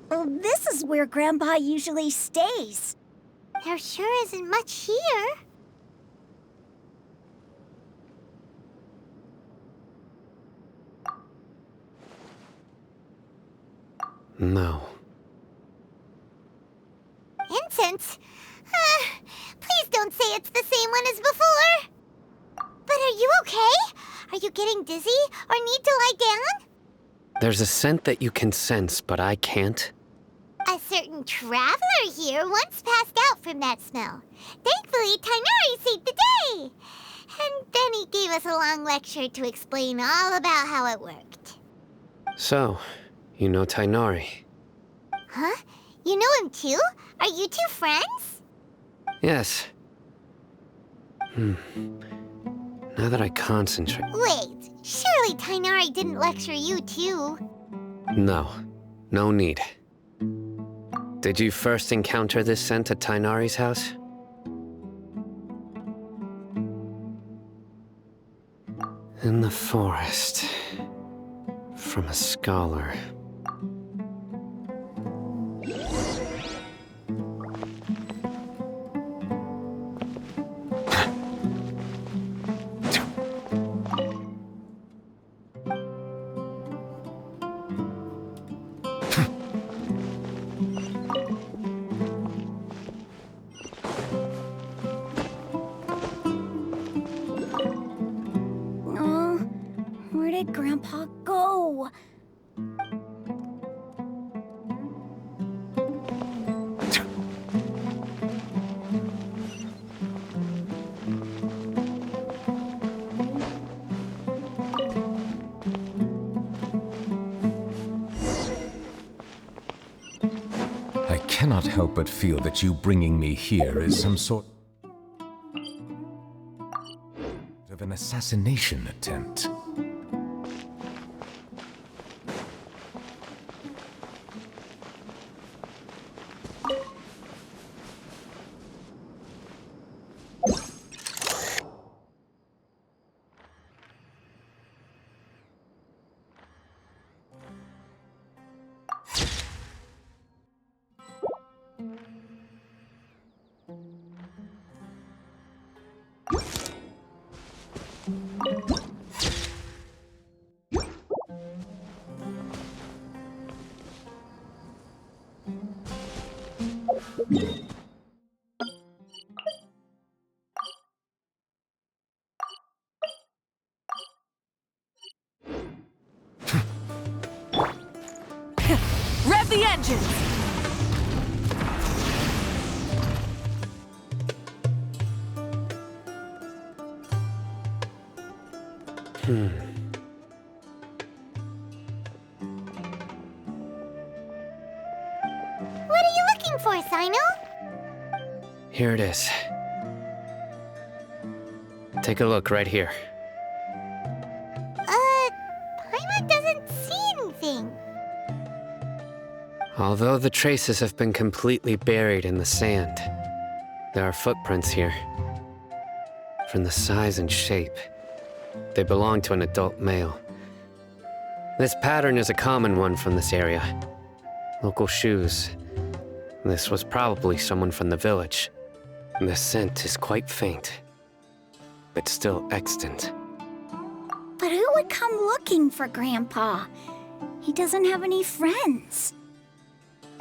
Well, this is where Grandpa usually stays. There sure isn't much here. No. Incense? Please don't say it's the same one as before. But are you okay? Are you getting dizzy or need to lie down? There's a scent that you can sense, but I can't. A certain traveler here once passed out from that smell. Thankfully, Tainari saved the day. And then he gave us a long lecture to explain all about how it worked. So, you know Tainari? Huh? You know him too? Are you two friends? Yes. Now that I concentrate... Wait, surely Tainari didn't lecture you too. No. No need. Did you first encounter this scent at Tainari's house? In the forest. From a scholar. Where did Grandpa go? I cannot help but feel that you bringing me here is some sort of an assassination attempt. Rev the engines! What are you looking for, Sino? Here it is. Take a look right here. Paimon doesn't see anything. Although the traces have been completely buried in the sand, there are footprints here. From the size and shape, they belong to an adult male. This pattern is a common one from this area. Local shoes. This was probably someone from the village. The scent is quite faint, but still extant. But who would come looking for Grandpa? He doesn't have any friends.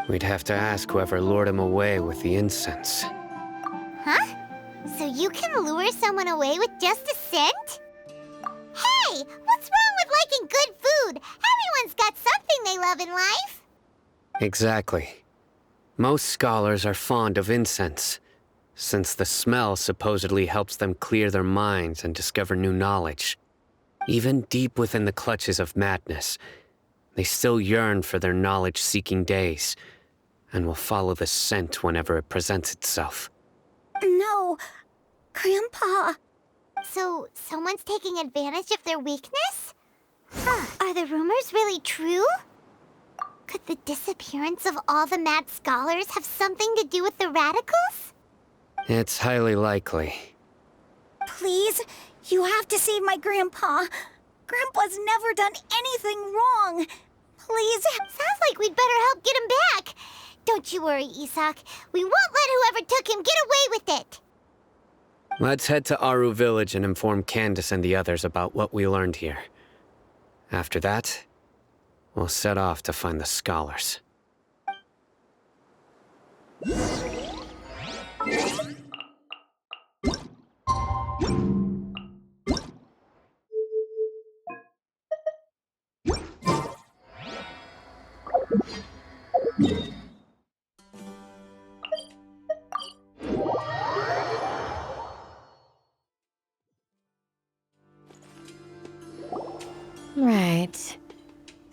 We'd have to ask whoever lured him away with the incense. Huh? So you can lure someone away with just a scent? Hey, what's wrong with liking good food? Everyone's got something they love in life. Exactly. Most scholars are fond of incense, since the smell supposedly helps them clear their minds and discover new knowledge. Even deep within the clutches of madness, they still yearn for their knowledge-seeking days, and will follow the scent whenever it presents itself. No, Grandpa. So, someone's taking advantage of their weakness? Huh, are the rumors really true? Could the disappearance of all the mad scholars have something to do with the radicals? It's highly likely. Please, you have to save my Grandpa. Grandpa's never done anything wrong. Please. Sounds like we'd better help get him back. Don't you worry, Isak. We won't let whoever took him get away with it. Let's head to Aru Village and inform Candace and the others about what we learned here. After that, we'll set off to find the scholars. Right.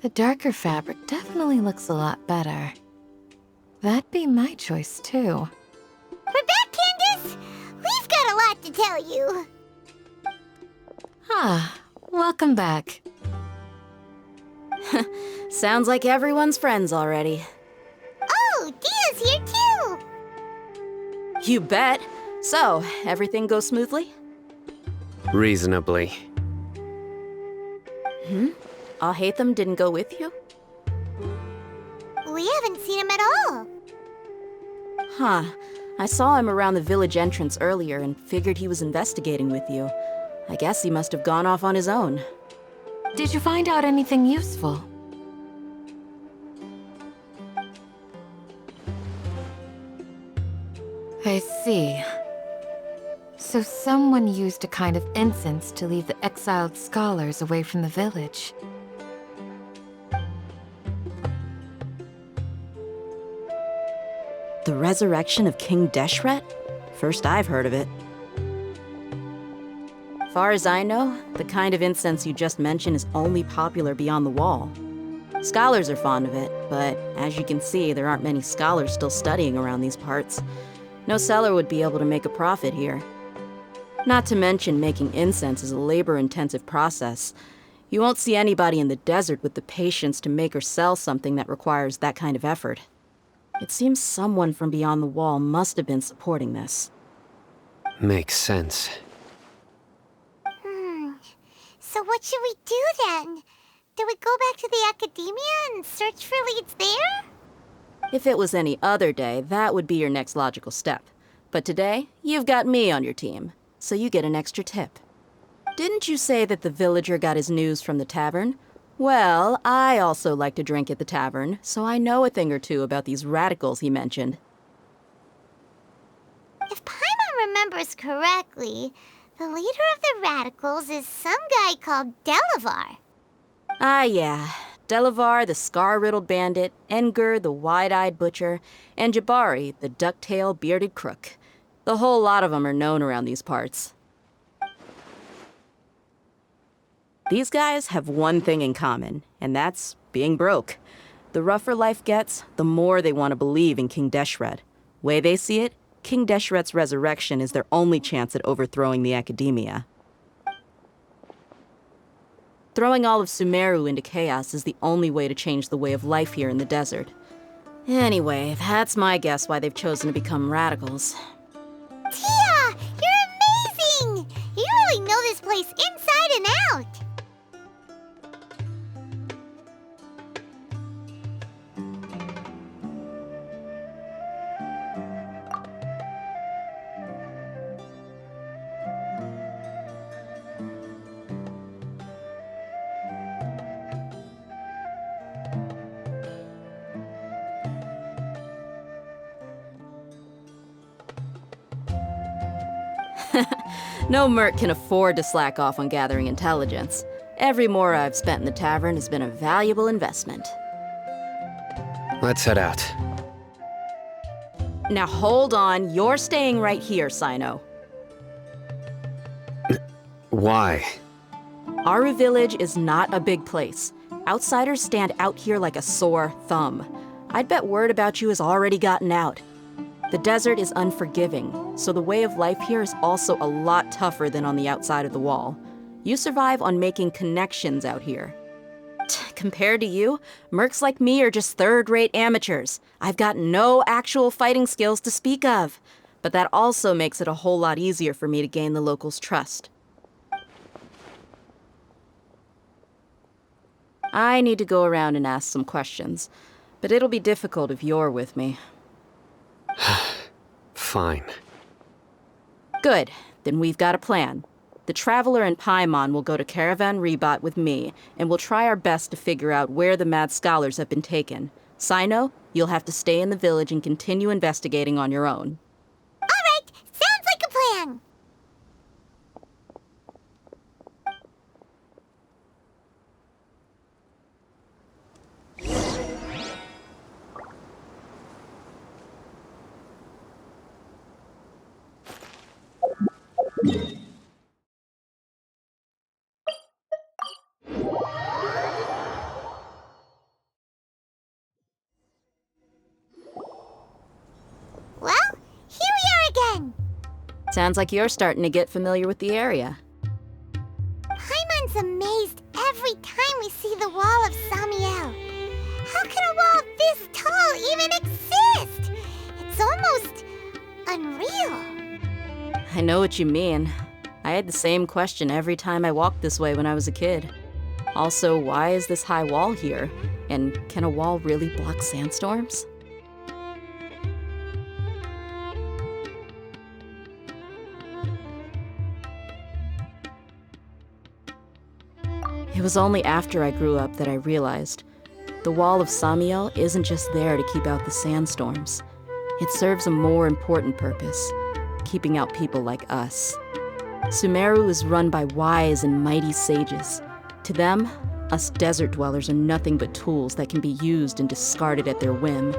The darker fabric definitely looks a lot better. That'd be my choice, too. We're back, Candace! We've got a lot to tell you. Ah, welcome back. Sounds like everyone's friends already. Oh, Dia's here too! You bet. So, everything goes smoothly? Reasonably. Alhaitham didn't go with you? We haven't seen him at all. Huh. I saw him around the village entrance earlier and figured he was investigating with you. I guess he must have gone off on his own. Did you find out anything useful? I see. So someone used a kind of incense to lead the exiled scholars away from the village. The resurrection of King Deshret? First I've heard of it. Far as I know, the kind of incense you just mentioned is only popular beyond the wall. Scholars are fond of it, but as you can see, there aren't many scholars still studying around these parts. No seller would be able to make a profit here. Not to mention, making incense is a labor-intensive process. You won't see anybody in the desert with the patience to make or sell something that requires that kind of effort. It seems someone from beyond the wall must have been supporting this. Makes sense. So what should we do then? Do we go back to the academia and search for leads there? If it was any other day, that would be your next logical step. But today, you've got me on your team, so you get an extra tip. Didn't you say that the villager got his news from the tavern? Well, I also like to drink at the tavern, so I know a thing or two about these radicals he mentioned. If Paimon remembers correctly, the leader of the radicals is some guy called Delavar. Ah, yeah. Delavar, the scar-riddled bandit, Engur, the wide-eyed butcher, and Jabari, the duck-tailed bearded crook. The whole lot of them are known around these parts. These guys have one thing in common, and that's being broke. The rougher life gets, the more they want to believe in King Deshret. Way they see it, King Deshret's resurrection is their only chance at overthrowing the academia. Throwing all of Sumeru into chaos is the only way to change the way of life here in the desert. Anyway, that's my guess why they've chosen to become radicals. Tia! You're amazing! You really know this place inside and out! No merc can afford to slack off on gathering intelligence. Every mora I've spent in the tavern has been a valuable investment. Let's head out. Now hold on, you're staying right here, Sino. Why? Aru Village is not a big place. Outsiders stand out here like a sore thumb. I'd bet word about you has already gotten out. The desert is unforgiving, so the way of life here is also a lot tougher than on the outside of the wall. You survive on making connections out here. Compared to you, mercs like me are just third-rate amateurs. I've got no actual fighting skills to speak of. But that also makes it a whole lot easier for me to gain the locals' trust. I need to go around and ask some questions, but it'll be difficult if you're with me. Fine. Good. Then we've got a plan. The Traveler and Paimon will go to Caravan Rebot with me, and we'll try our best to figure out where the mad scholars have been taken. Sino, you'll have to stay in the village and continue investigating on your own. Alright, sounds like a plan! Well, here we are again! Sounds like you're starting to get familiar with the area. Paimon's amazed every time we see the wall of Samiel. How can a wall this tall even exist? It's almost unreal. I know what you mean. I had the same question every time I walked this way when I was a kid. Also, why is this high wall here? And can a wall really block sandstorms? It was only after I grew up that I realized the Wall of Samiel isn't just there to keep out the sandstorms. It serves a more important purpose, keeping out people like us. Sumeru is run by wise and mighty sages. To them, us desert dwellers are nothing but tools that can be used and discarded at their whim.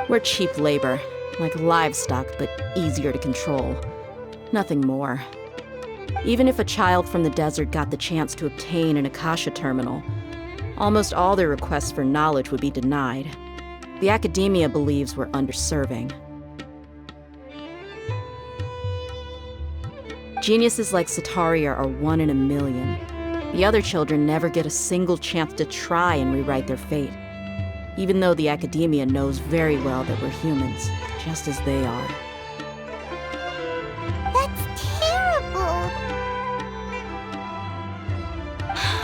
We're cheap labor, like livestock, but easier to control. Nothing more. Even if a child from the desert got the chance to obtain an Akasha terminal, almost all their requests for knowledge would be denied. The academia believes we're underserving. Geniuses like Sataria are 1 in a million. The other children never get a single chance to try and rewrite their fate, even though the academia knows very well that we're humans, just as they are. That's terrible.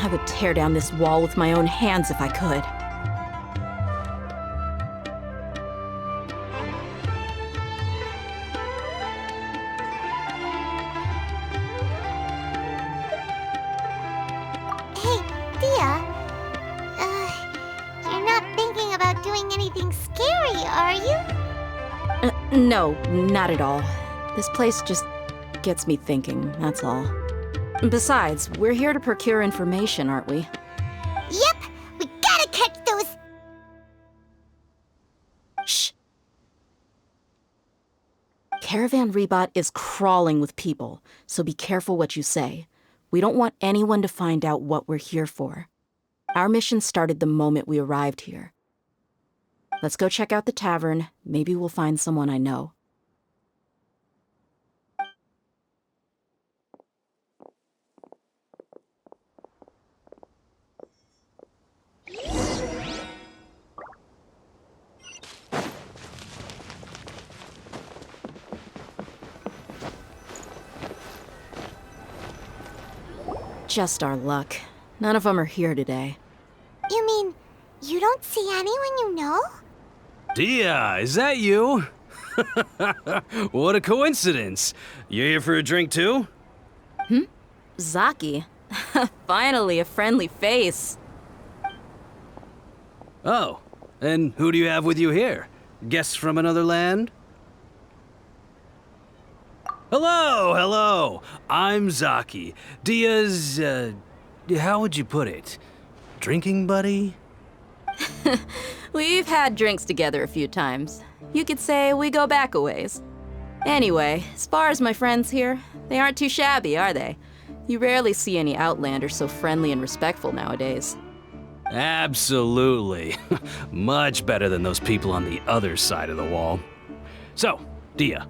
I would tear down this wall with my own hands if I could. Hey, Thea. You're not thinking about doing anything scary, are you? No, not at all. This place just gets me thinking, that's all. Besides, we're here to procure information, aren't we? Yep, we gotta catch those... Shh. Caravan Rebot is crawling with people, so be careful what you say. We don't want anyone to find out what we're here for. Our mission started the moment we arrived here. Let's go check out the tavern. Maybe we'll find someone I know. Just our luck. None of them are here today. You mean, you don't see anyone you know? Dia, is that you? What a coincidence. You here for a drink too? Zaki. Finally, a friendly face. Oh, and who do you have with you here? Guests from another land? Hello, hello. I'm Zaki. Dia's, how would you put it? Drinking buddy? We've had drinks together a few times. You could say we go back a ways. Anyway, as far as my friends here, they aren't too shabby, are they? You rarely see any Outlanders so friendly and respectful nowadays. Absolutely. Much better than those people on the other side of the wall. So, Dia,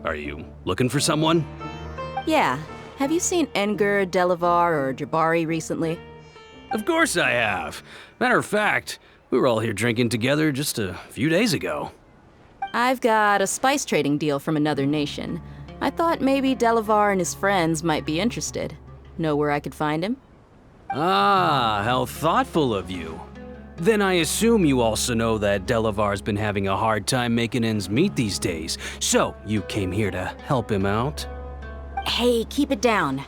are you looking for someone? Yeah. Have you seen Engur, Delavar, or Jabari recently? Of course I have. Matter of fact, we were all here drinking together just a few days ago. I've got a spice trading deal from another nation. I thought maybe Delavar and his friends might be interested. Know where I could find him? Ah, how thoughtful of you. Then I assume you also know that Delavar's been having a hard time making ends meet these days, so you came here to help him out? Hey, keep it down.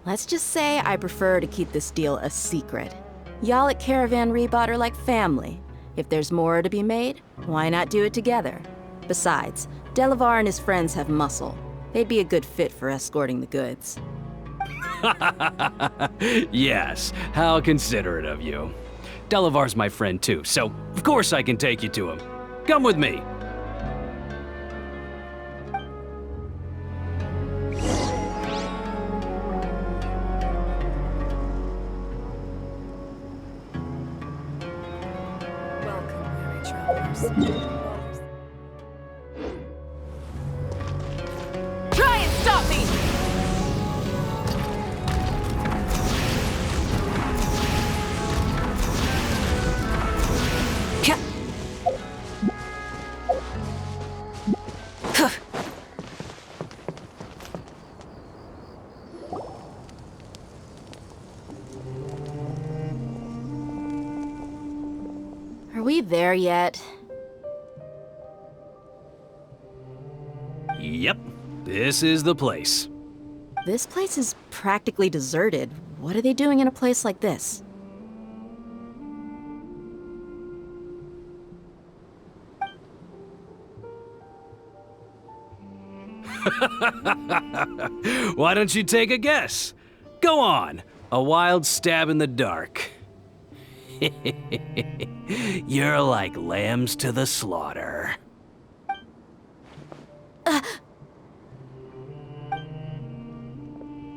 Let's just say I prefer to keep this deal a secret. Y'all at Caravan Rebot are like family. If there's more to be made, why not do it together? Besides, Delavar and his friends have muscle. They'd be a good fit for escorting the goods. Yes, how considerate of you. Delavar's my friend too, so of course I can take you to him. Come with me. Try and stop me! Are we there yet? Yep, this is the place. This place is practically deserted. What are they doing in a place like this? Why don't you take a guess? Go on, a wild stab in the dark. You're like lambs to the slaughter. Oh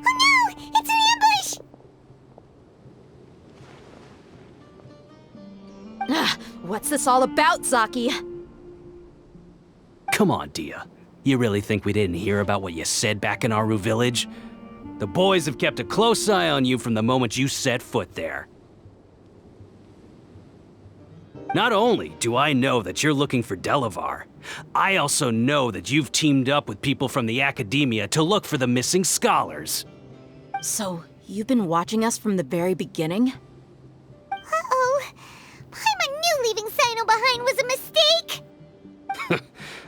no! It's an ambush! What's this all about, Zaki? Come on, Dia. You really think we didn't hear about what you said back in Aru village? The boys have kept a close eye on you from the moment you set foot there. Not only do I know that you're looking for Delavar, I also know that you've teamed up with people from the Academia to look for the missing scholars. So, you've been watching us from the very beginning? Uh-oh. Paimon knew leaving Sino behind was a mistake!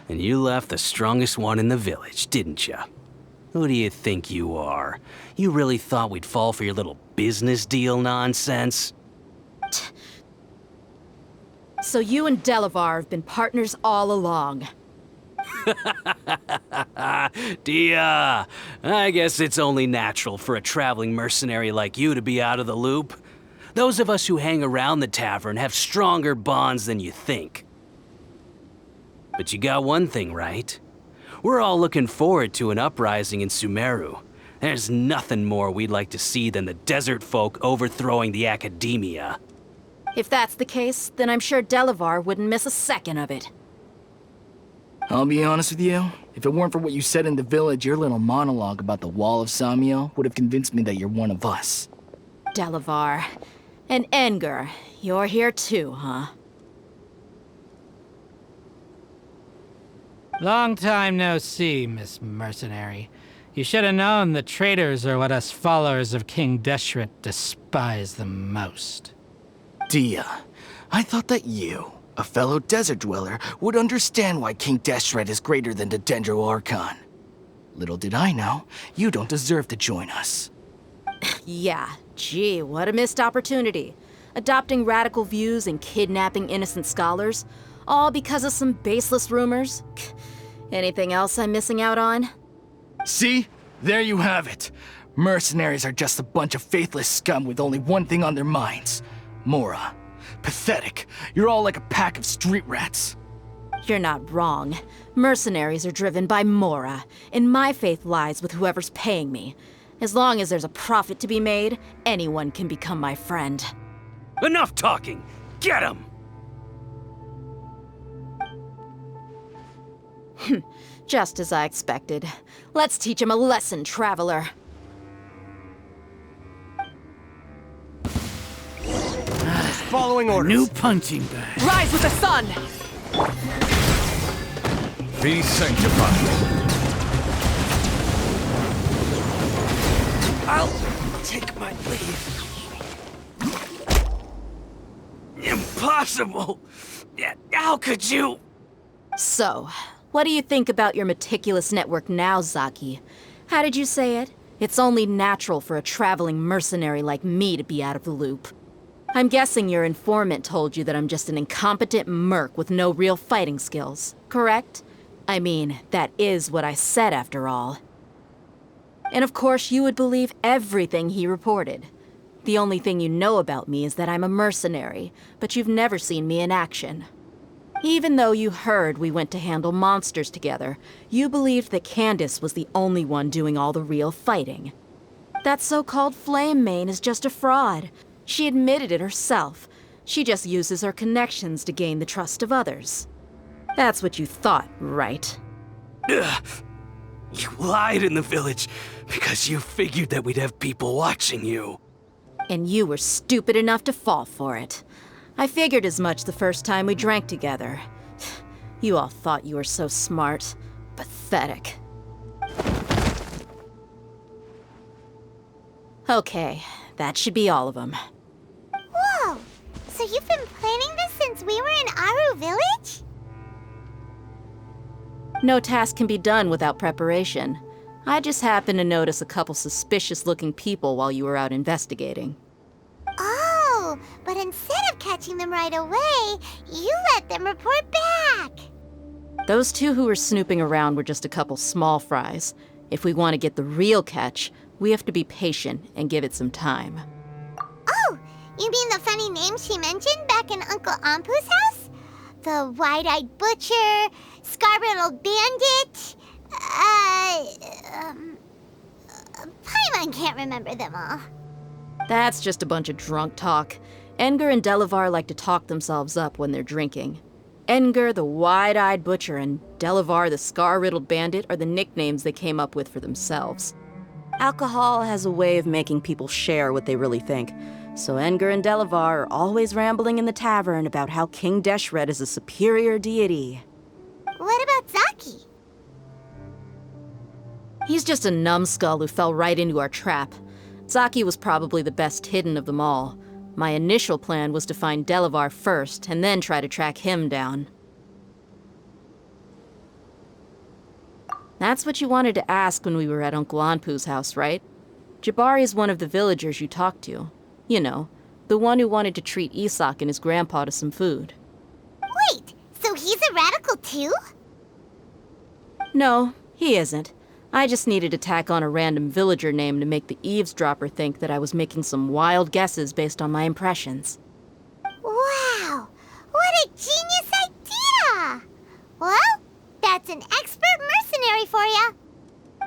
And you left the strongest one in the village, didn't you? Who do you think you are? You really thought we'd fall for your little business deal nonsense? So you and Delavar have been partners all along. Dia, I guess it's only natural for a traveling mercenary like you to be out of the loop. Those of us who hang around the tavern have stronger bonds than you think. But you got one thing right. We're all looking forward to an uprising in Sumeru. There's nothing more we'd like to see than the desert folk overthrowing the Academia. If that's the case, then I'm sure Delavar wouldn't miss a second of it. I'll be honest with you. If it weren't for what you said in the village, your little monologue about the Wall of Samiel would have convinced me that you're one of us. Delavar. And Engur, you're here too, huh? Long time no see, Miss Mercenary. You should have known the traitors are what us followers of King Deshret despise the most. Dia, I thought that you, a fellow desert dweller, would understand why King Deshret is greater than the Sumeru Archon. Little did I know, you don't deserve to join us. Yeah, gee, what a missed opportunity. Adopting radical views and kidnapping innocent scholars, all because of some baseless rumors. Anything else I'm missing out on? See? There you have it. Mercenaries are just a bunch of faithless scum with only one thing on their minds. Mora. Pathetic. You're all like a pack of street rats. You're not wrong. Mercenaries are driven by Mora, and my faith lies with whoever's paying me. As long as there's a profit to be made, anyone can become my friend. Enough talking! Get him! Just as I expected. Let's teach him a lesson, traveler. Following orders. New punching bag. Rise with the sun! Be sanctified. I'll take my leave. Impossible! How could you? So, what do you think about your meticulous network now, Zaki? How did you say it? It's only natural for a traveling mercenary like me to be out of the loop. I'm guessing your informant told you that I'm just an incompetent merc with no real fighting skills, correct? I mean, that is what I said after all. And of course, you would believe everything he reported. The only thing you know about me is that I'm a mercenary, but you've never seen me in action. Even though you heard we went to handle monsters together, you believed that Candace was the only one doing all the real fighting. That so-called Flame Mane is just a fraud. She admitted it herself. She just uses her connections to gain the trust of others. That's what you thought, right? Ugh. You lied in the village because you figured that we'd have people watching you. And you were stupid enough to fall for it. I figured as much the first time we drank together. You all thought you were so smart. Pathetic. Okay, that should be all of them. Whoa! So you've been planning this since we were in Aru Village? No task can be done without preparation. I just happened to notice a couple suspicious-looking people while you were out investigating. Oh, but instead of catching them right away, you let them report back. Those two who were snooping around were just a couple small fries. If we want to get the real catch, we have to be patient and give it some time. Oh, you mean the funny name she mentioned back in Uncle Ampu's house? The wide-eyed butcher, scar-riddled bandit, Paimon can't remember them all. That's just a bunch of drunk talk. Engar and Delavar like to talk themselves up when they're drinking. Engar, the wide-eyed butcher, and Delavar, the scar-riddled bandit, are the nicknames they came up with for themselves. Alcohol has a way of making people share what they really think, so Engar and Delavar are always rambling in the tavern about how King Deshret is a superior deity. What about Zaki? He's just a numbskull who fell right into our trap. Zaki was probably the best hidden of them all. My initial plan was to find Delavar first, and then try to track him down. That's what you wanted to ask when we were at Uncle Anpu's house, right? Jabari is one of the villagers you talked to. You know, the one who wanted to treat Isak and his grandpa to some food. Wait, so he's a radical too? No, he isn't. I just needed to tack on a random villager name to make the eavesdropper think that I was making some wild guesses based on my impressions. Wow, what a genius idea! Well, that's an expert mercenary for you.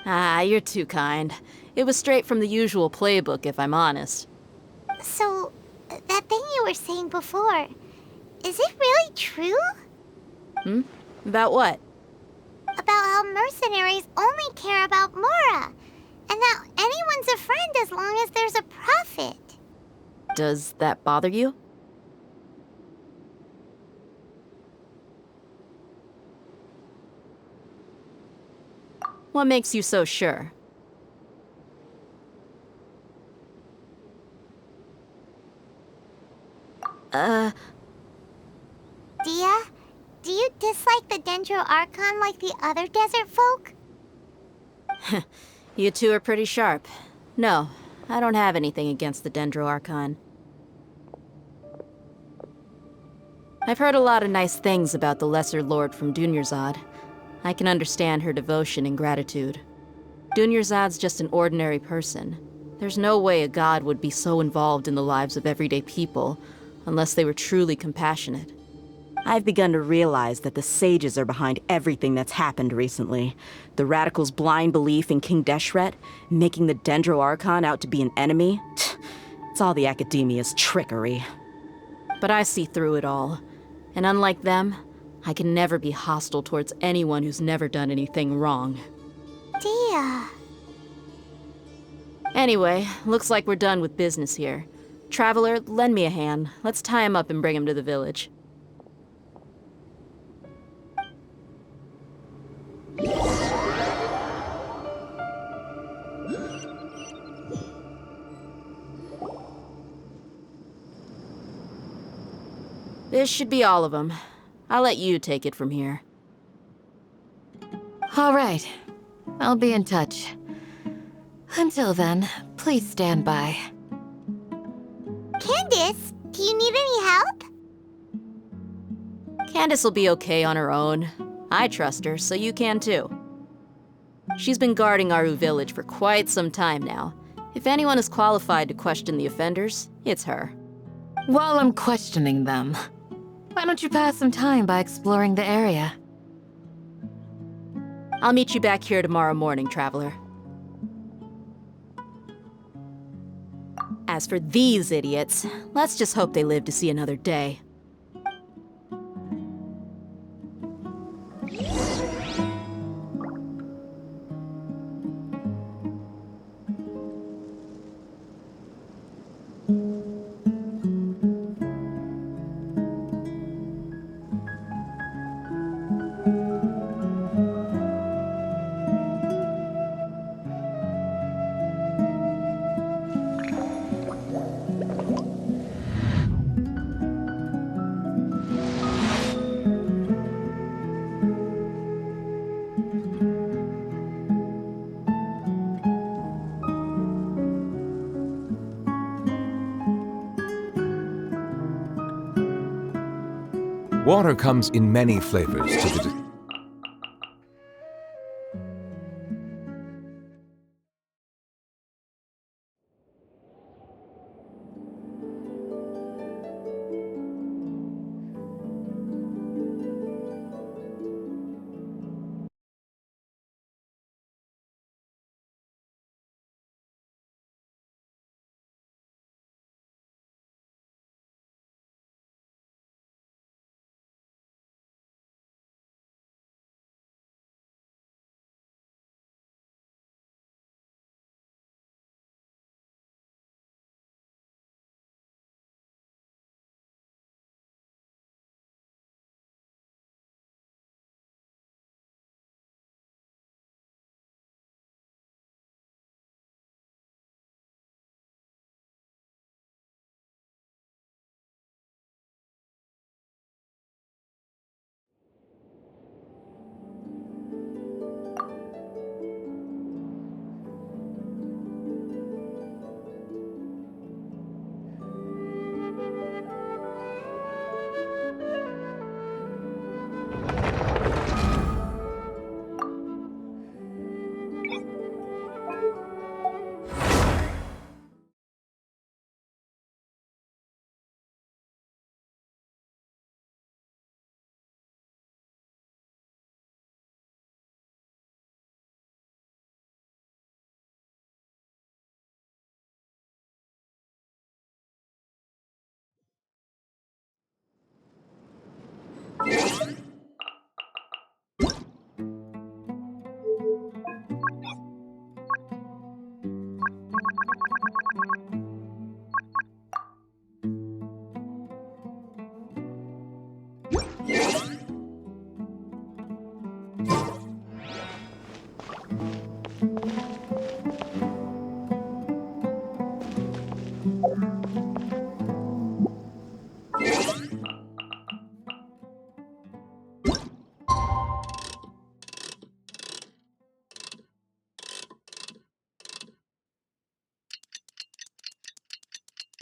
Ah, you're too kind. It was straight from the usual playbook, if I'm honest. So, that thing you were saying before, is it really true? About what? About how mercenaries only care about Mora, and that anyone's a friend as long as there's a profit. Does that bother you? What makes you so sure? Dia, do you dislike the Dendro Archon like the other desert folk? You two are pretty sharp. No, I don't have anything against the Dendro Archon. I've heard a lot of nice things about the Lesser Lord from Dunyarzad. I can understand her devotion and gratitude. Dunyarzad's just an ordinary person. There's no way a god would be so involved in the lives of everyday people, unless they were truly compassionate. I've begun to realize that the sages are behind everything that's happened recently. The radicals' blind belief in King Deshret, making the Dendro Archon out to be an enemy. It's all the Academia's trickery. But I see through it all. And unlike them, I can never be hostile towards anyone who's never done anything wrong. Dia. Anyway, looks like we're done with business here. Traveler, lend me a hand. Let's tie him up and bring him to the village. This should be all of them. I'll let you take it from here. All right. I'll be in touch. Until then, please stand by. Candace, do you need any help? Candace will be okay on her own. I trust her, so you can too. She's been guarding Aru village for quite some time now. If anyone is qualified to question the offenders, it's her. While I'm questioning them, why don't you pass some time by exploring the area? I'll meet you back here tomorrow morning, Traveler. As for these idiots, let's just hope they live to see another day. Water comes in many flavors to the...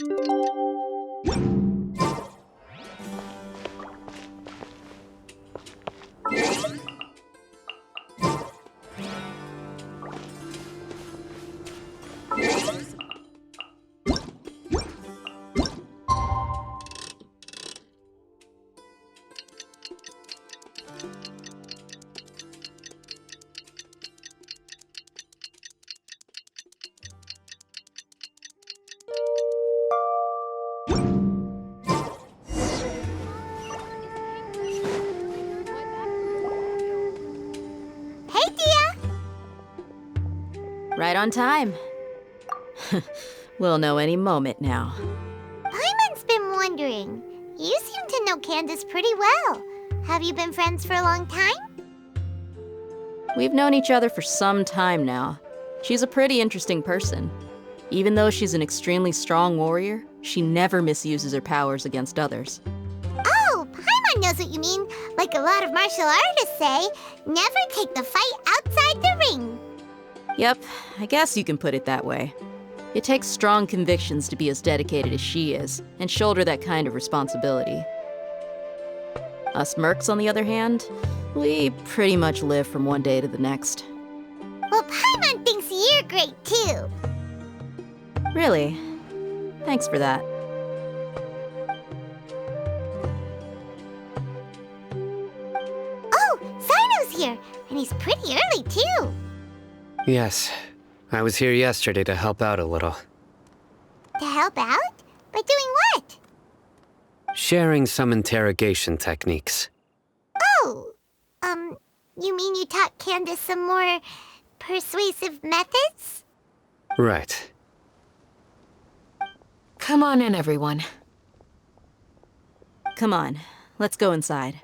Hey, Dia! Right on time. We'll know any moment now. Paimon's been wondering. You seem to know Candace pretty well. Have you been friends for a long time? We've known each other for some time now. She's a pretty interesting person. Even though she's an extremely strong warrior, she never misuses her powers against others. Oh, Paimon knows what you mean. Like a lot of martial artists say, never take the fight outside the ring. Yep, I guess you can put it that way. It takes strong convictions to be as dedicated as she is, and shoulder that kind of responsibility. Us mercs, on the other hand, we pretty much live from one day to the next. Well, Paimon thinks you're great too. Really? Thanks for that. Oh, Sino's here, and he's pretty early too. Yes, I was here yesterday to help out a little. To help out? By doing what? Sharing some interrogation techniques. Oh, you mean you taught Candace some more persuasive methods? Right. Come on in, everyone. Come on, let's go inside.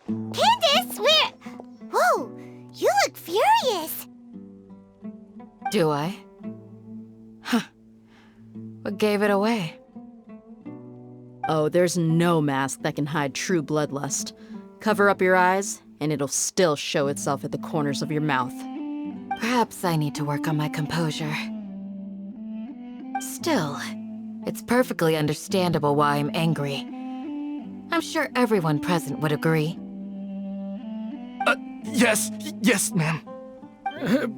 Candace, where? Whoa, you look furious. Do I? Huh. What gave it away? Oh, there's no mask that can hide true bloodlust. Cover up your eyes, and it'll still show itself at the corners of your mouth. Perhaps I need to work on my composure. Still, it's perfectly understandable why I'm angry. I'm sure everyone present would agree. Yes, ma'am.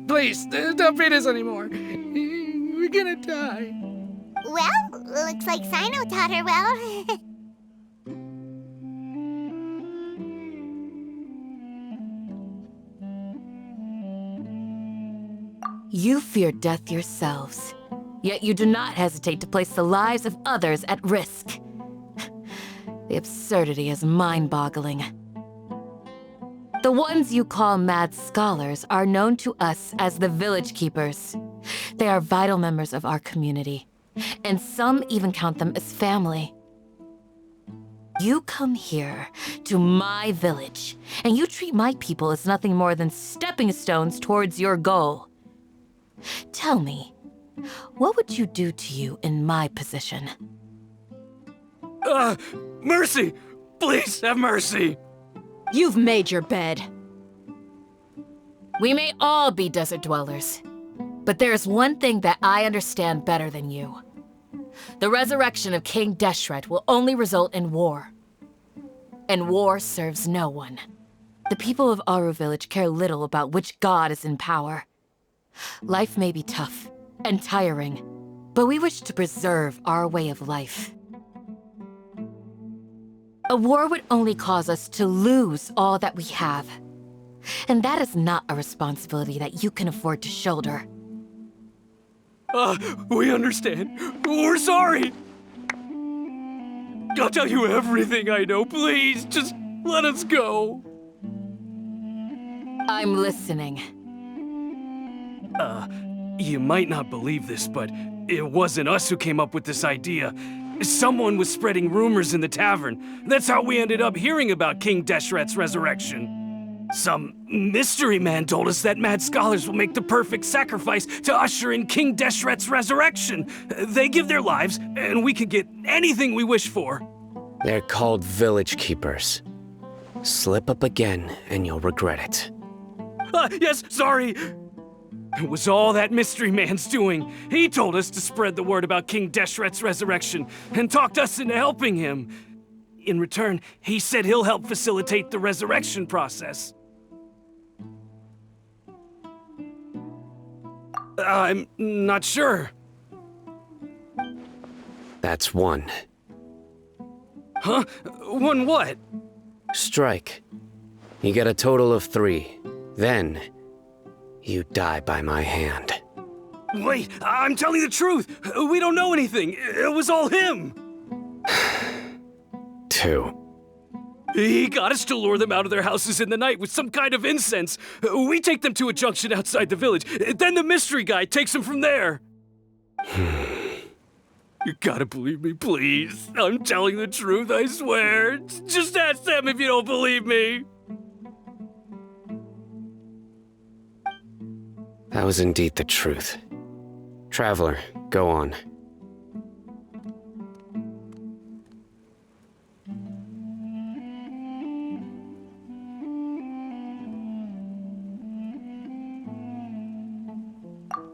Please, don't beat us anymore. We're gonna die. Well, looks like Sino taught her well. You fear death yourselves, yet you do not hesitate to place the lives of others at risk. The absurdity is mind-boggling. The ones you call mad scholars are known to us as the Village Keepers. They are vital members of our community, and some even count them as family. You come here, to my village, and you treat my people as nothing more than stepping stones towards your goal. Tell me, what would you do to you in my position? Mercy! Please have mercy! You've made your bed. We may all be desert dwellers, but there's one thing that I understand better than you. The resurrection of King Deshret will only result in war. And war serves no one. The people of Aru Village care little about which god is in power. Life may be tough and tiring, but we wish to preserve our way of life. A war would only cause us to lose all that we have. And that is not a responsibility that you can afford to shoulder. We understand. We're sorry. I'll tell you everything I know. Please, just let us go. I'm listening. You might not believe this, but it wasn't us who came up with this idea. Someone was spreading rumors in the tavern. That's how we ended up hearing about King Deshret's resurrection. Some mystery man told us that mad scholars will make the perfect sacrifice to usher in King Deshret's resurrection. They give their lives, and we can get anything we wish for. They're called village keepers. Slip up again, and you'll regret it. Yes, sorry. It was all that mystery man's doing. He told us to spread the word about King Deshret's resurrection, and talked us into helping him. In return, he said he'll help facilitate the resurrection process. I'm not sure. That's one. Huh? One what? Strike. You get a total of 3. Then, you die by my hand. Wait, I'm telling the truth. We don't know anything. It was all him. 2. He got us to lure them out of their houses in the night with some kind of incense. We take them to a junction outside the village. Then the mystery guy takes them from there. You gotta believe me, please. I'm telling the truth, I swear. Just ask them if you don't believe me. That was indeed the truth. Traveler, go on.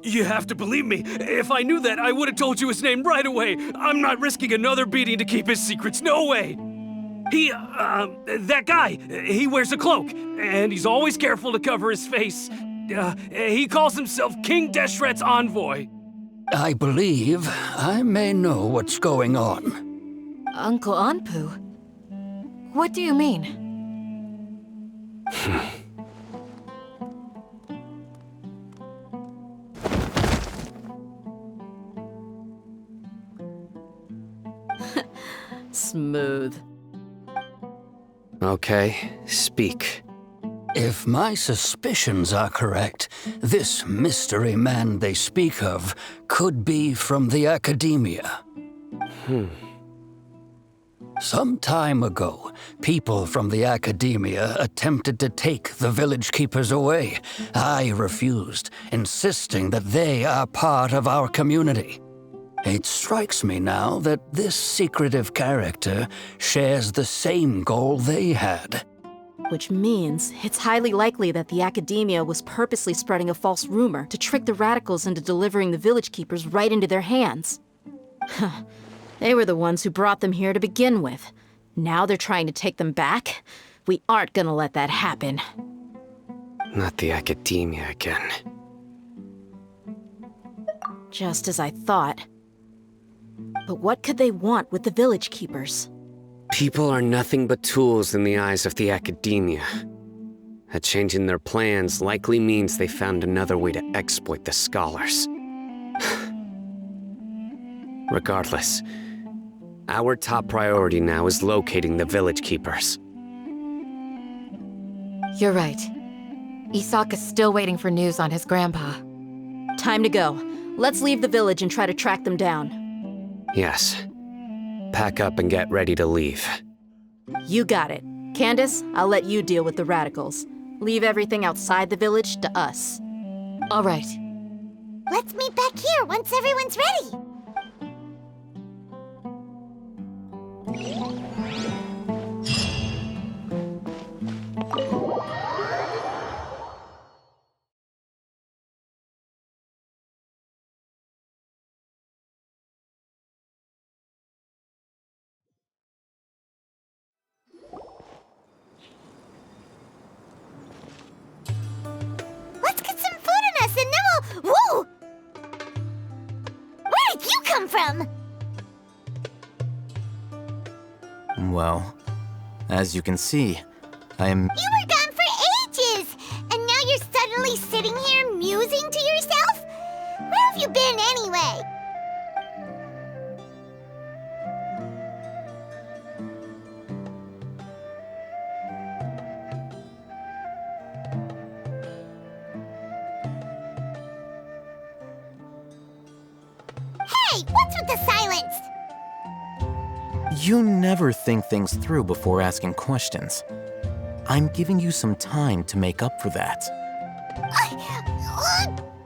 You have to believe me. If I knew that, I would have told you his name right away. I'm not risking another beating to keep his secrets. No way. That guy, he wears a cloak, and he's always careful to cover his face. He calls himself King Deshret's envoy. I believe I may know what's going on. Uncle Anpu? What do you mean? Smooth. Okay, speak. If my suspicions are correct, this mystery man they speak of could be from the Academia. Some time ago, people from the Academia attempted to take the village keepers away. I refused, insisting that they are part of our community. It strikes me now that this secretive character shares the same goal they had. Which means it's highly likely that the Academia was purposely spreading a false rumor to trick the radicals into delivering the village keepers right into their hands. They were the ones who brought them here to begin with. Now they're trying to take them back? We aren't gonna let that happen. Not the Academia again. Just as I thought. But what could they want with the village keepers? People are nothing but tools in the eyes of the Academia. A change in their plans likely means they found another way to exploit the scholars. Regardless, our top priority now is locating the village keepers. You're right. Isak is still waiting for news on his grandpa. Time to go. Let's leave the village and try to track them down. Yes. Pack up and get ready to leave. You got it. Candace, I'll let you deal with the radicals. Leave everything outside the village to us. All right. Let's meet back here once everyone's ready. Let's get some food in us and then we'll... Whoa! Where did you come from? Well, as you can see, I am... You were gone for ages! And now you're suddenly sitting here musing to yourself? Where have you been anyway? Hey, what's with the silence? You never think things through before asking questions. I'm giving you some time to make up for that.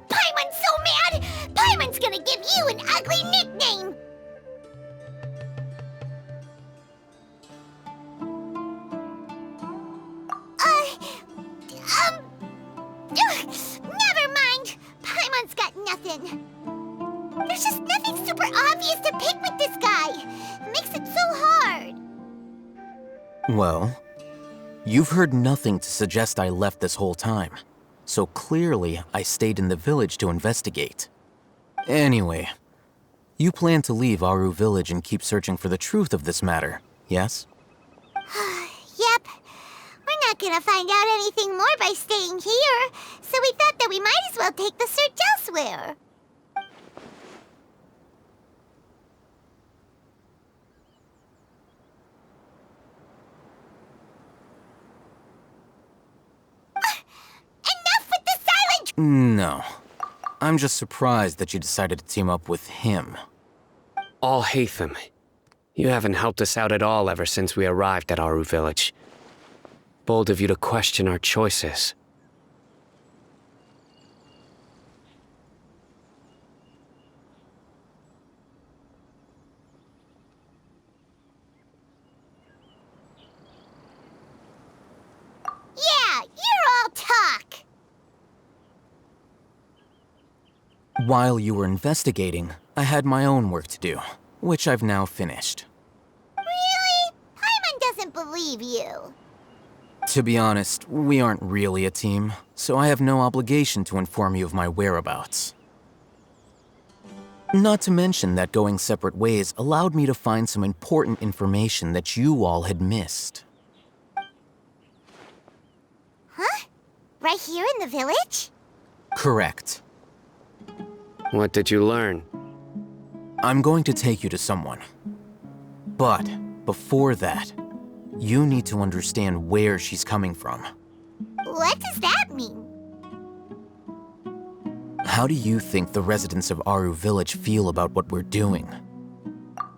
Paimon's so mad! Paimon's gonna give you an ugly nickname! Never mind! Paimon's got nothing. There's just nothing super obvious to pick with this guy. It makes it so hard. Well, you've heard nothing to suggest I left this whole time. So clearly, I stayed in the village to investigate. Anyway, you plan to leave Aru Village and keep searching for the truth of this matter, yes? Yep. We're not gonna find out anything more by staying here, so we thought that we might as well take the search elsewhere. Enough with the silent... No. I'm just surprised that you decided to team up with him. Alhaitham, you haven't helped us out at all ever since we arrived at Aru Village. Bold of you to question our choices. Yeah, you're all talk. While you were investigating, I had my own work to do, which I've now finished. Really? Paimon doesn't believe you. To be honest, we aren't really a team, so I have no obligation to inform you of my whereabouts. Not to mention that going separate ways allowed me to find some important information that you all had missed. Huh? Right here in the village? Correct. What did you learn? I'm going to take you to someone. But before that, you need to understand where she's coming from. What does that mean? How do you think the residents of Aru Village feel about what we're doing?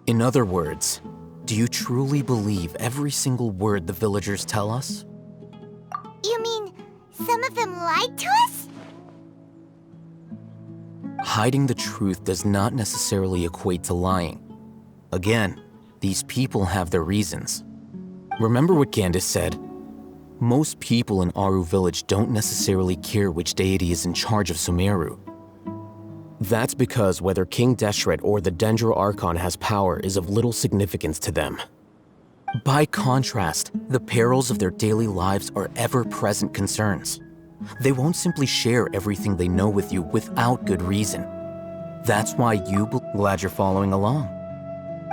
In other words, do you truly believe every single word the villagers tell us? You mean some of them lied to us? Hiding the truth does not necessarily equate to lying. Again, these people have their reasons. Remember what Candace said? Most people in Aru Village don't necessarily care which deity is in charge of Sumeru. That's because whether King Deshret or the Dendro Archon has power is of little significance to them. By contrast, the perils of their daily lives are ever-present concerns. They won't simply share everything they know with you without good reason. That's why glad you're following along.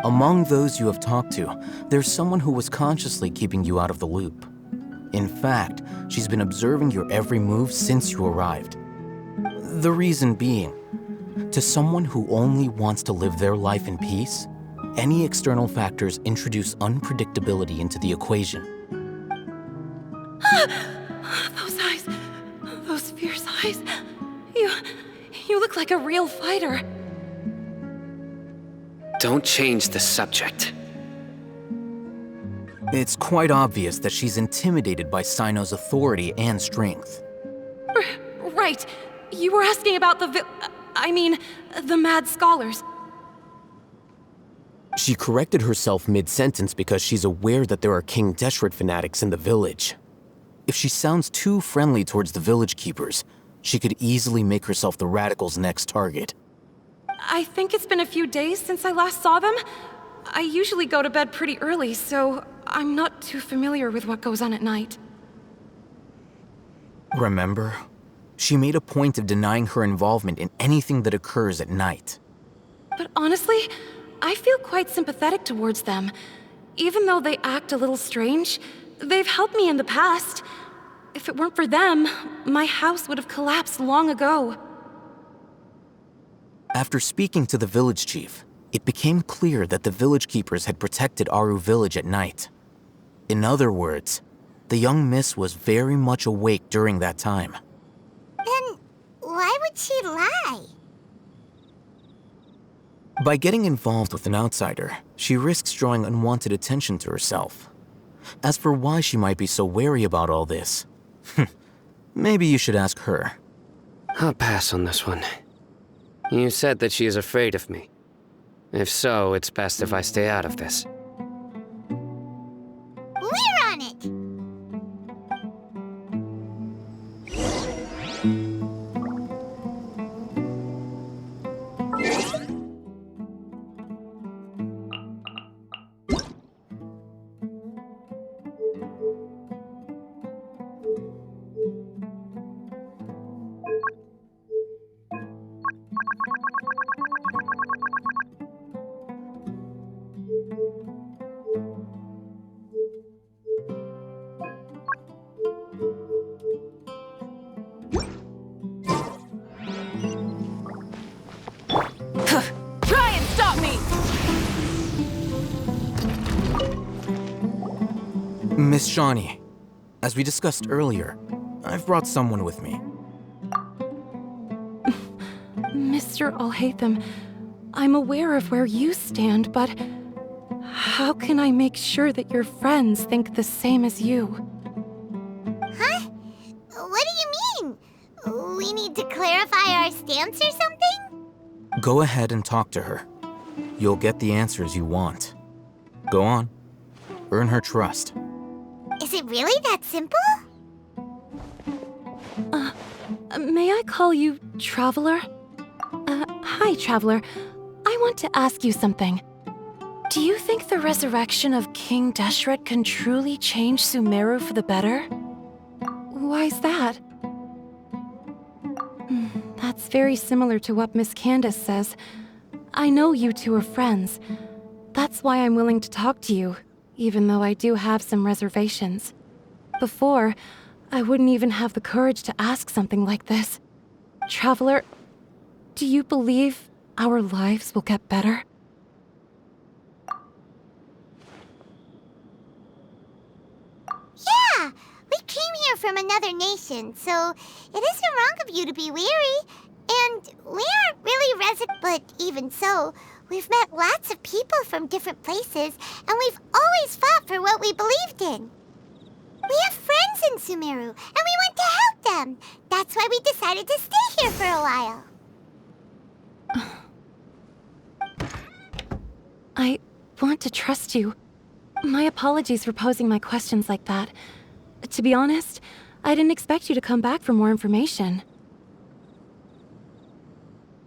Among those you have talked to, there's someone who was consciously keeping you out of the loop. In fact, she's been observing your every move since you arrived. The reason being, to someone who only wants to live their life in peace, any external factors introduce unpredictability into the equation. Those eyes, those fierce eyes. You look like a real fighter. Don't change the subject. It's quite obvious that she's intimidated by Sino's authority and strength. Right. You were asking about the mad scholars. She corrected herself mid-sentence because she's aware that there are King Deshret fanatics in the village. If she sounds too friendly towards the village keepers, she could easily make herself the radicals' next target. I think it's been a few days since I last saw them. I usually go to bed pretty early, so I'm not too familiar with what goes on at night. Remember? She made a point of denying her involvement in anything that occurs at night. But honestly, I feel quite sympathetic towards them. Even though they act a little strange, they've helped me in the past. If it weren't for them, my house would have collapsed long ago. After speaking to the village chief, it became clear that the village keepers had protected Aru Village at night. In other words, the young miss was very much awake during that time. Then why would she lie? By getting involved with an outsider, she risks drawing unwanted attention to herself. As for why she might be so wary about all this, maybe you should ask her. I'll pass on this one. You said that she is afraid of me. If so, it's best if I stay out of this. We're on it! Try and stop me! Miss Shawnee, as we discussed earlier, I've brought someone with me. Mr. Alhaitham, I'm aware of where you stand, but how can I make sure that your friends think the same as you? Huh? What do you mean? We need to clarify our stance or something? Go ahead and talk to her. You'll get the answers you want. Go on. Earn her trust. Is it really that simple? May I call you Traveler? Hi, Traveler. I want to ask you something. Do you think the resurrection of King Deshret can truly change Sumeru for the better? Why's that? That's very similar to what Miss Candace says. I know you two are friends. That's why I'm willing to talk to you, even though I do have some reservations. Before, I wouldn't even have the courage to ask something like this. Traveler, do you believe our lives will get better? Yeah! We came here from another nation, so it isn't wrong of you to be weary. And we aren't really but even so, we've met lots of people from different places, and we've always fought for what we believed in. We have friends in Sumeru, and we want to help them. That's why we decided to stay here for a while. I want to trust you. My apologies for posing my questions like that. To be honest, I didn't expect you to come back for more information.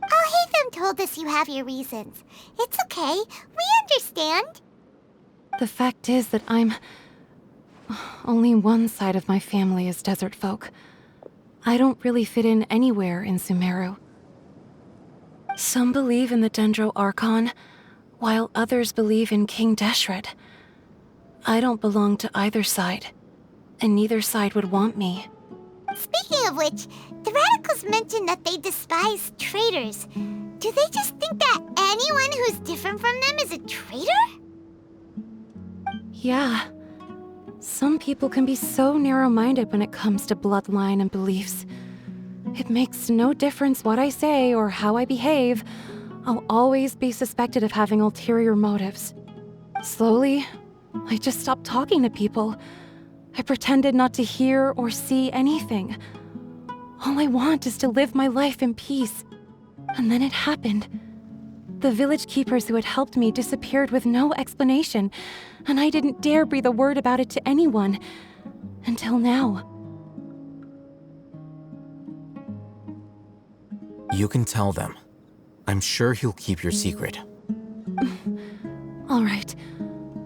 Alhaitham told us you have your reasons. It's okay. We understand. The fact is that only one side of my family is desert folk. I don't really fit in anywhere in Sumeru. Some believe in the Dendro Archon, while others believe in King Deshret. I don't belong to either side, and neither side would want me. Speaking of which, the Radicals mentioned that they despise traitors. Do they just think that anyone who's different from them is a traitor? Yeah. Some people can be so narrow-minded when it comes to bloodline and beliefs. It makes no difference what I say or how I behave. I'll always be suspected of having ulterior motives. Slowly, I just stopped talking to people. I pretended not to hear or see anything. All I want is to live my life in peace. And then it happened. The village keepers who had helped me disappeared with no explanation, and I didn't dare breathe a word about it to anyone. Until now. You can tell them. I'm sure he'll keep your secret. All right.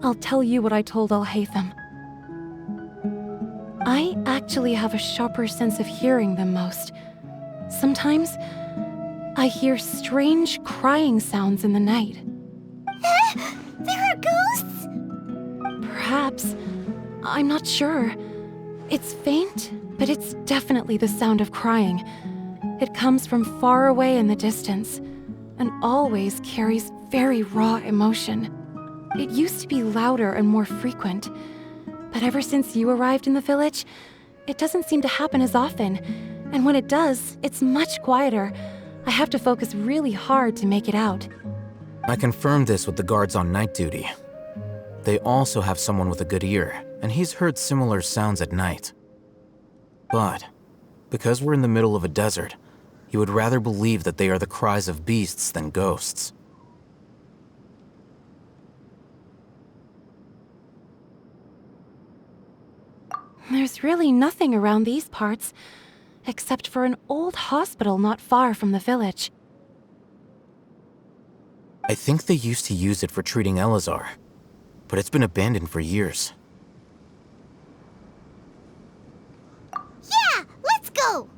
I'll tell you what I told Alhaitham. I actually have a sharper sense of hearing than most. Sometimes, I hear strange crying sounds in the night. There are ghosts? Perhaps. I'm not sure. It's faint, but it's definitely the sound of crying. It comes from far away in the distance, and always carries very raw emotion. It used to be louder and more frequent, but ever since you arrived in the village, it doesn't seem to happen as often, and when it does, it's much quieter. I have to focus really hard to make it out. I confirmed this with the guards on night duty. They also have someone with a good ear, and he's heard similar sounds at night. But, because we're in the middle of a desert, he would rather believe that they are the cries of beasts than ghosts. There's really nothing around these parts, except for an old hospital not far from the village. I think they used to use it for treating Elazar, but it's been abandoned for years. Yeah, let's go!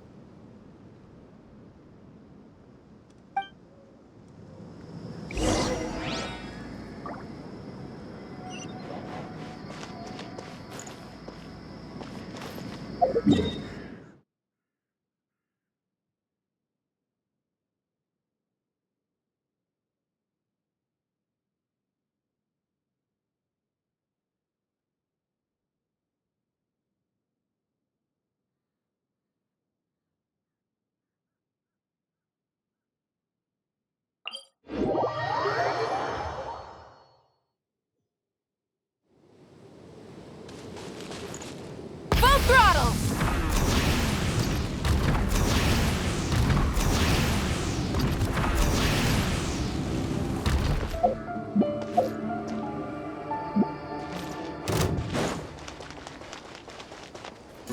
Full throttle!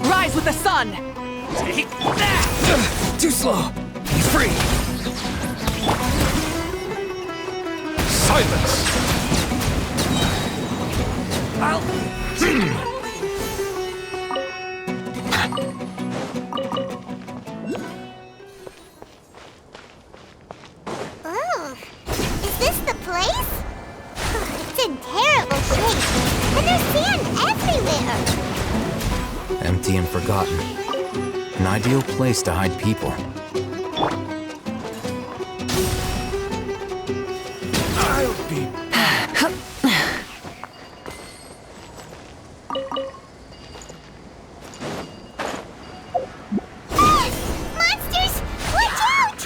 Rise with the sun! Take that! Too slow. Be free. Silence! Oh, is this the place? It's in terrible shape, and there's sand everywhere. Empty and forgotten. An ideal place to hide people. I'll be... Monsters! Watch out!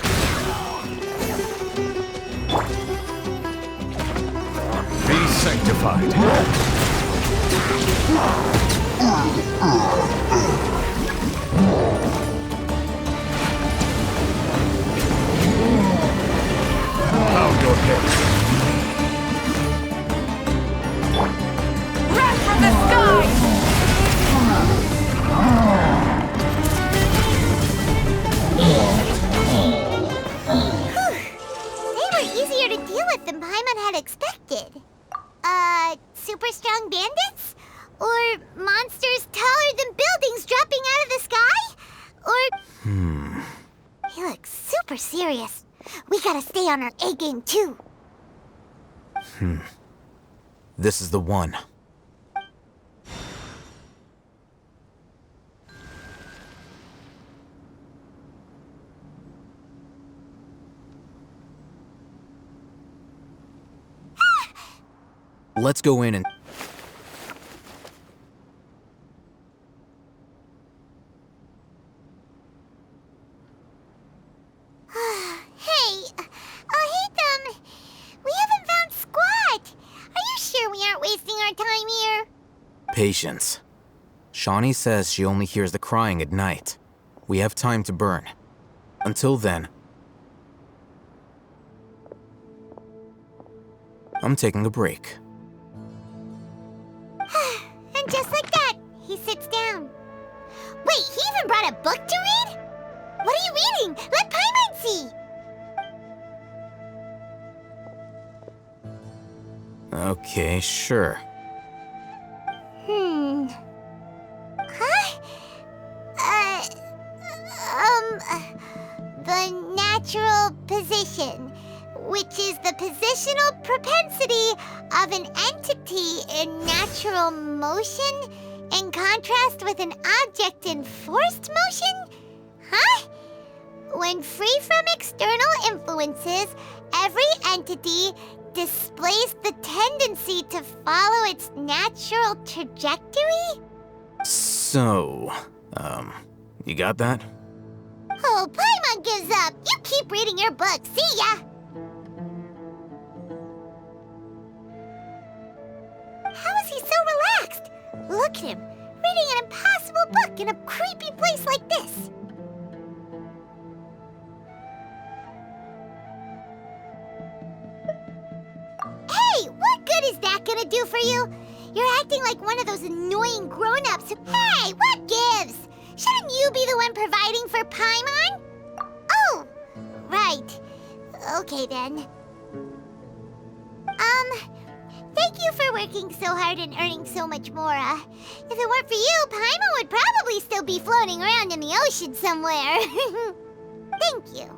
Be sanctified. Bow your head. Wrath from the sky! They were easier to deal with than Paimon had expected. Super strong bandits? Or monsters taller than buildings dropping out of the sky? Or... He looks super serious. We gotta stay on our A game too. This is the one. Let's go in and... Hey, Hatham, we haven't found squat. Are you sure we aren't wasting our time here? Patience. Shawnee says she only hears the crying at night. We have time to burn. Until then, I'm taking a break. And just like that, he sits down. Wait, he even brought a book to read? What are you reading? Let Paimon see! Okay, sure. Huh? The natural position, which is the positional propensity of an entity in natural motion in contrast with an object in forced motion? Huh? When free from external influences, every entity displays the tendency to follow its natural trajectory? So, you got that? Oh, Paimon gives up. You keep reading your book. See ya! How is he so relaxed? Look at him, reading an impossible book in a creepy place like this. Hey, what good is that gonna do for you? You're acting like one of those annoying grown-ups. Hey, what gives? Shouldn't you be the one providing for Paimon? Oh, right. Okay then. Thank you for working so hard and earning so much more. If it weren't for you, Paimon would probably still be floating around in the ocean somewhere. Thank you.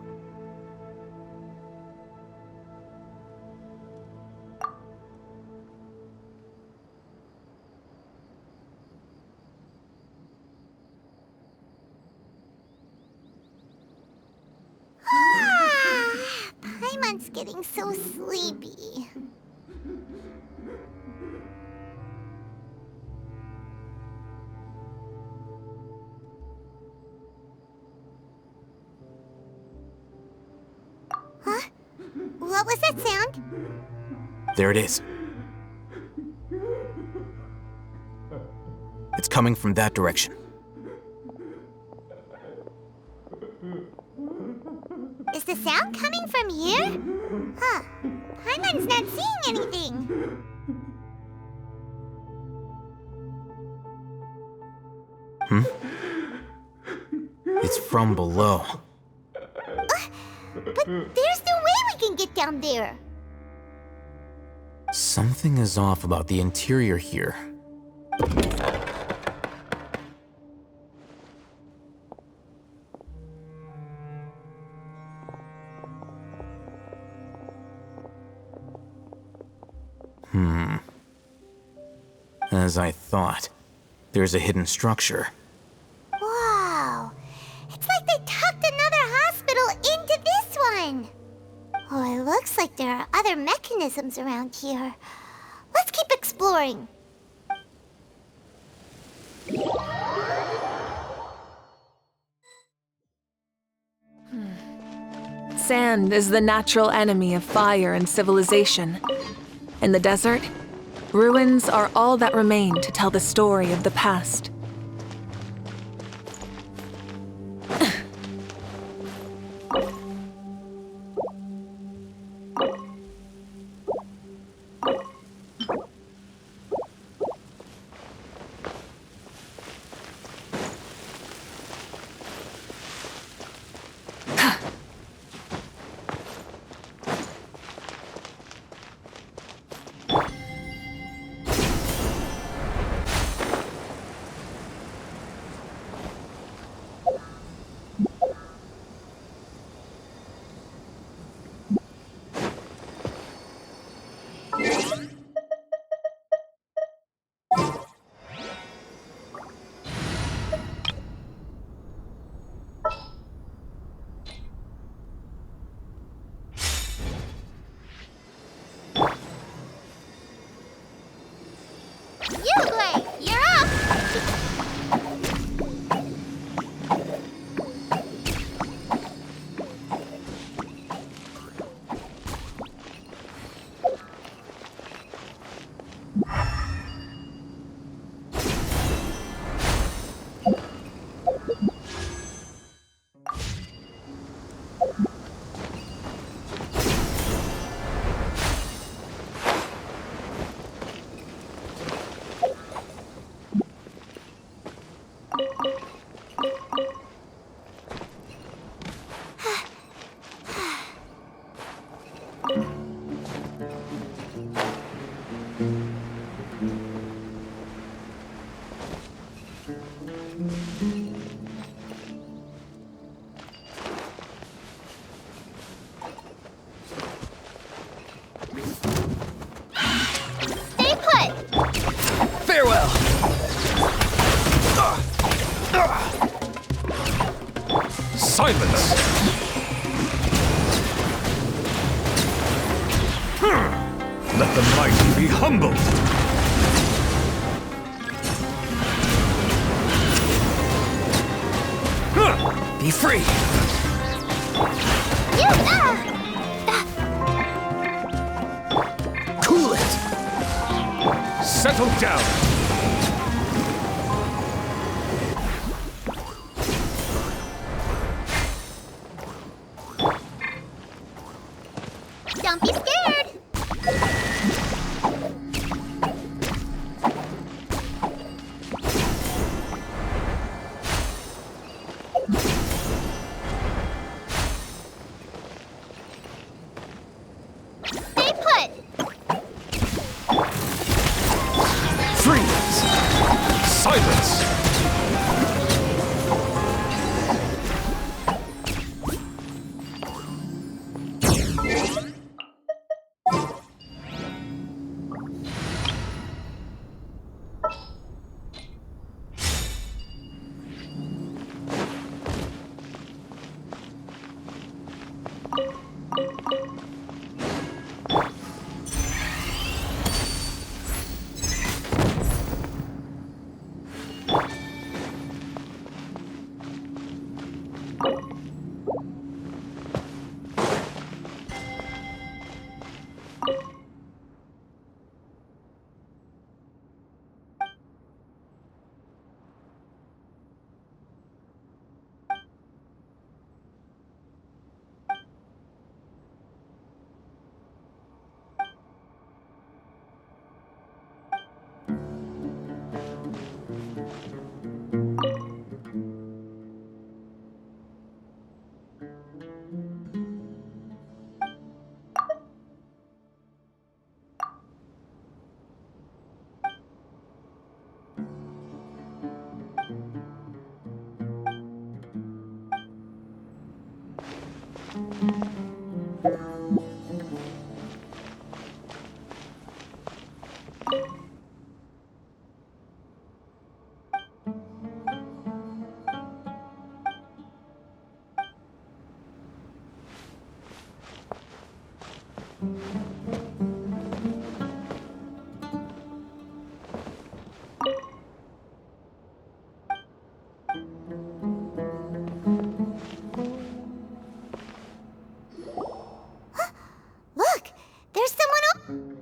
Paimon's getting so sleepy. Huh? What was that sound? There it is. It's coming from that direction. Is the sound coming from here? Huh. Paimon's not seeing anything. It's from below. But there's no way we can get down there. Something is off about the interior here. As I thought, there's a hidden structure. Wow. It's like they tucked another hospital into this one. Oh, it looks like there are other mechanisms around here. Let's keep exploring. Sand is the natural enemy of fire and civilization. In the desert, ruins are all that remain to tell the story of the past. You're up! Stay put! Farewell! Silence! Let the mighty be humbled! Be free! Cool it! Settle down! Don't be scared! Stay put! Freeze! Silence! Look! There's someone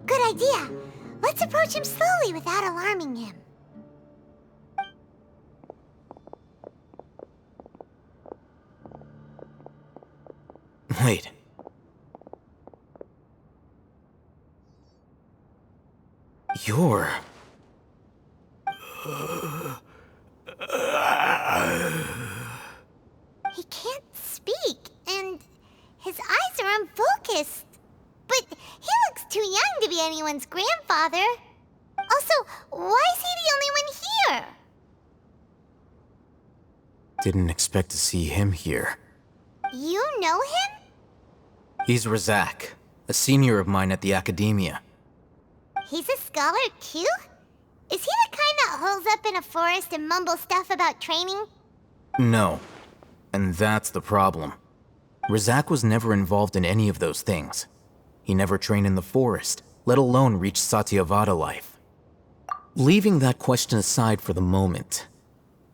Good idea. Let's approach him slowly without alarming him. Wait. You're... He can't speak, and his eyes are unfocused. But he looks too young to be anyone's grandfather. Also, why is he the only one here? Didn't expect to see him here. You know him? He's Razak, a senior of mine at the Academia. He's a scholar too? Is he the kind that holes up in a forest and mumbles stuff about training? No. And that's the problem. Razak was never involved in any of those things. He never trained in the forest, let alone reach Satyavada life. Leaving that question aside for the moment,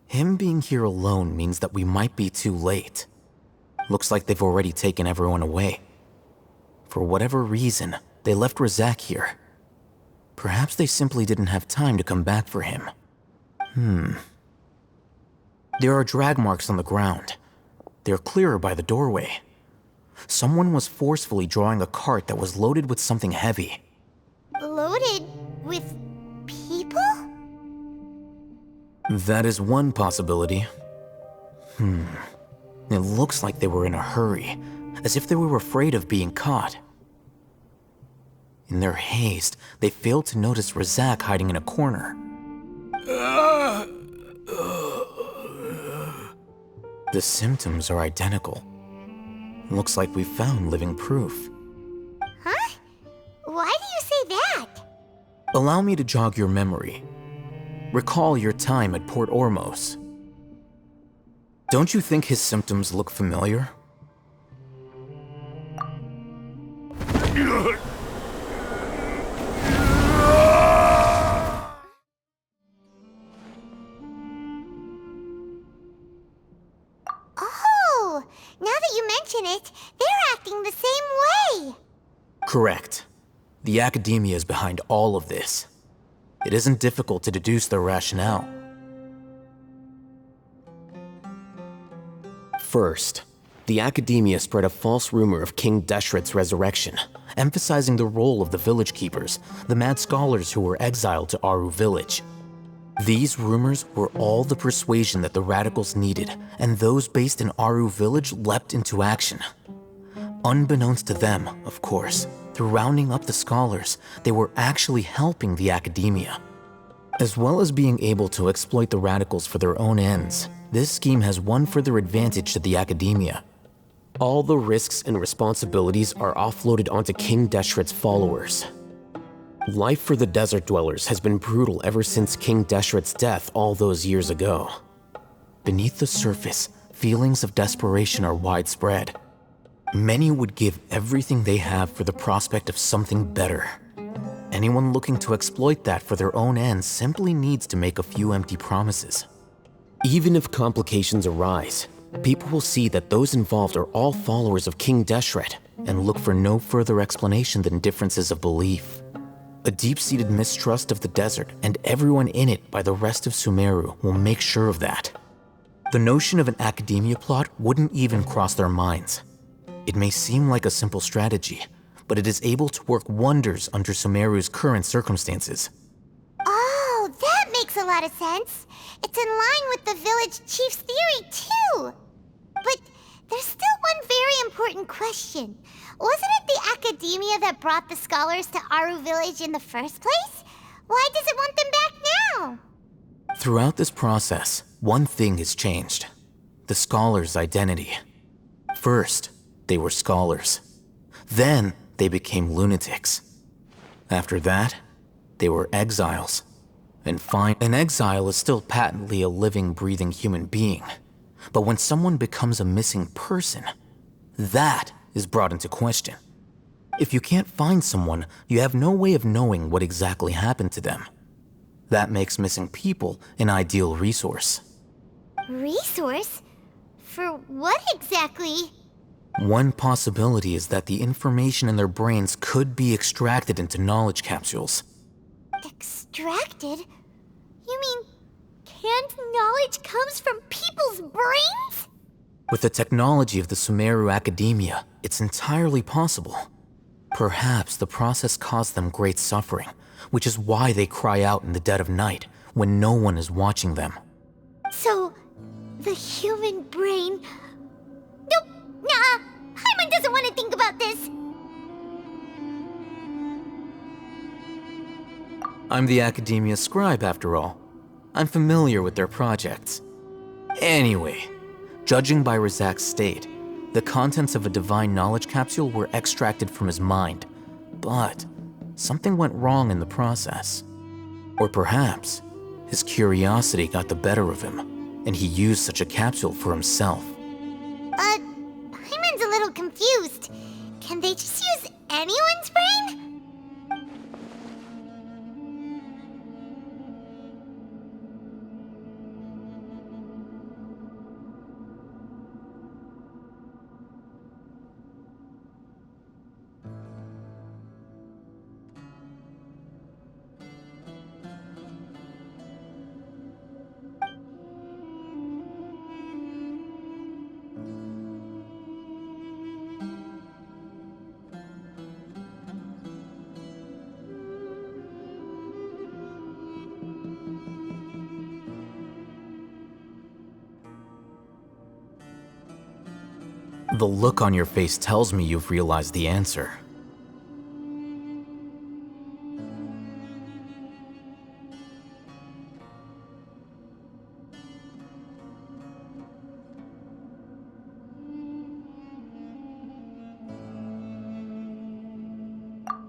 him being here alone means that we might be too late. Looks like they've already taken everyone away. For whatever reason, they left Razak here. Perhaps they simply didn't have time to come back for him. There are drag marks on the ground. They're clearer by the doorway. Someone was forcefully drawing a cart that was loaded with something heavy. Loaded with people? That is one possibility. It looks like they were in a hurry, as if they were afraid of being caught. In their haste, they failed to notice Razak hiding in a corner. The symptoms are identical. Looks like we found living proof. Huh? Why do you say that? Allow me to jog your memory. Recall your time at Port Ormos. Don't you think his symptoms look familiar? Oh, now that you mention it, they're acting the same way. Correct. The Academia is behind all of this. It isn't difficult to deduce their rationale. First, the Academia spread a false rumor of King Deshret's resurrection, emphasizing the role of the village keepers, the mad scholars who were exiled to Aru village. These rumors were all the persuasion that the radicals needed, and those based in Aru village leapt into action. Unbeknownst to them, of course, through rounding up the scholars, they were actually helping the academia. As well as being able to exploit the radicals for their own ends, this scheme has one further advantage to the academia. All the risks and responsibilities are offloaded onto King Deshret's followers. Life for the desert dwellers has been brutal ever since King Deshret's death all those years ago. Beneath the surface, feelings of desperation are widespread. Many would give everything they have for the prospect of something better. Anyone looking to exploit that for their own ends simply needs to make a few empty promises. Even if complications arise, people will see that those involved are all followers of King Deshret and look for no further explanation than differences of belief. A deep-seated mistrust of the desert and everyone in it by the rest of Sumeru will make sure of that. The notion of an academia plot wouldn't even cross their minds. It may seem like a simple strategy, but it is able to work wonders under Sumeru's current circumstances. Oh, that makes a lot of sense. It's in line with the village chief's theory, too. But there's still one very important question. Wasn't it the academia that brought the scholars to Aru village in the first place? Why does it want them back now? Throughout this process, one thing has changed. The scholars' identity. First, they were scholars. Then, they became lunatics. After that, they were exiles. And fine, an exile is still patently a living, breathing human being. But when someone becomes a missing person, that is brought into question. If you can't find someone, you have no way of knowing what exactly happened to them. That makes missing people an ideal resource. Resource? For what exactly? One possibility is that the information in their brains could be extracted into knowledge capsules. Extracted? You mean canned knowledge comes from people's brains? With the technology of the Sumeru Academia, it's entirely possible. Perhaps the process caused them great suffering, which is why they cry out in the dead of night when no one is watching them. So, the human brain... Nope, nah, Paimon doesn't want to think about this. I'm the Academia's scribe, after all. I'm familiar with their projects. Anyway, judging by Razak's state, the contents of a divine knowledge capsule were extracted from his mind, but something went wrong in the process. Or perhaps his curiosity got the better of him, and he used such a capsule for himself. Paimon's a little confused. Can they just use anyone's brain? The look on your face tells me you've realized the answer.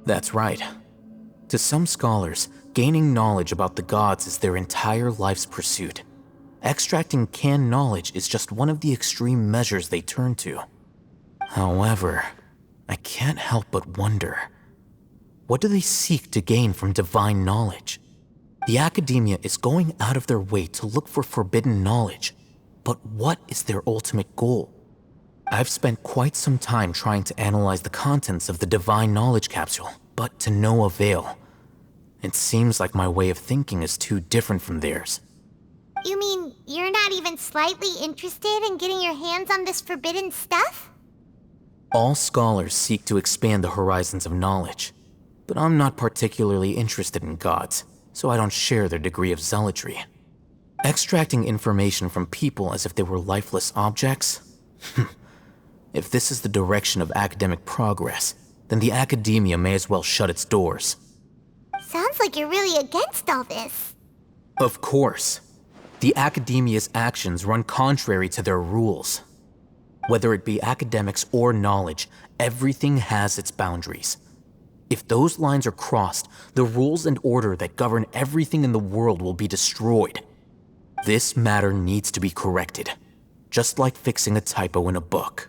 That's right. To some scholars, gaining knowledge about the gods is their entire life's pursuit. Extracting canned knowledge is just one of the extreme measures they turn to. However, I can't help but wonder, what do they seek to gain from divine knowledge? The academia is going out of their way to look for forbidden knowledge, but what is their ultimate goal? I've spent quite some time trying to analyze the contents of the divine knowledge capsule, but to no avail. It seems like my way of thinking is too different from theirs. You mean you're not even slightly interested in getting your hands on this forbidden stuff? All scholars seek to expand the horizons of knowledge, but I'm not particularly interested in gods, so I don't share their degree of zealotry. Extracting information from people as if they were lifeless objects? If this is the direction of academic progress, then the academia may as well shut its doors. Sounds like you're really against all this. Of course. The academia's actions run contrary to their rules. Whether it be academics or knowledge, everything has its boundaries. If those lines are crossed, the rules and order that govern everything in the world will be destroyed. This matter needs to be corrected, just like fixing a typo in a book.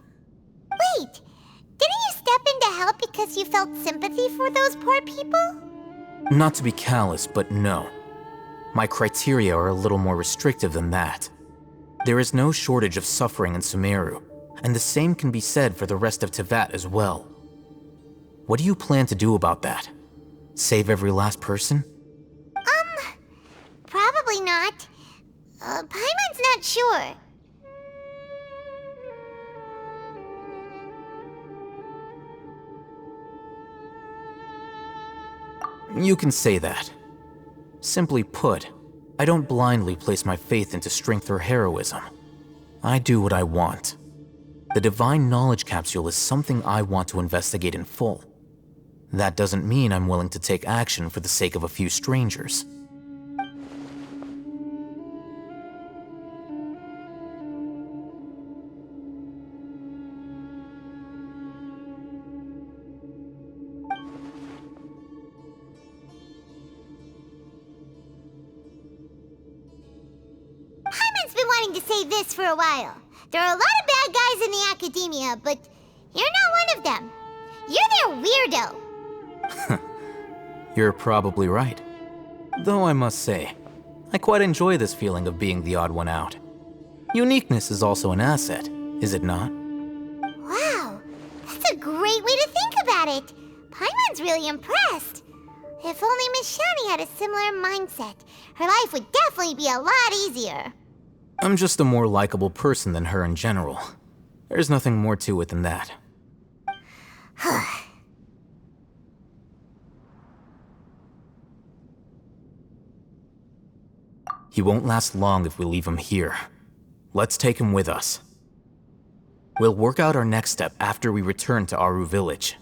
Wait, didn't you step in to help because you felt sympathy for those poor people? Not to be callous, but no. My criteria are a little more restrictive than that. There is no shortage of suffering in Sumeru, and the same can be said for the rest of Teyvat as well. What do you plan to do about that? Save every last person? Probably not. Paimon's not sure. You can say that. Simply put, I don't blindly place my faith into strength or heroism. I do what I want. The Divine Knowledge Capsule is something I want to investigate in full. That doesn't mean I'm willing to take action for the sake of a few strangers. Paimon's been wanting to say this for a while. There are a lot of bad guys in the academia, but you're not one of them. You're their weirdo. You're probably right. Though I must say, I quite enjoy this feeling of being the odd one out. Uniqueness is also an asset, is it not? Wow, that's a great way to think about it. Paimon's really impressed. If only Miss Shani had a similar mindset, her life would definitely be a lot easier. I'm just a more likable person than her in general. There's nothing more to it than that. He won't last long if we leave him here. Let's take him with us. We'll work out our next step after we return to Aru Village.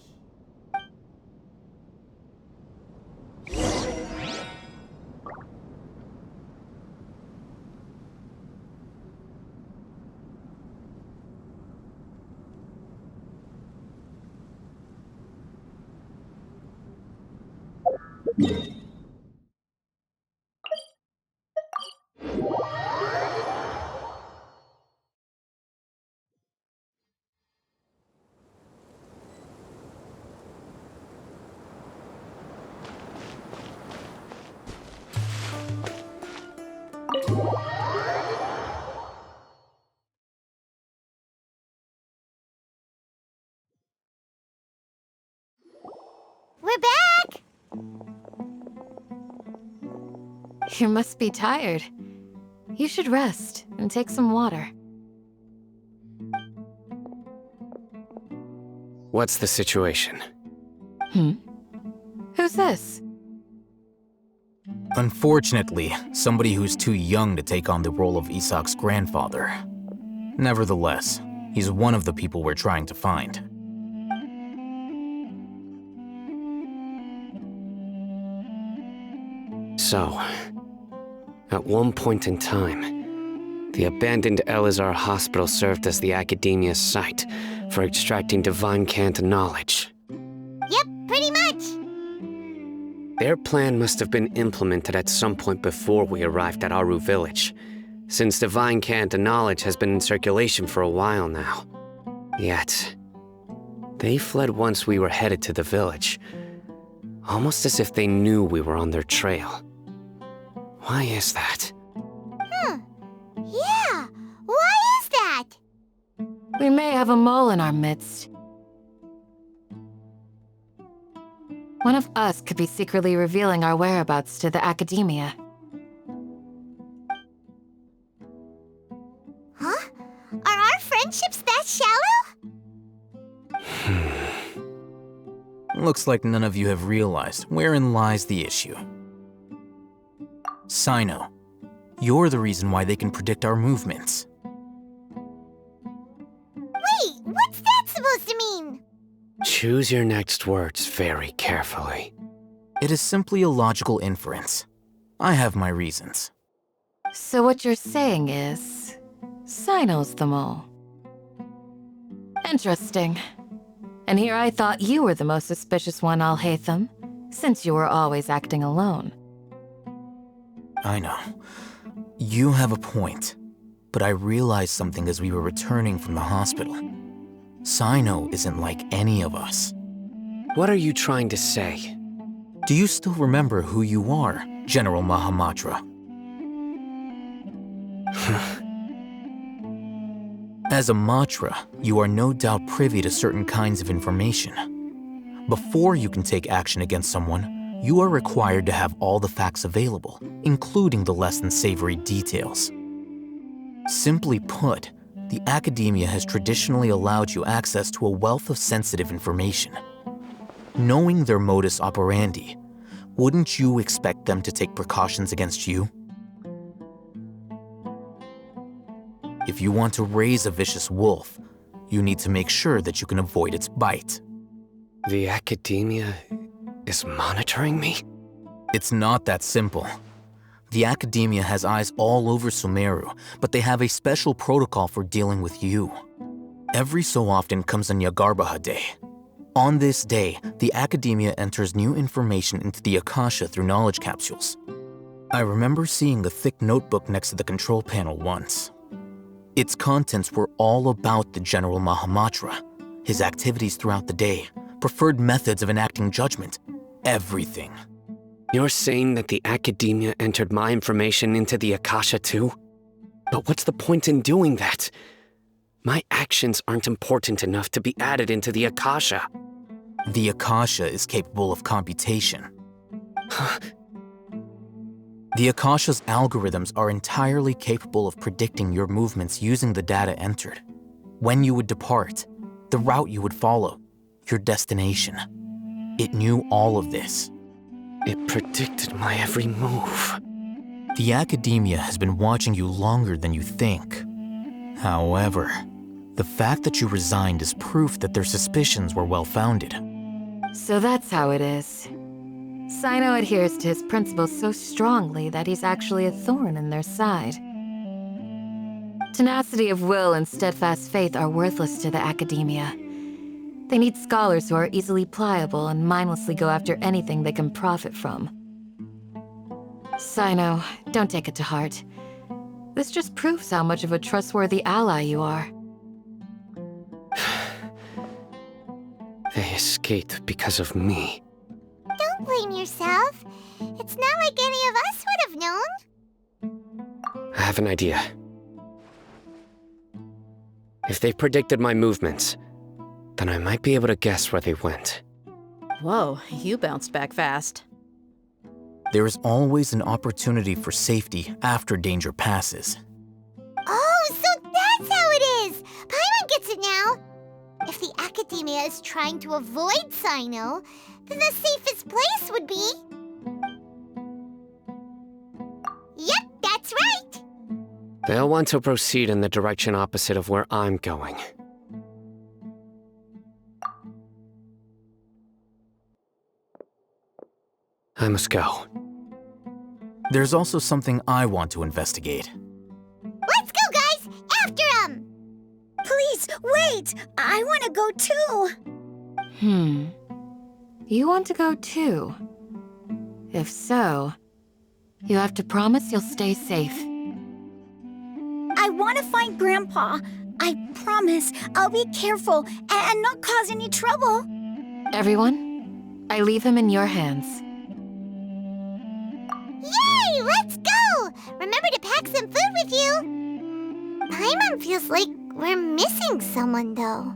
We're back! You must be tired. You should rest and take some water. What's the situation? Who's this? Unfortunately, somebody who's too young to take on the role of Isak's grandfather. Nevertheless, he's one of the people we're trying to find. So, at one point in time, the abandoned Elazar Hospital served as the Academia's site for extracting divine cant knowledge. Yep, pretty much. Their plan must have been implemented at some point before we arrived at Aru Village, since divine cant knowledge has been in circulation for a while now. Yet, they fled once we were headed to the village, almost as if they knew we were on their trail. Why is that? Yeah, why is that? We may have a mole in our midst. One of us could be secretly revealing our whereabouts to the Academia. Huh? Are our friendships that shallow? Looks like none of you have realized wherein lies the issue. Sino, you're the reason why they can predict our movements. Wait, what's that supposed to mean? Choose your next words very carefully. It is simply a logical inference. I have my reasons. So what you're saying is, Sino's the mole. Interesting. And here I thought you were the most suspicious one, Alhaitham, since you were always acting alone. I know. You have a point, but I realized something as we were returning from the hospital. Sino isn't like any of us. What are you trying to say? Do you still remember who you are, General Mahamatra? As a Matra, you are no doubt privy to certain kinds of information. Before you can take action against someone, you are required to have all the facts available, including the less than savory details. Simply put, the academia has traditionally allowed you access to a wealth of sensitive information. Knowing their modus operandi, wouldn't you expect them to take precautions against you? If you want to raise a vicious wolf, you need to make sure that you can avoid its bite. The academia is monitoring me? It's not that simple. The academia has eyes all over Sumeru, but they have a special protocol for dealing with you. Every so often comes a Nyagarbaha Day. On this day, the academia enters new information into the Akasha through knowledge capsules. I remember seeing the thick notebook next to the control panel once. Its contents were all about the General Mahamatra, his activities throughout the day, preferred methods of enacting judgment, everything. You're saying that the academia entered my information into the Akasha too? But what's the point in doing that? My actions aren't important enough to be added into the Akasha. The Akasha is capable of computation. The Akasha's algorithms are entirely capable of predicting your movements using the data entered. When you would depart, the route you would follow, your destination. It knew all of this. It predicted my every move. The academia has been watching you longer than you think. However, the fact that you resigned is proof that their suspicions were well-founded. So that's how it is. Sino adheres to his principles so strongly that he's actually a thorn in their side. Tenacity of will and steadfast faith are worthless to the academia. They need scholars who are easily pliable and mindlessly go after anything they can profit from. Sino, don't take it to heart. This just proves how much of a trustworthy ally you are. They escaped because of me. Don't blame yourself. It's not like any of us would have known. I have an idea. If they predicted my movements, then I might be able to guess where they went. Whoa, you bounced back fast. There is always an opportunity for safety after danger passes. Oh, so that's how it is! Paimon gets it now! If the academia is trying to avoid Sino, then the safest place would be... Yep, that's right! They'll want to proceed in the direction opposite of where I'm going. I must go. There's also something I want to investigate. Let's go, guys! After him! Please, wait! I want to go too! You want to go too? If so, you have to promise you'll stay safe. I want to find Grandpa. I promise I'll be careful and not cause any trouble. Everyone, I leave him in your hands. Yay! Let's go! Remember to pack some food with you! Paimon feels like we're missing someone, though.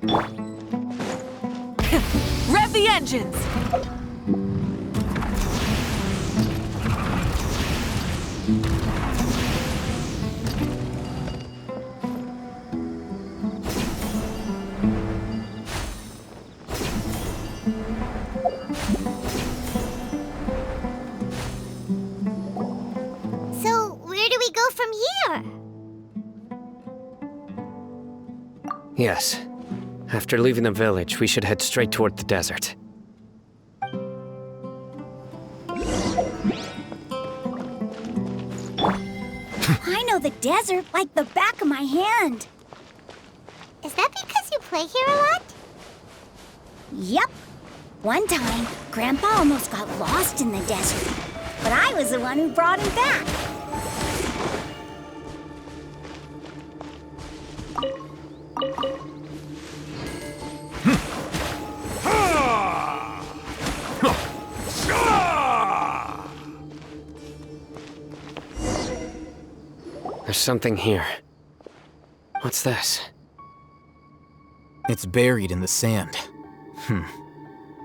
Rev the engines! So, where do we go from here? Yes. After leaving the village, we should head straight toward the desert. I know the desert like the back of my hand. Is that because you play here a lot? Yep. One time, Grandpa almost got lost in the desert, but I was the one who brought him back. There's something here. What's this? It's buried in the sand.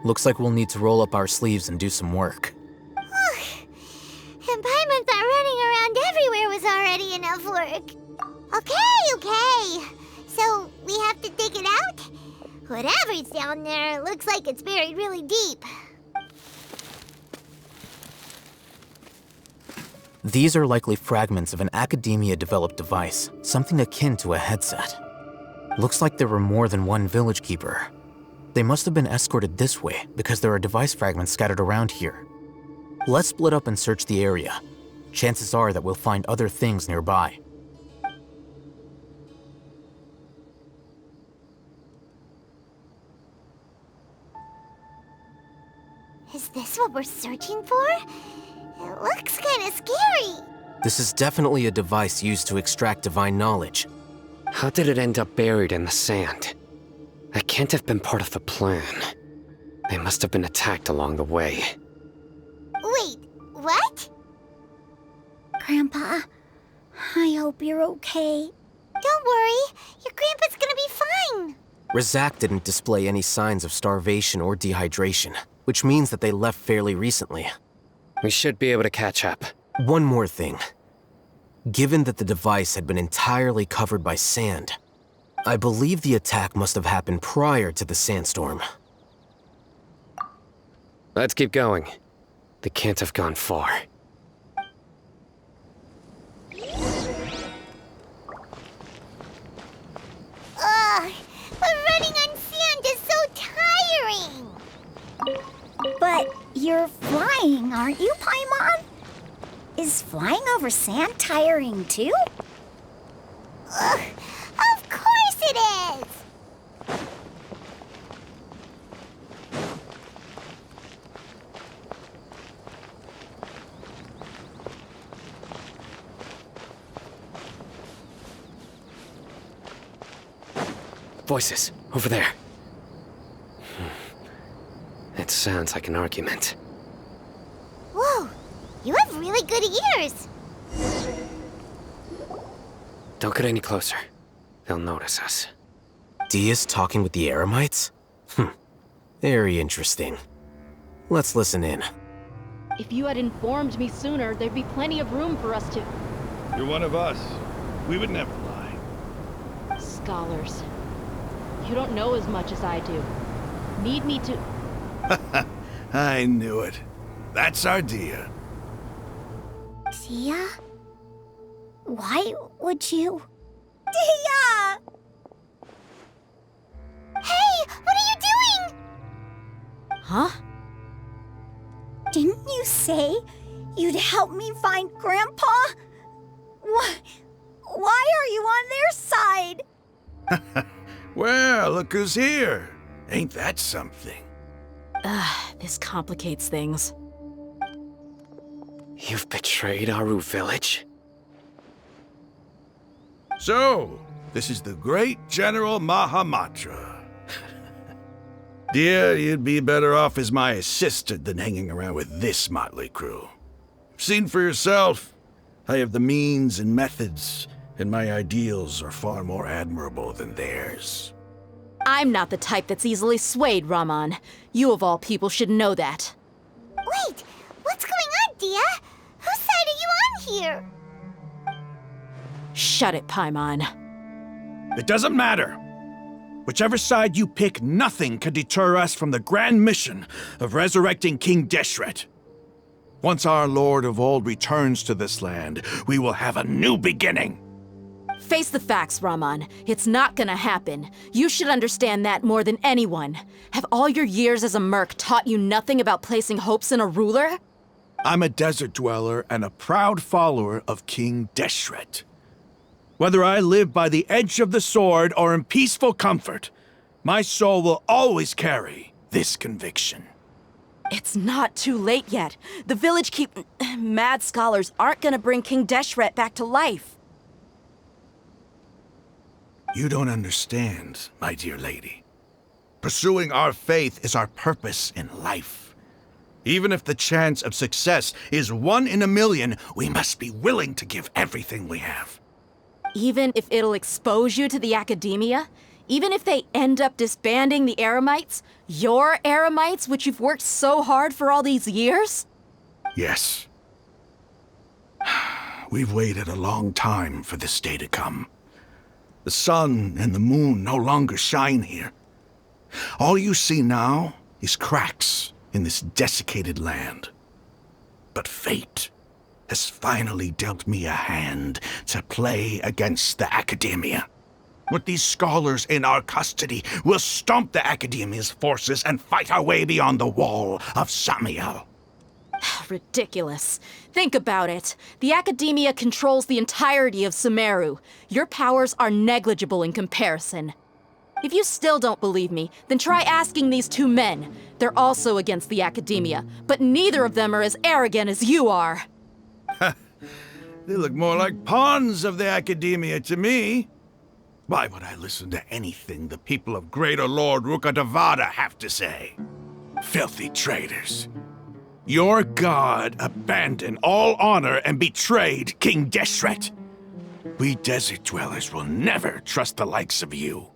Looks like we'll need to roll up our sleeves and do some work. And Paimon thought running around everywhere was already enough work. Okay. So, we have to dig it out? Whatever's down there looks like it's buried really deep. These are likely fragments of an academia-developed device, something akin to a headset. Looks like there were more than one village keeper. They must have been escorted this way because there are device fragments scattered around here. Let's split up and search the area. Chances are that we'll find other things nearby. Is this what we're searching for? It looks kind of scary. This is definitely a device used to extract divine knowledge. How did it end up buried in the sand? That can't have been part of the plan. They must have been attacked along the way. Wait, what? Grandpa, I hope you're okay. Don't worry, your grandpa's gonna be fine. Razak didn't display any signs of starvation or dehydration, which means that they left fairly recently. We should be able to catch up. One more thing. Given that the device had been entirely covered by sand, I believe the attack must have happened prior to the sandstorm. Let's keep going. They can't have gone far. Ugh, but running on sand is so tiring. But you're flying, aren't you, Paimon? Is flying over sand tiring too? Ugh, of course it is! Voices, over there. It sounds like an argument. Whoa, you have really good ears. Don't get any closer. They'll notice us. Dia's talking with the Eremites? Very interesting. Let's listen in. If you had informed me sooner, there'd be plenty of room for us to... You're one of us. We would never lie. Scholars. You don't know as much as I do. Need me to... I knew it. That's our Dia. Dia? Why would you... Dia! Hey, what are you doing? Huh? Didn't you say you'd help me find Grandpa? Why are you on their side? Well, look who's here. Ain't that something? This complicates things. You've betrayed Aru village? So, this is the great General Mahamatra. Dear, you'd be better off as my assistant than hanging around with this motley crew. Seen for yourself, I have the means and methods, and my ideals are far more admirable than theirs. I'm not the type that's easily swayed, Raman. You of all people should know that. Wait, what's going on, Dia? Whose side are you on here? Shut it, Paimon. It doesn't matter. Whichever side you pick, nothing can deter us from the grand mission of resurrecting King Deshret. Once our Lord of Old returns to this land, we will have a new beginning. Face the facts, Raman. It's not gonna happen. You should understand that more than anyone. Have all your years as a merc taught you nothing about placing hopes in a ruler? I'm a desert dweller and a proud follower of King Deshret. Whether I live by the edge of the sword or in peaceful comfort, my soul will always carry this conviction. It's not too late yet. The village mad scholars aren't gonna bring King Deshret back to life. You don't understand, my dear lady. Pursuing our faith is our purpose in life. Even if the chance of success is 1 in a million, we must be willing to give everything we have. Even if it'll expose you to the academia? Even if they end up disbanding the Eremites? Your Eremites, which you've worked so hard for all these years? Yes. We've waited a long time for this day to come. The sun and the moon no longer shine here. All you see now is cracks in this desiccated land. But fate has finally dealt me a hand to play against the academia. With these scholars in our custody, we'll stomp the academia's forces and fight our way beyond the wall of Samiel. Ridiculous. Think about it. The academia controls the entirety of Sumeru. Your powers are negligible in comparison. If you still don't believe me, then try asking these 2 men. They're also against the academia, but neither of them are as arrogant as you are. They look more like pawns of the academia to me. Why would I listen to anything the people of Greater Lord Rukkhadevada have to say? Filthy traitors. Your god abandoned all honor and betrayed King Deshret. We desert dwellers will never trust the likes of you.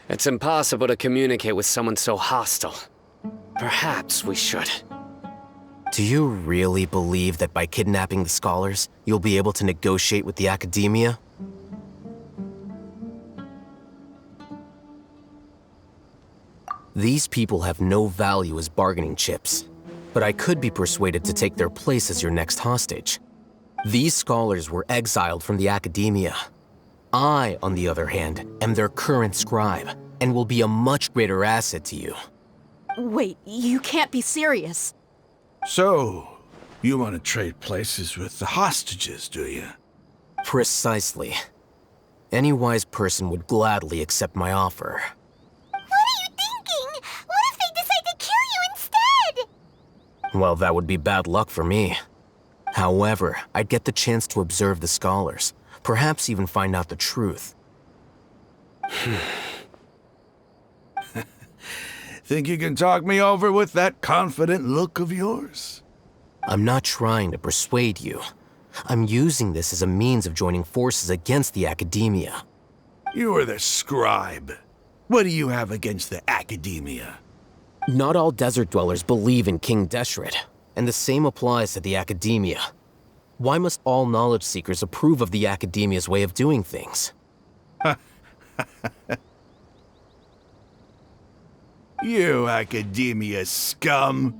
It's impossible to communicate with someone so hostile. Perhaps we should. Do you really believe that by kidnapping the scholars, you'll be able to negotiate with the academia? These people have no value as bargaining chips, but I could be persuaded to take their place as your next hostage. These scholars were exiled from the academia. I, on the other hand, am their current scribe, and will be a much greater asset to you. Wait, you can't be serious. So, you want to trade places with the hostages, do you? Precisely. Any wise person would gladly accept my offer. What are you thinking? What if they decide to kill you instead? Well, that would be bad luck for me. However, I'd get the chance to observe the scholars, perhaps even find out the truth. Think you can talk me over with that confident look of yours? I'm not trying to persuade you. I'm using this as a means of joining forces against the academia. You are the scribe. What do you have against the academia? Not all desert dwellers believe in King Deshret, and the same applies to the academia. Why must all knowledge seekers approve of the academia's way of doing things? You academia scum.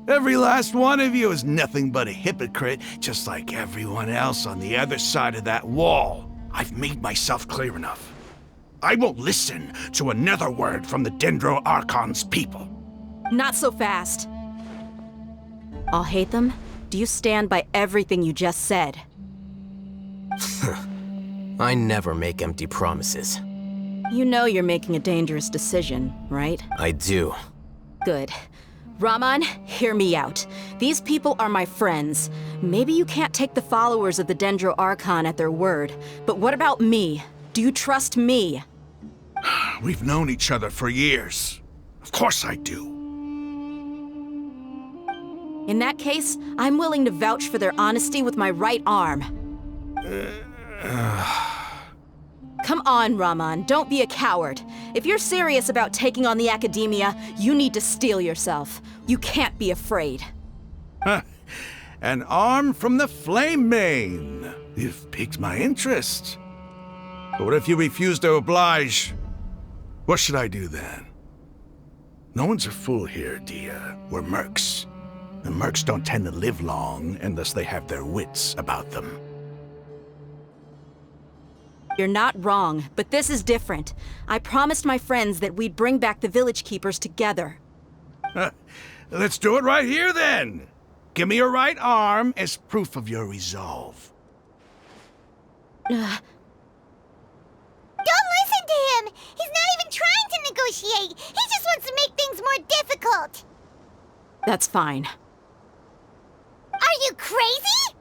Every last one of you is nothing but a hypocrite, just like everyone else on the other side of that wall. I've made myself clear enough. I won't listen to another word from the Dendro Archon's people. Not so fast. I'll hate them. Do you stand by everything you just said? I never make empty promises. You know you're making a dangerous decision, right? I do. Good. Raman, hear me out. These people are my friends. Maybe you can't take the followers of the Dendro Archon at their word, but what about me? Do you trust me? We've known each other for years. Of course I do. In that case, I'm willing to vouch for their honesty with my right arm. Come on, Raman, don't be a coward. If you're serious about taking on the Academia, you need to steel yourself. You can't be afraid. An arm from the Flame Mane. You've piqued my interest. But what if you refuse to oblige? What should I do then? No one's a fool here, Dia. We're mercs. And mercs don't tend to live long unless they have their wits about them. You're not wrong, but this is different. I promised my friends that we'd bring back the Village Keepers together. Let's do it right here, then. Give me your right arm as proof of your resolve. Don't listen to him! He's not even trying to negotiate! He just wants to make things more difficult! That's fine. Are you crazy?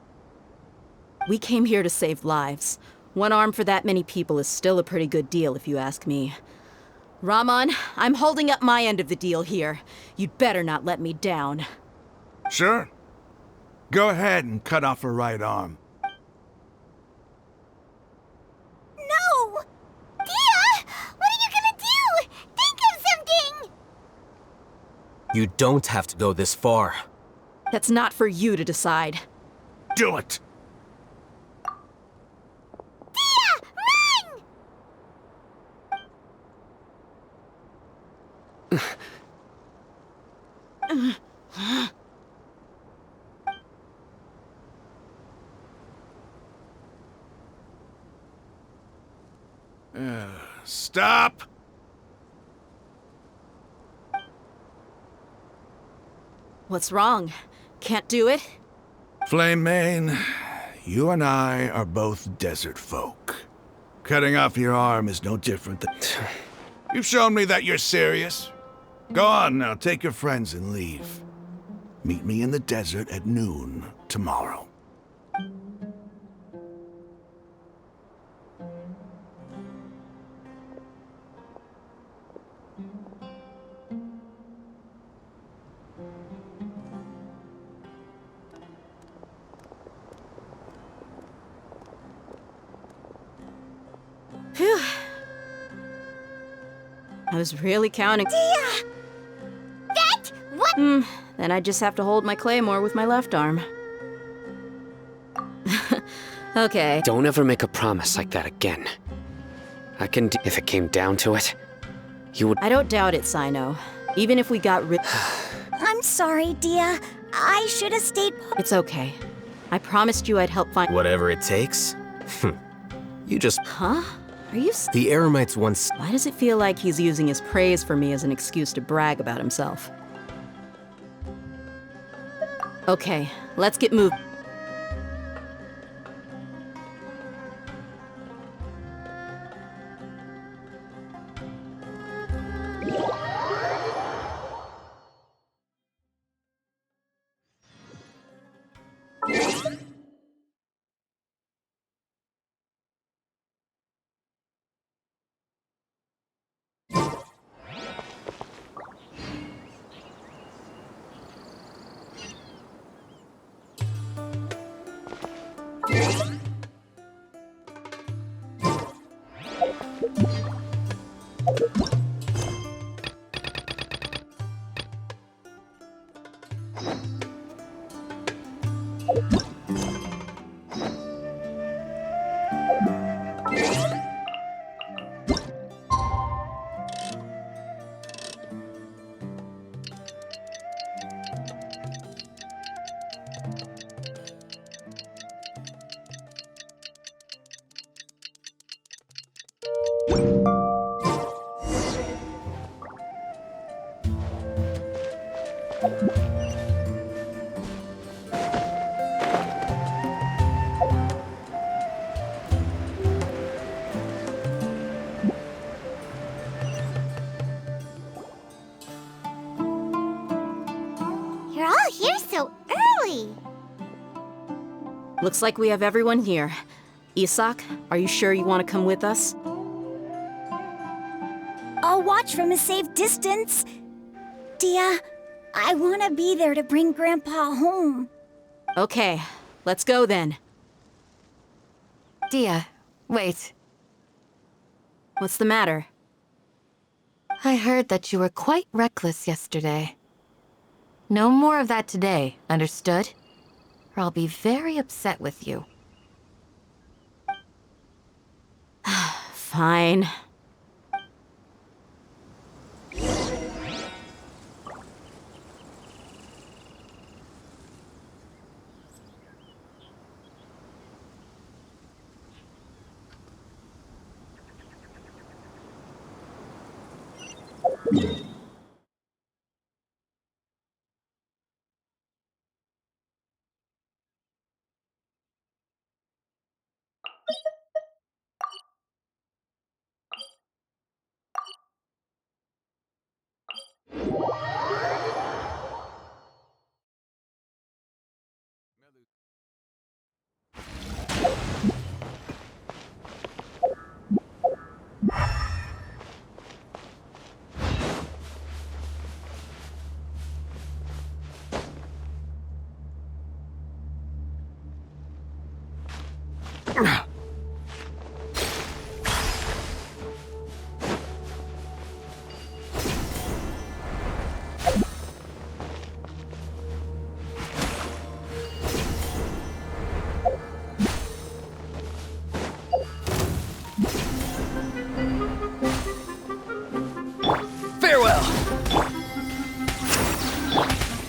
We came here to save lives. One arm for that many people is still a pretty good deal, if you ask me. Raman, I'm holding up my end of the deal here. You'd better not let me down. Sure. Go ahead and cut off her right arm. No! Dia! What are you gonna do? Think of something! You don't have to go this far. That's not for you to decide. Do it! Stop! What's wrong? Can't do it? Flame Mane, you and I are both desert folk. Cutting off your arm is no different than... You've shown me that you're serious. Go on now, take your friends and leave. Meet me in the desert at noon tomorrow. Phew. I was really counting. Dia! That? What? Then I just have to hold my claymore with my left arm. Okay. Don't ever make a promise like that again. I can if it came down to it, you would... I don't doubt it, Sino. Even if we got rid... I'm sorry, Dia. I should have stayed... It's okay. I promised you I'd help find... Whatever it takes? You just... Huh? Are you... The Eremites once... Why does it feel like he's using his praise for me as an excuse to brag about himself? Okay, let's get moving. You're all here so early. Looks like we have everyone here. Isak, are you sure you want to come with us? I'll watch from a safe distance. Dia, I want to be there to bring Grandpa home. Okay, let's go then. Dia, wait. What's the matter? I heard that you were quite reckless yesterday. No more of that today, understood? Or I'll be very upset with you. Fine. Farewell!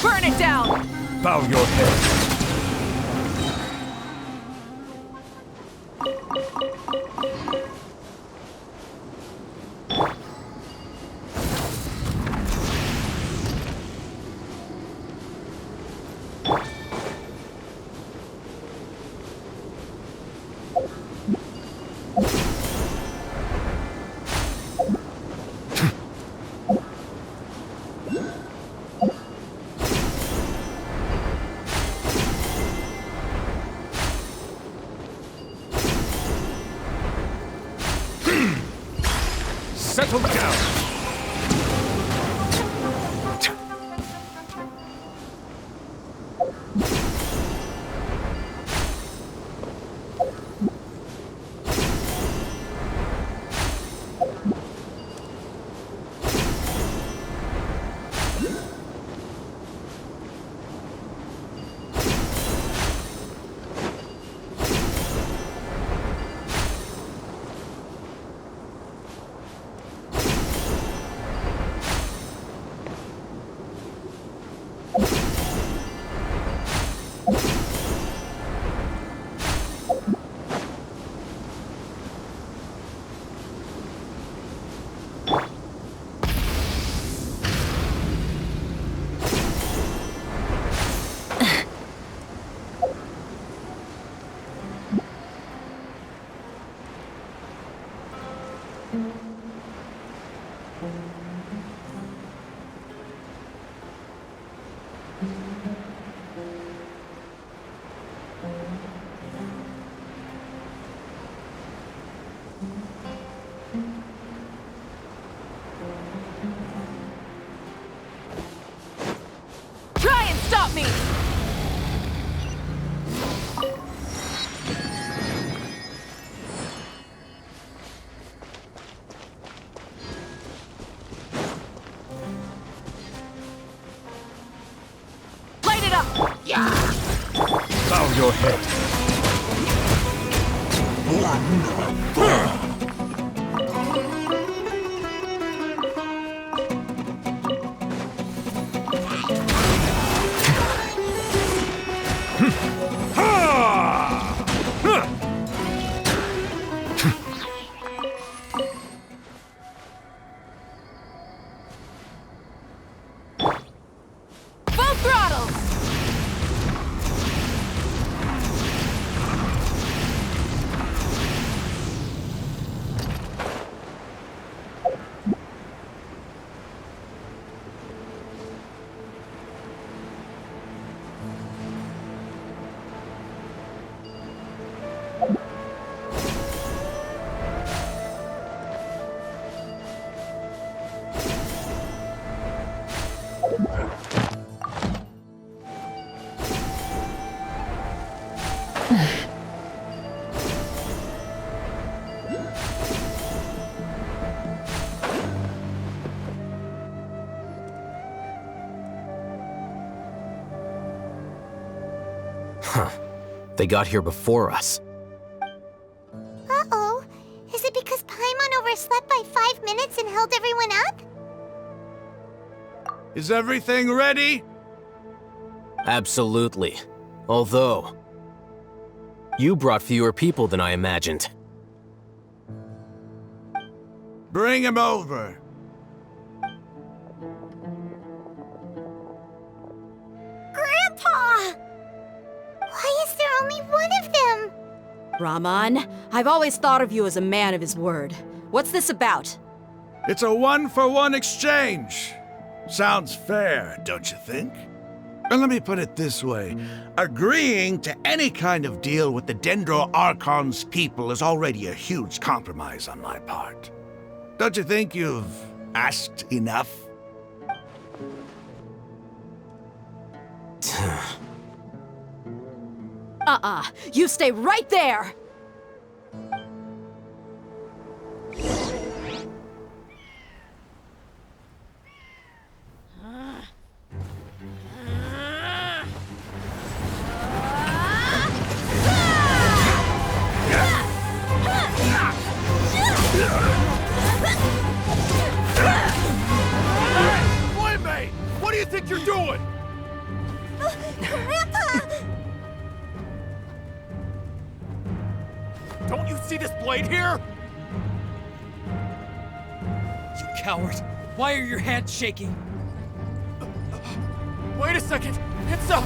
Burn it down! Bow your head. Settle down! Try and stop me! Light it up! Yeah! Bow your head. Full throttle! They got here before us. Uh-oh. Is it because Paimon overslept by 5 minutes and held everyone up? Is everything ready? Absolutely. Although, you brought fewer people than I imagined. Bring him over. Grandpa! Why is there only one of them? Rahman, I've always thought of you as a man of his word. What's this about? It's a one-for-one exchange. Sounds fair, don't you think? And let me put it this way. Agreeing to any kind of deal with the Dendro Archon's people is already a huge compromise on my part. Don't you think you've asked enough? You stay right there! Playmate! What do you think you're doing? Grandpa! Don't you see this blade here? You coward! Why are your hands shaking? Wait a second! It's a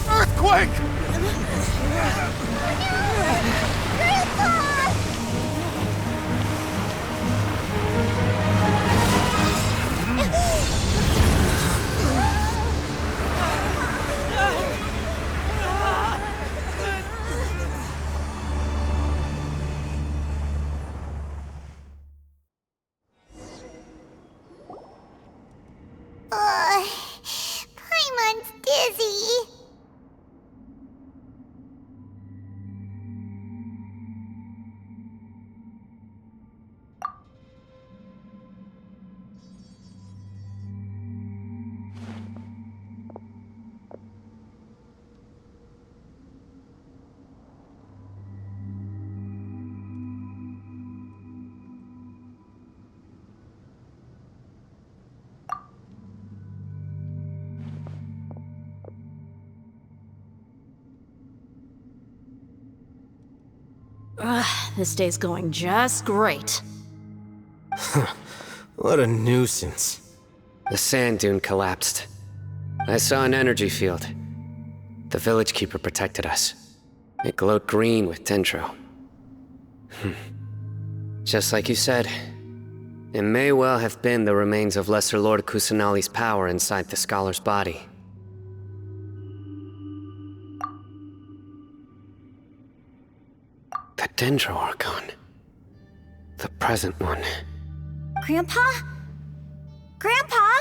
earthquake! Grandpa! Paimon's dizzy. This day's going just great. What a nuisance. The sand dune collapsed. I saw an energy field. The village keeper protected us. It glowed green with dendro. Just like you said, it may well have been the remains of Lesser Lord Kusanali's power inside the scholar's body. The Dendro Archon. The present one. Grandpa? Grandpa?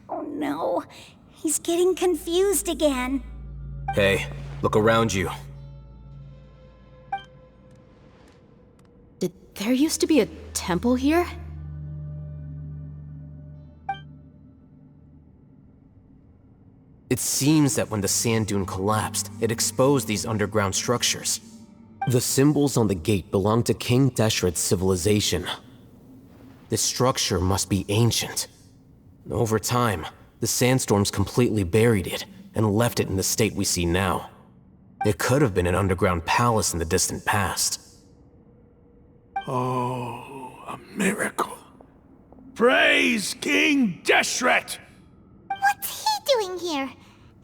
Oh no, he's getting confused again. Hey, look around you. Did there used to be a temple here? It seems that when the sand dune collapsed, it exposed these underground structures. The symbols on the gate belong to King Deshret's civilization. This structure must be ancient. Over time, the sandstorms completely buried it and left it in the state we see now. It could have been an underground palace in the distant past. Oh, a miracle. Praise King Deshret! What's he doing here?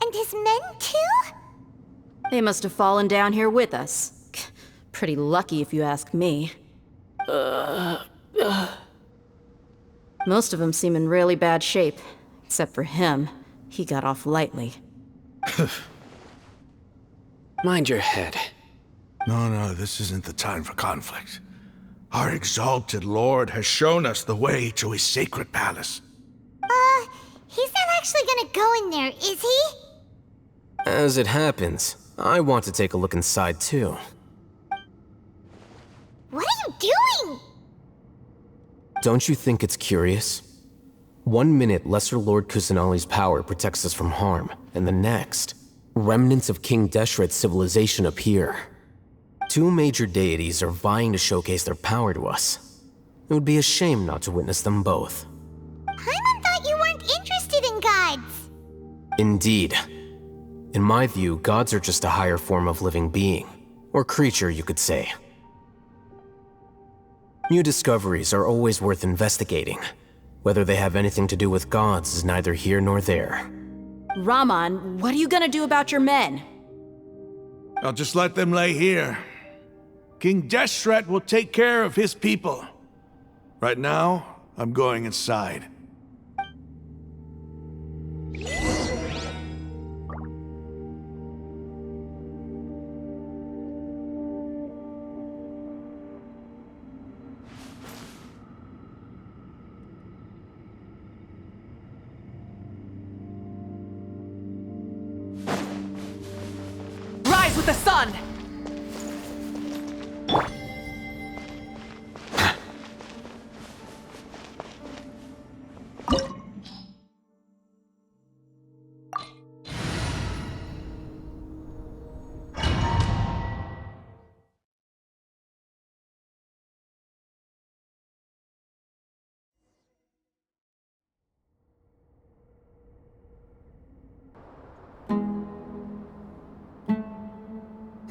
And his men too? They must have fallen down here with us. Pretty lucky if you ask me. Most of them seem in really bad shape. Except for him. He got off lightly. Mind your head. No, this isn't the time for conflict. Our exalted lord has shown us the way to his sacred palace. He's not actually gonna go in there, is he? As it happens, I want to take a look inside too. What are you doing? Don't you think it's curious? 1 minute, Lesser Lord Kusanali's power protects us from harm, and the next, Remnants of King Deshret's civilization appear. Two major deities are vying to showcase their power to us. It would be a shame not to witness them both. Paimon thought you weren't interested in gods. Indeed. In my view, gods are just a higher form of living being, or creature, you could say. New discoveries are always worth investigating. Whether they have anything to do with gods is neither here nor there. Raman, what are you gonna do about your men? I'll just let them lay here. King Deshret will take care of his people. Right now, I'm going inside. Rise with the sun!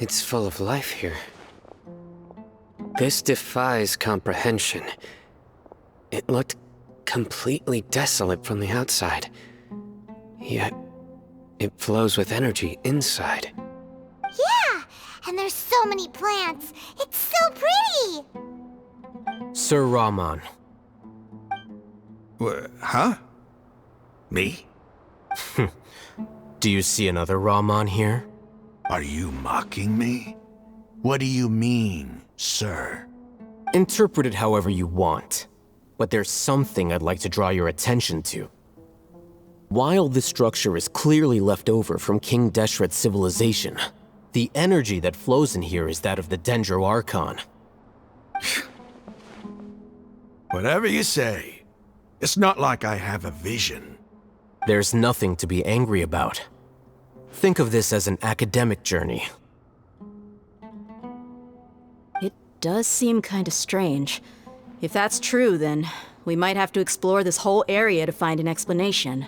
It's full of life here. This defies comprehension. It looked completely desolate from the outside. Yet, it flows with energy inside. Yeah, and there's so many plants. It's so pretty. Sir Raman. Huh? Me? Do you see another Raman here? Are you mocking me? What do you mean, sir? Interpret it however you want, but there's something I'd like to draw your attention to. While this structure is clearly left over from King Deshret's civilization, the energy that flows in here is that of the Dendro Archon. Whatever you say. It's not like I have a vision. There's nothing to be angry about. Think of this as an academic journey. It does seem kinda strange. If that's true, then we might have to explore this whole area to find an explanation.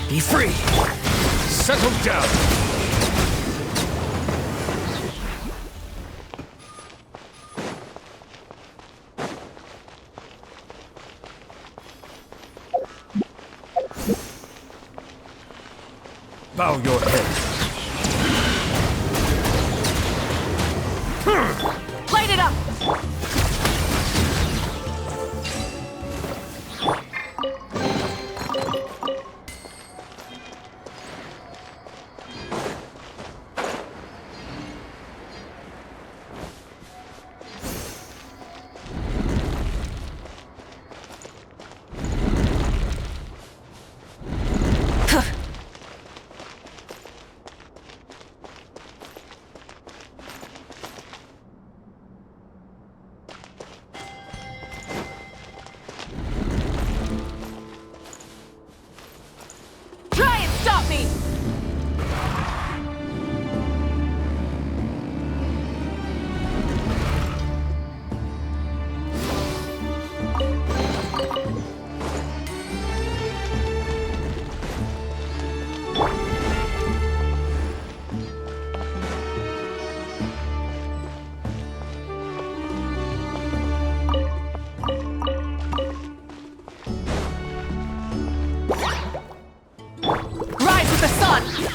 Be free! Settle down! Bow your head. Light it up!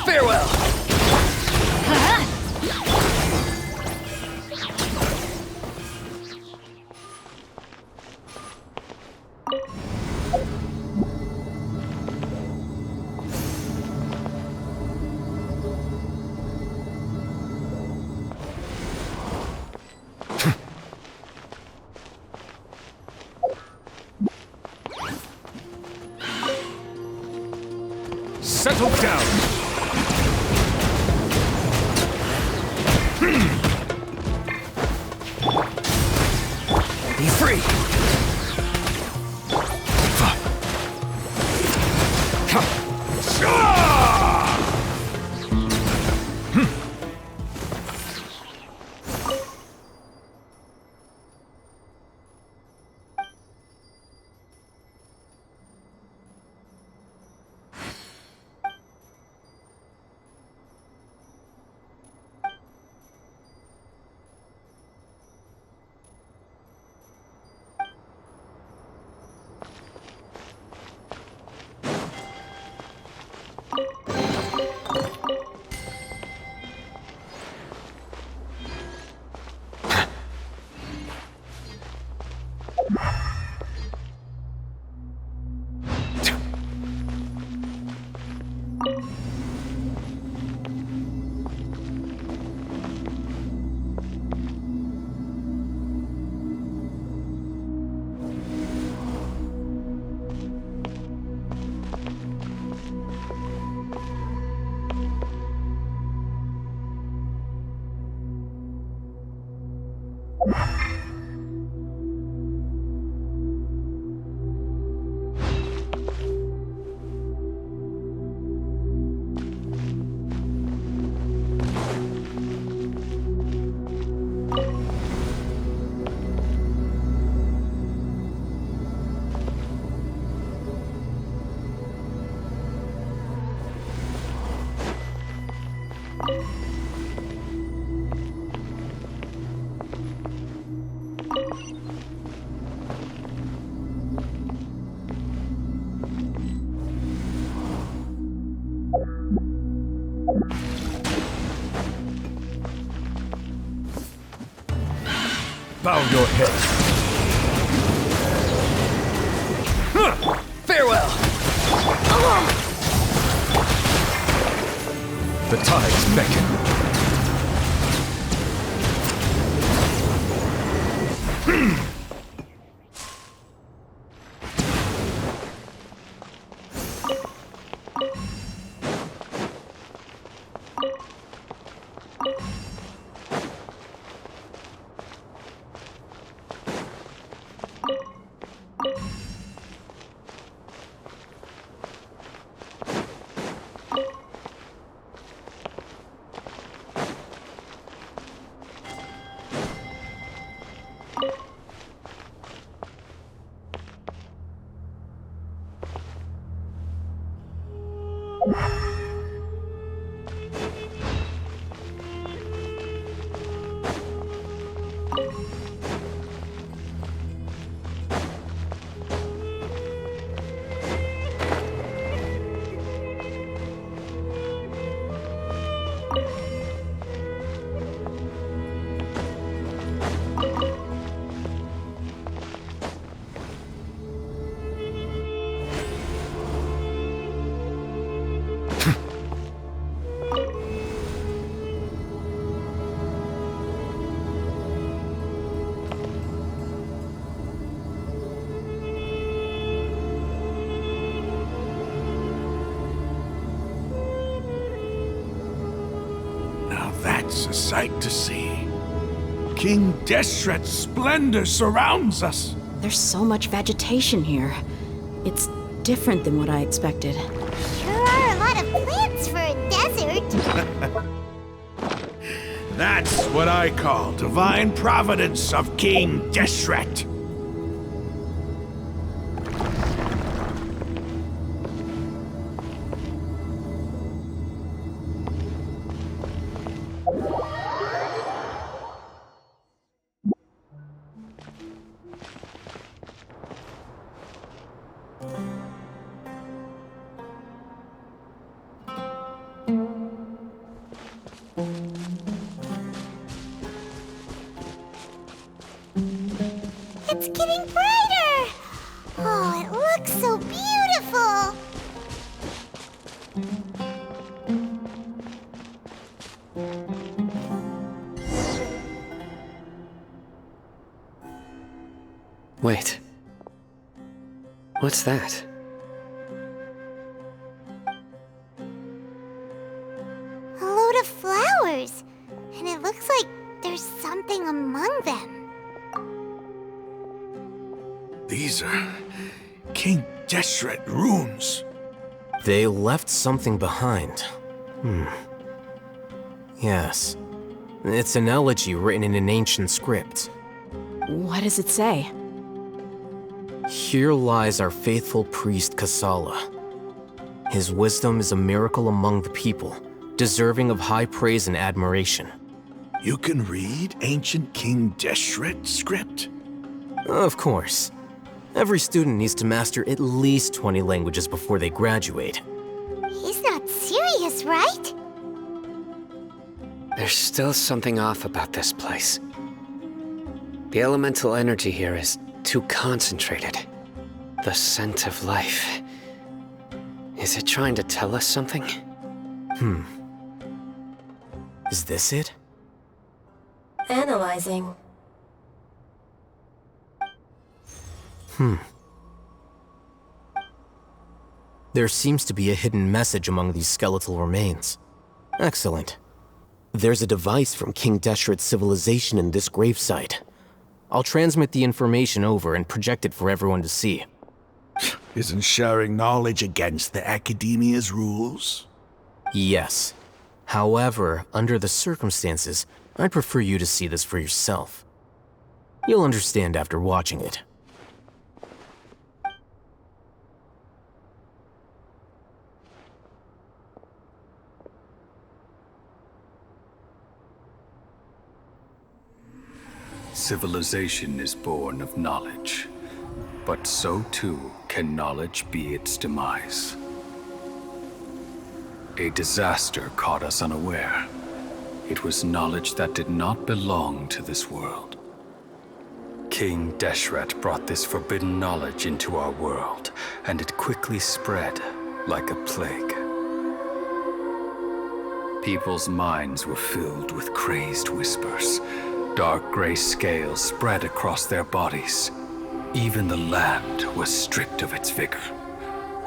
Farewell! Settle down! Be free! Bow your head. Farewell! The tides beckon. It's a sight to see. King Deshret's splendor surrounds us. There's so much vegetation here. It's different than what I expected. Sure are a lot of plants for a desert. That's what I call divine providence of King Deshret. It's getting brighter! Oh, it looks so beautiful! Wait. What's that? A load of flowers, and it looks like there's something among them. These are King Deshret runes. They left something behind. Yes. It's an elegy written in an ancient script. What does it say? Here lies our faithful priest Kasala. His wisdom is a miracle among the people, deserving of high praise and admiration. You can read ancient King Deshret script? Of course. Every student needs to master at least 20 languages before they graduate. He's not serious, right? There's still something off about this place. The elemental energy here is too concentrated. The scent of life. Is it trying to tell us something? Is this it? Analyzing. There seems to be a hidden message among these skeletal remains. Excellent. There's a device from King Deshret's civilization in this gravesite. I'll transmit the information over and project it for everyone to see. Isn't sharing knowledge against the Academia's rules? Yes. However, under the circumstances, I'd prefer you to see this for yourself. You'll understand after watching it. Civilization is born of knowledge, but so too can knowledge be its demise. A disaster caught us unaware. It was knowledge that did not belong to this world. King Deshret brought this forbidden knowledge into our world, and it quickly spread like a plague. People's minds were filled with crazed whispers. Dark gray scales spread across their bodies. Even the land was stripped of its vigor.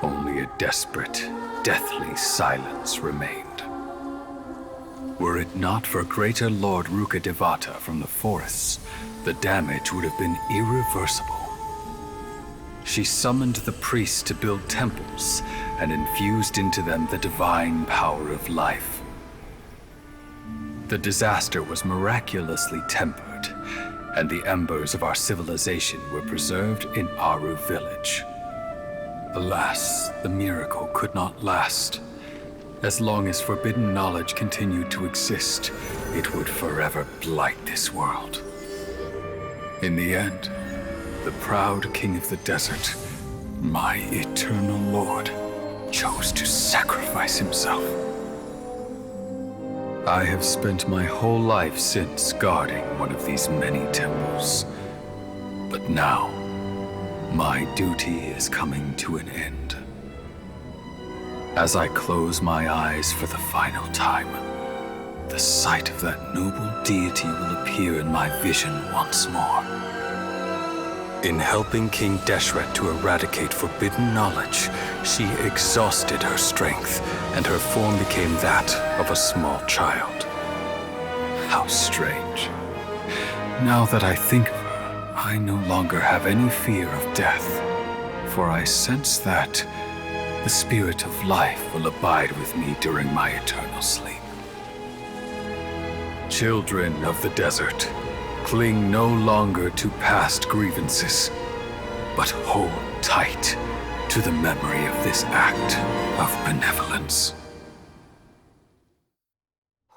Only a desperate, deathly silence remained. Were it not for greater Lord Rukkhadevata from the forests, the damage would have been irreversible. She summoned the priests to build temples and infused into them the divine power of life. The disaster was miraculously tempered, and the embers of our civilization were preserved in Aru village. Alas, the miracle could not last. As long as forbidden knowledge continued to exist, it would forever blight this world. In the end, the proud king of the desert, my eternal lord, chose to sacrifice himself. I have spent my whole life since guarding one of these many temples. But now, my duty is coming to an end. As I close my eyes for the final time, the sight of that noble deity will appear in my vision once more. In helping King Deshret to eradicate forbidden knowledge, she exhausted her strength, and her form became that of a small child. How strange. Now that I think of her, I no longer have any fear of death, for I sense that the spirit of life will abide with me during my eternal sleep. Children of the desert, cling no longer to past grievances, but hold tight to the memory of this act of benevolence.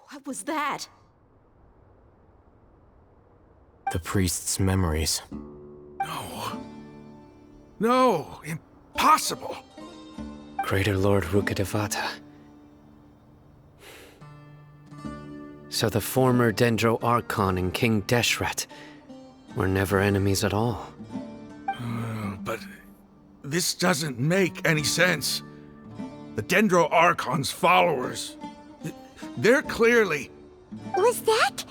What was that? The priest's memories. No, impossible. Greater Lord Rukkhadevata. So the former Dendro Archon and King Deshret were never enemies at all. But this doesn't make any sense. The Dendro Archon's followers, they're clearly... Was that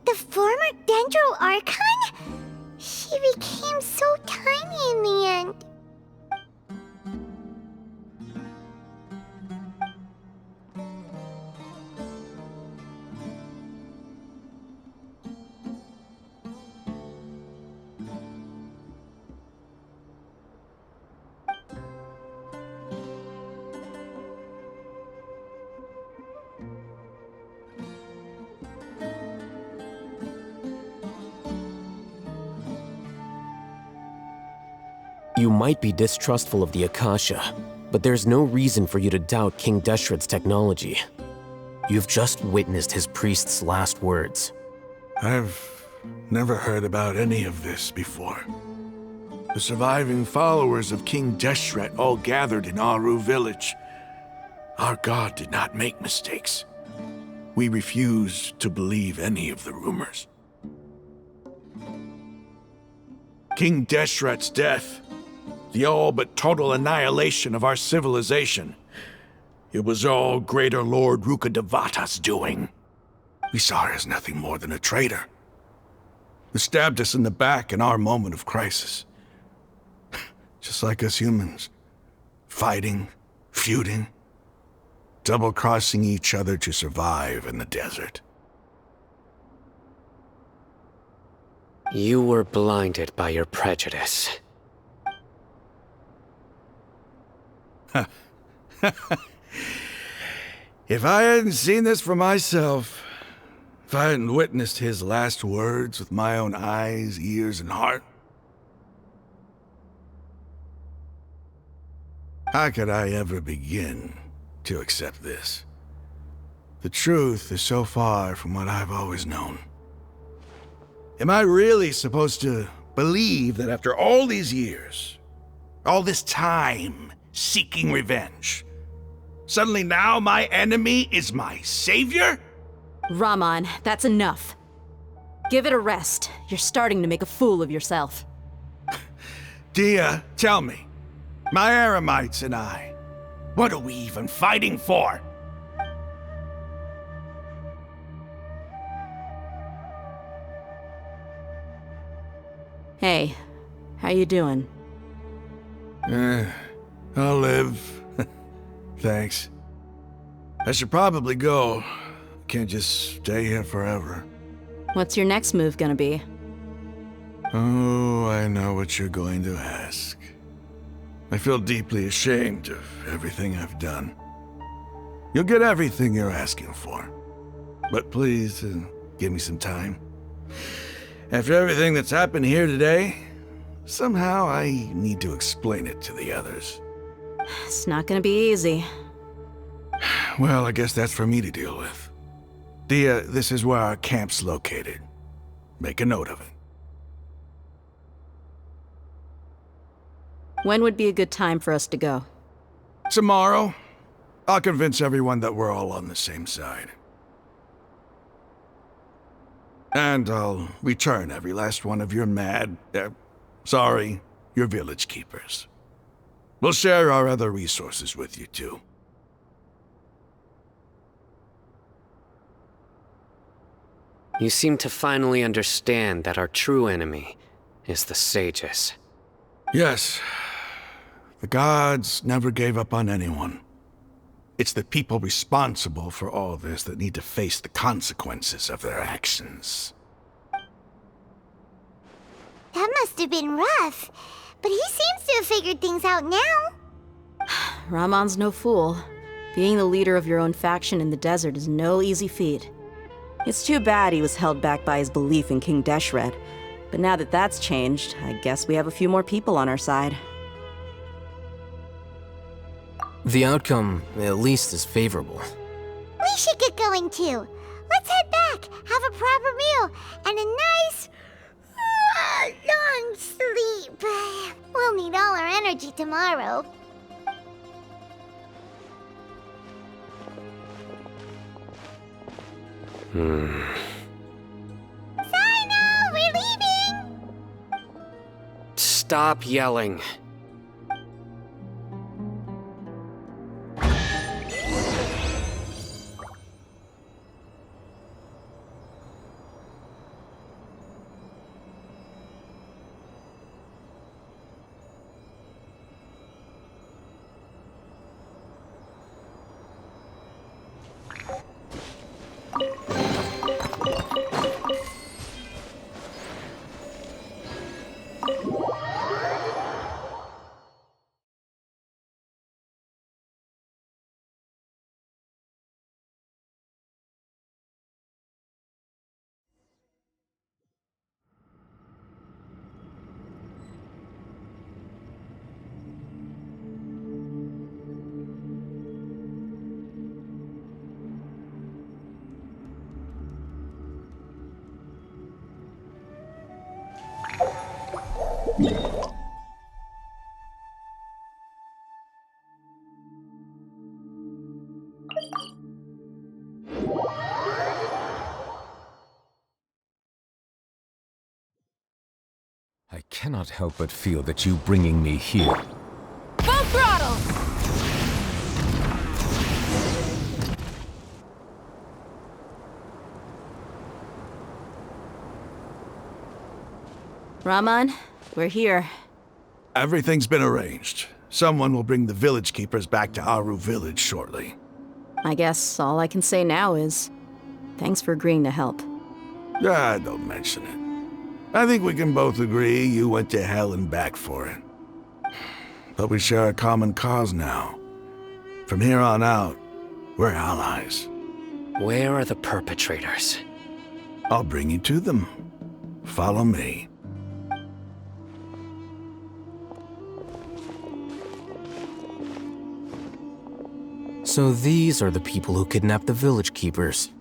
the former Dendro Archon? She became so tiny in the end. You might be distrustful of the Akasha, but there's no reason for you to doubt King Deshret's technology. You've just witnessed his priest's last words. I've never heard about any of this before. The surviving followers of King Deshret all gathered in Aru village. Our god did not make mistakes. We refuse to believe any of the rumors. King Deshret's death, the all but total annihilation of our civilization, it was all Greater Lord Rukkhadevata's doing. We saw her as nothing more than a traitor, who stabbed us in the back in our moment of crisis. Just like us humans, fighting, feuding, double-crossing each other to survive in the desert. You were blinded by your prejudice. If I hadn't seen this for myself, if I hadn't witnessed his last words with my own eyes, ears, and heart, how could I ever begin to accept this? The truth is so far from what I've always known. Am I really supposed to believe that after all these years, all this time seeking revenge, suddenly now my enemy is my savior? Raman, that's enough. Give it a rest. You're starting to make a fool of yourself. Dia, tell me, my Eremites and I, what are we even fighting for? Hey, how you doing? I'll live. Thanks. I should probably go. Can't just stay here forever. What's your next move gonna be? Oh, I know what you're going to ask. I feel deeply ashamed of everything I've done. You'll get everything you're asking for. But please, give me some time. After everything that's happened here today, somehow I need to explain it to the others. It's not gonna be easy. Well, I guess that's for me to deal with. Dia, this is where our camp's located. Make a note of it. When would be a good time for us to go? Tomorrow. I'll convince everyone that we're all on the same side. And I'll return every last one of your your village keepers. We'll share our other resources with you too. You seem to finally understand that our true enemy is the sages. Yes. The gods never gave up on anyone. It's the people responsible for all this that need to face the consequences of their actions. That must have been rough, but he seems to have figured things out now. Ramon's no fool. Being the leader of your own faction in the desert is no easy feat. It's too bad he was held back by his belief in King Deshret, but now that that's changed, I guess we have a few more people on our side. The outcome, at least, is favorable. We should get going too. Let's head back, have a proper meal, and a nice, long sleep. We'll need all our energy tomorrow. Sino, we're leaving! Stop yelling. I cannot help but feel that you bringing me here. Full throttle! Ramon, we're here. Everything's been arranged. Someone will bring the village keepers back to Aru village shortly. I guess all I can say now is, thanks for agreeing to help. Don't mention it. I think we can both agree you went to hell and back for it. But we share a common cause now. From here on out, we're allies. Where are the perpetrators? I'll bring you to them. Follow me. So these are the people who kidnapped the village keepers.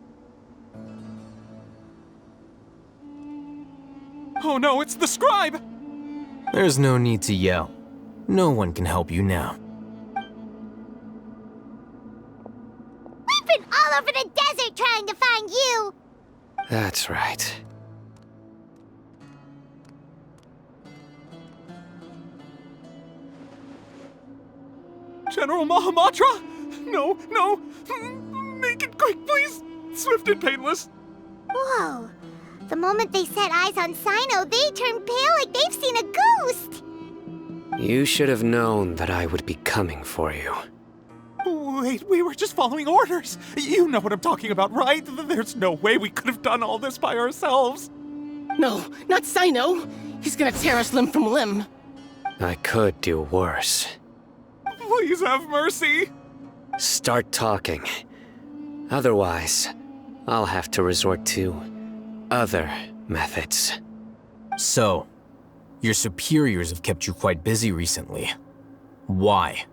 Oh no, it's the scribe! There's no need to yell. No one can help you now. We've been all over the desert trying to find you! That's right. General Mahamatra? No, no! Make it quick, please! Swift and painless! Whoa. The moment they set eyes on Sino, they turn pale like they've seen a ghost! You should have known that I would be coming for you. Wait, we were just following orders! You know what I'm talking about, right? There's no way we could have done all this by ourselves! No, not Sino! He's gonna tear us limb from limb! I could do worse. Please have mercy! Start talking. Otherwise, I'll have to resort to other methods. So, your superiors have kept you quite busy recently. Why?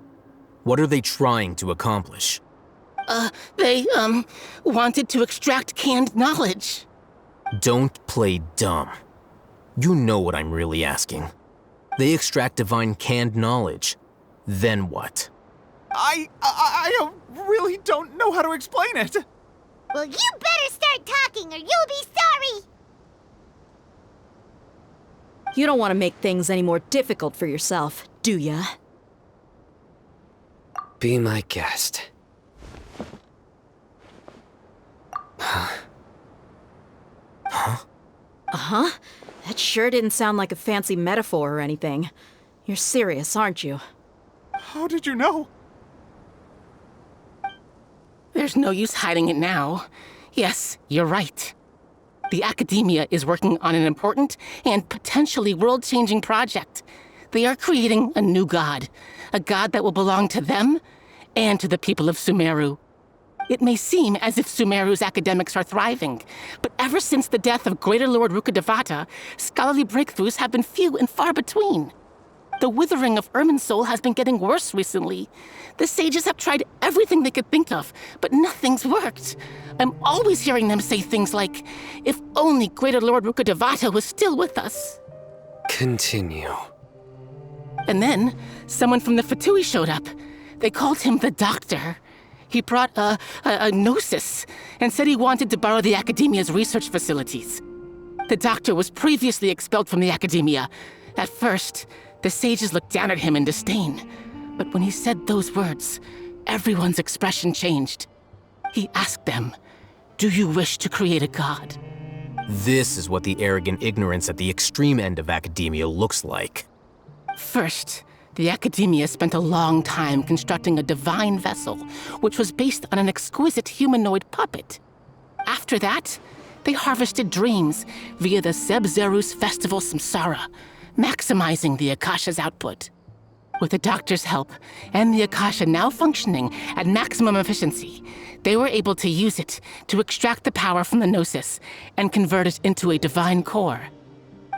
What are they trying to accomplish? They, wanted to extract canned knowledge. Don't play dumb. You know what I'm really asking. They extract divine canned knowledge. Then what? I really don't know how to explain it. Well, you better start talking or you'll be sorry! You don't want to make things any more difficult for yourself, do ya? Be my guest. Huh? Uh-huh? That sure didn't sound like a fancy metaphor or anything. You're serious, aren't you? How did you know? There's no use hiding it now. Yes, you're right. The Academia is working on an important and potentially world-changing project. They are creating a new god. A god that will belong to them and to the people of Sumeru. It may seem as if Sumeru's academics are thriving, but ever since the death of Greater Lord Rukkhadevata, scholarly breakthroughs have been few and far between. The withering of Irminsul has been getting worse recently. The sages have tried everything they could think of, but nothing's worked. I'm always hearing them say things like, if only Greater Lord Rukkhadevata was still with us. Continue. And then, someone from the Fatui showed up. They called him the Doctor. He brought a gnosis and said he wanted to borrow the Academia's research facilities. The Doctor was previously expelled from the Academia. At first, the sages looked down at him in disdain. But when he said those words, everyone's expression changed. He asked them, "Do you wish to create a god?" This is what the arrogant ignorance at the extreme end of academia looks like. First, the Academia spent a long time constructing a divine vessel, which was based on an exquisite humanoid puppet. After that, they harvested dreams via the Zeb-Zerus Festival Samsara, maximizing the Akasha's output. With the Doctor's help, and the Akasha now functioning at maximum efficiency, they were able to use it to extract the power from the Gnosis and convert it into a divine core.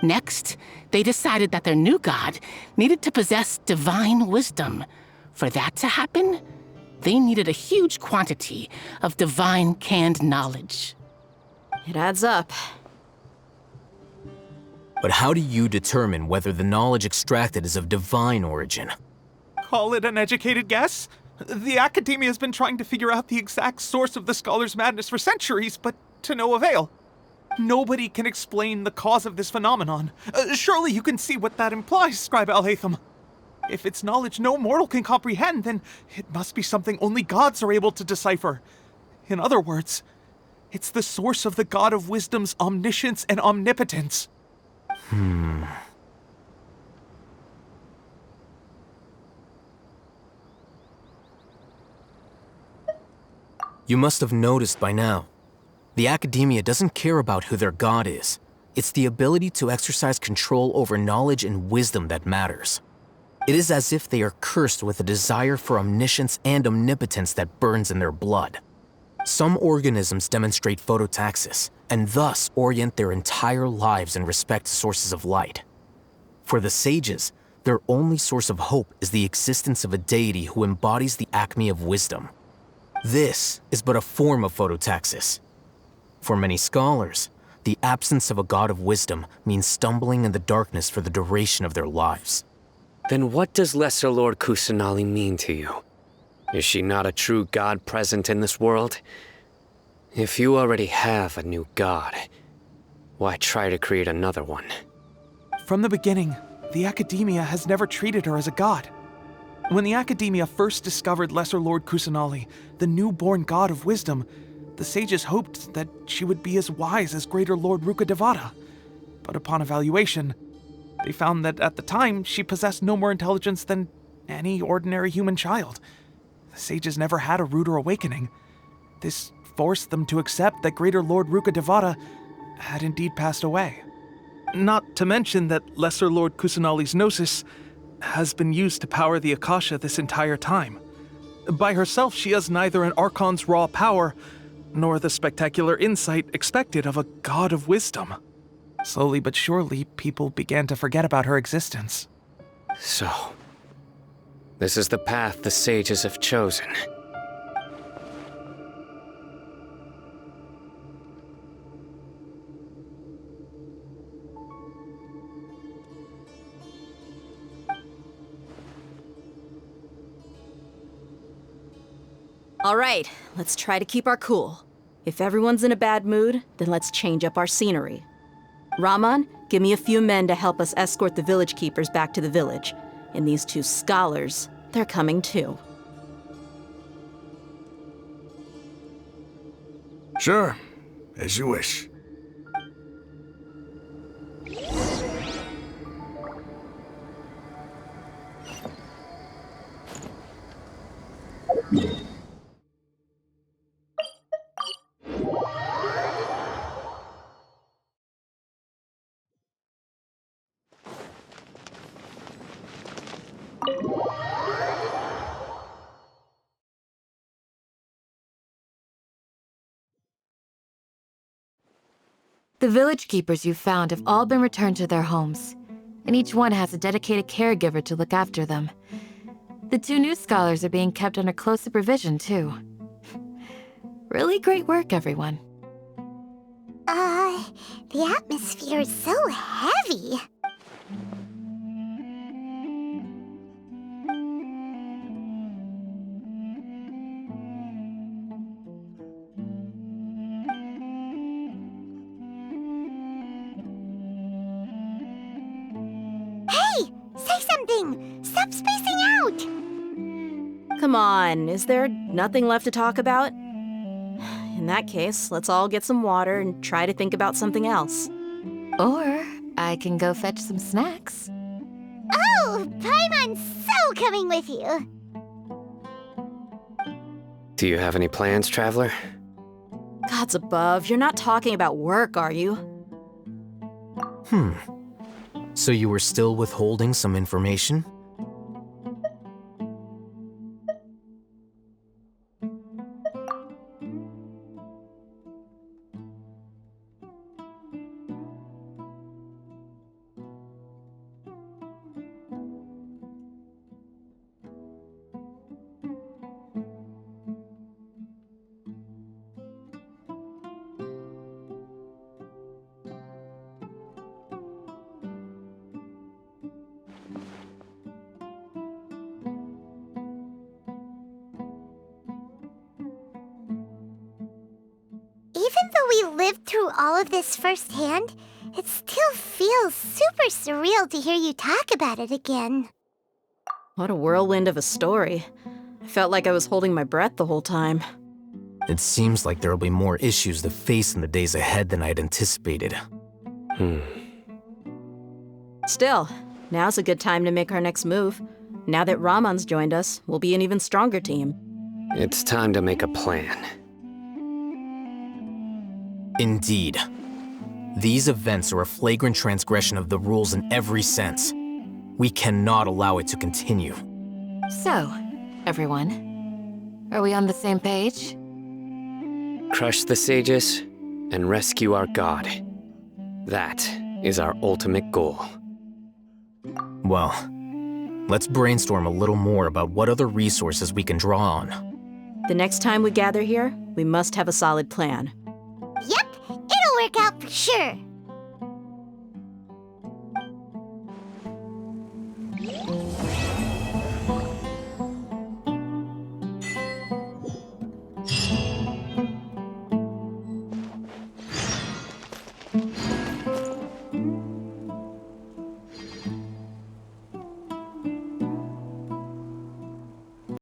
Next, they decided that their new god needed to possess divine wisdom. For that to happen, they needed a huge quantity of divine canned knowledge. It adds up. But how do you determine whether the knowledge extracted is of divine origin? Call it an educated guess? The Academia has been trying to figure out the exact source of the Scholar's madness for centuries, but to no avail. Nobody can explain the cause of this phenomenon. Surely you can see what that implies, Scribe Alhaitham. If it's knowledge no mortal can comprehend, then it must be something only gods are able to decipher. In other words, it's the source of the God of Wisdom's omniscience and omnipotence. You must have noticed by now. The Academia doesn't care about who their god is. It's the ability to exercise control over knowledge and wisdom that matters. It is as if they are cursed with a desire for omniscience and omnipotence that burns in their blood. Some organisms demonstrate phototaxis, and thus orient their entire lives in respect to sources of light. For the sages, their only source of hope is the existence of a deity who embodies the acme of wisdom. This is but a form of phototaxis. For many scholars, the absence of a god of wisdom means stumbling in the darkness for the duration of their lives. Then what does Lesser Lord Kusanali mean to you? Is she not a true god present in this world? If you already have a new god, why try to create another one? From the beginning, the Academia has never treated her as a god. When the Academia first discovered Lesser Lord Kusanali, the newborn god of wisdom, the sages hoped that she would be as wise as Greater Lord Rukkhadevata. But upon evaluation, they found that at the time she possessed no more intelligence than any ordinary human child. The sages never had a ruder awakening. This forced them to accept that Greater Lord Rukkhadevata had indeed passed away. Not to mention that Lesser Lord Kusanali's gnosis has been used to power the Akasha this entire time. By herself, she has neither an Archon's raw power, nor the spectacular insight expected of a god of wisdom. Slowly but surely, people began to forget about her existence. So, this is the path the sages have chosen. All right, let's try to keep our cool. If everyone's in a bad mood, then let's change up our scenery. Raman, give me a few men to help us escort the village keepers back to the village. And these two scholars, they're coming too. Sure, as you wish. The village keepers you've found have all been returned to their homes, and each one has a dedicated caregiver to look after them. The 2 new scholars are being kept under close supervision, too. Really great work, everyone. The atmosphere is so heavy. Hey! Say something! Stop spacing out! Come on, is there nothing left to talk about? In that case, let's all get some water and try to think about something else. Or I can go fetch some snacks. Oh, Paimon's so coming with you! Do you have any plans, Traveler? Gods above, you're not talking about work, are you? So you were still withholding some information? Even though we lived through all of this firsthand, it still feels super surreal to hear you talk about it again. What a whirlwind of a story. I felt like I was holding my breath the whole time. It seems like there will be more issues to face in the days ahead than I'd anticipated. Still, now's a good time to make our next move. Now that Ramon's joined us, we'll be an even stronger team. It's time to make a plan. Indeed. These events are a flagrant transgression of the rules in every sense. We cannot allow it to continue. So, everyone, are we on the same page? Crush the sages and rescue our god. That is our ultimate goal. Well, let's brainstorm a little more about what other resources we can draw on. The next time we gather here, we must have a solid plan. Yep, it'll work out for sure.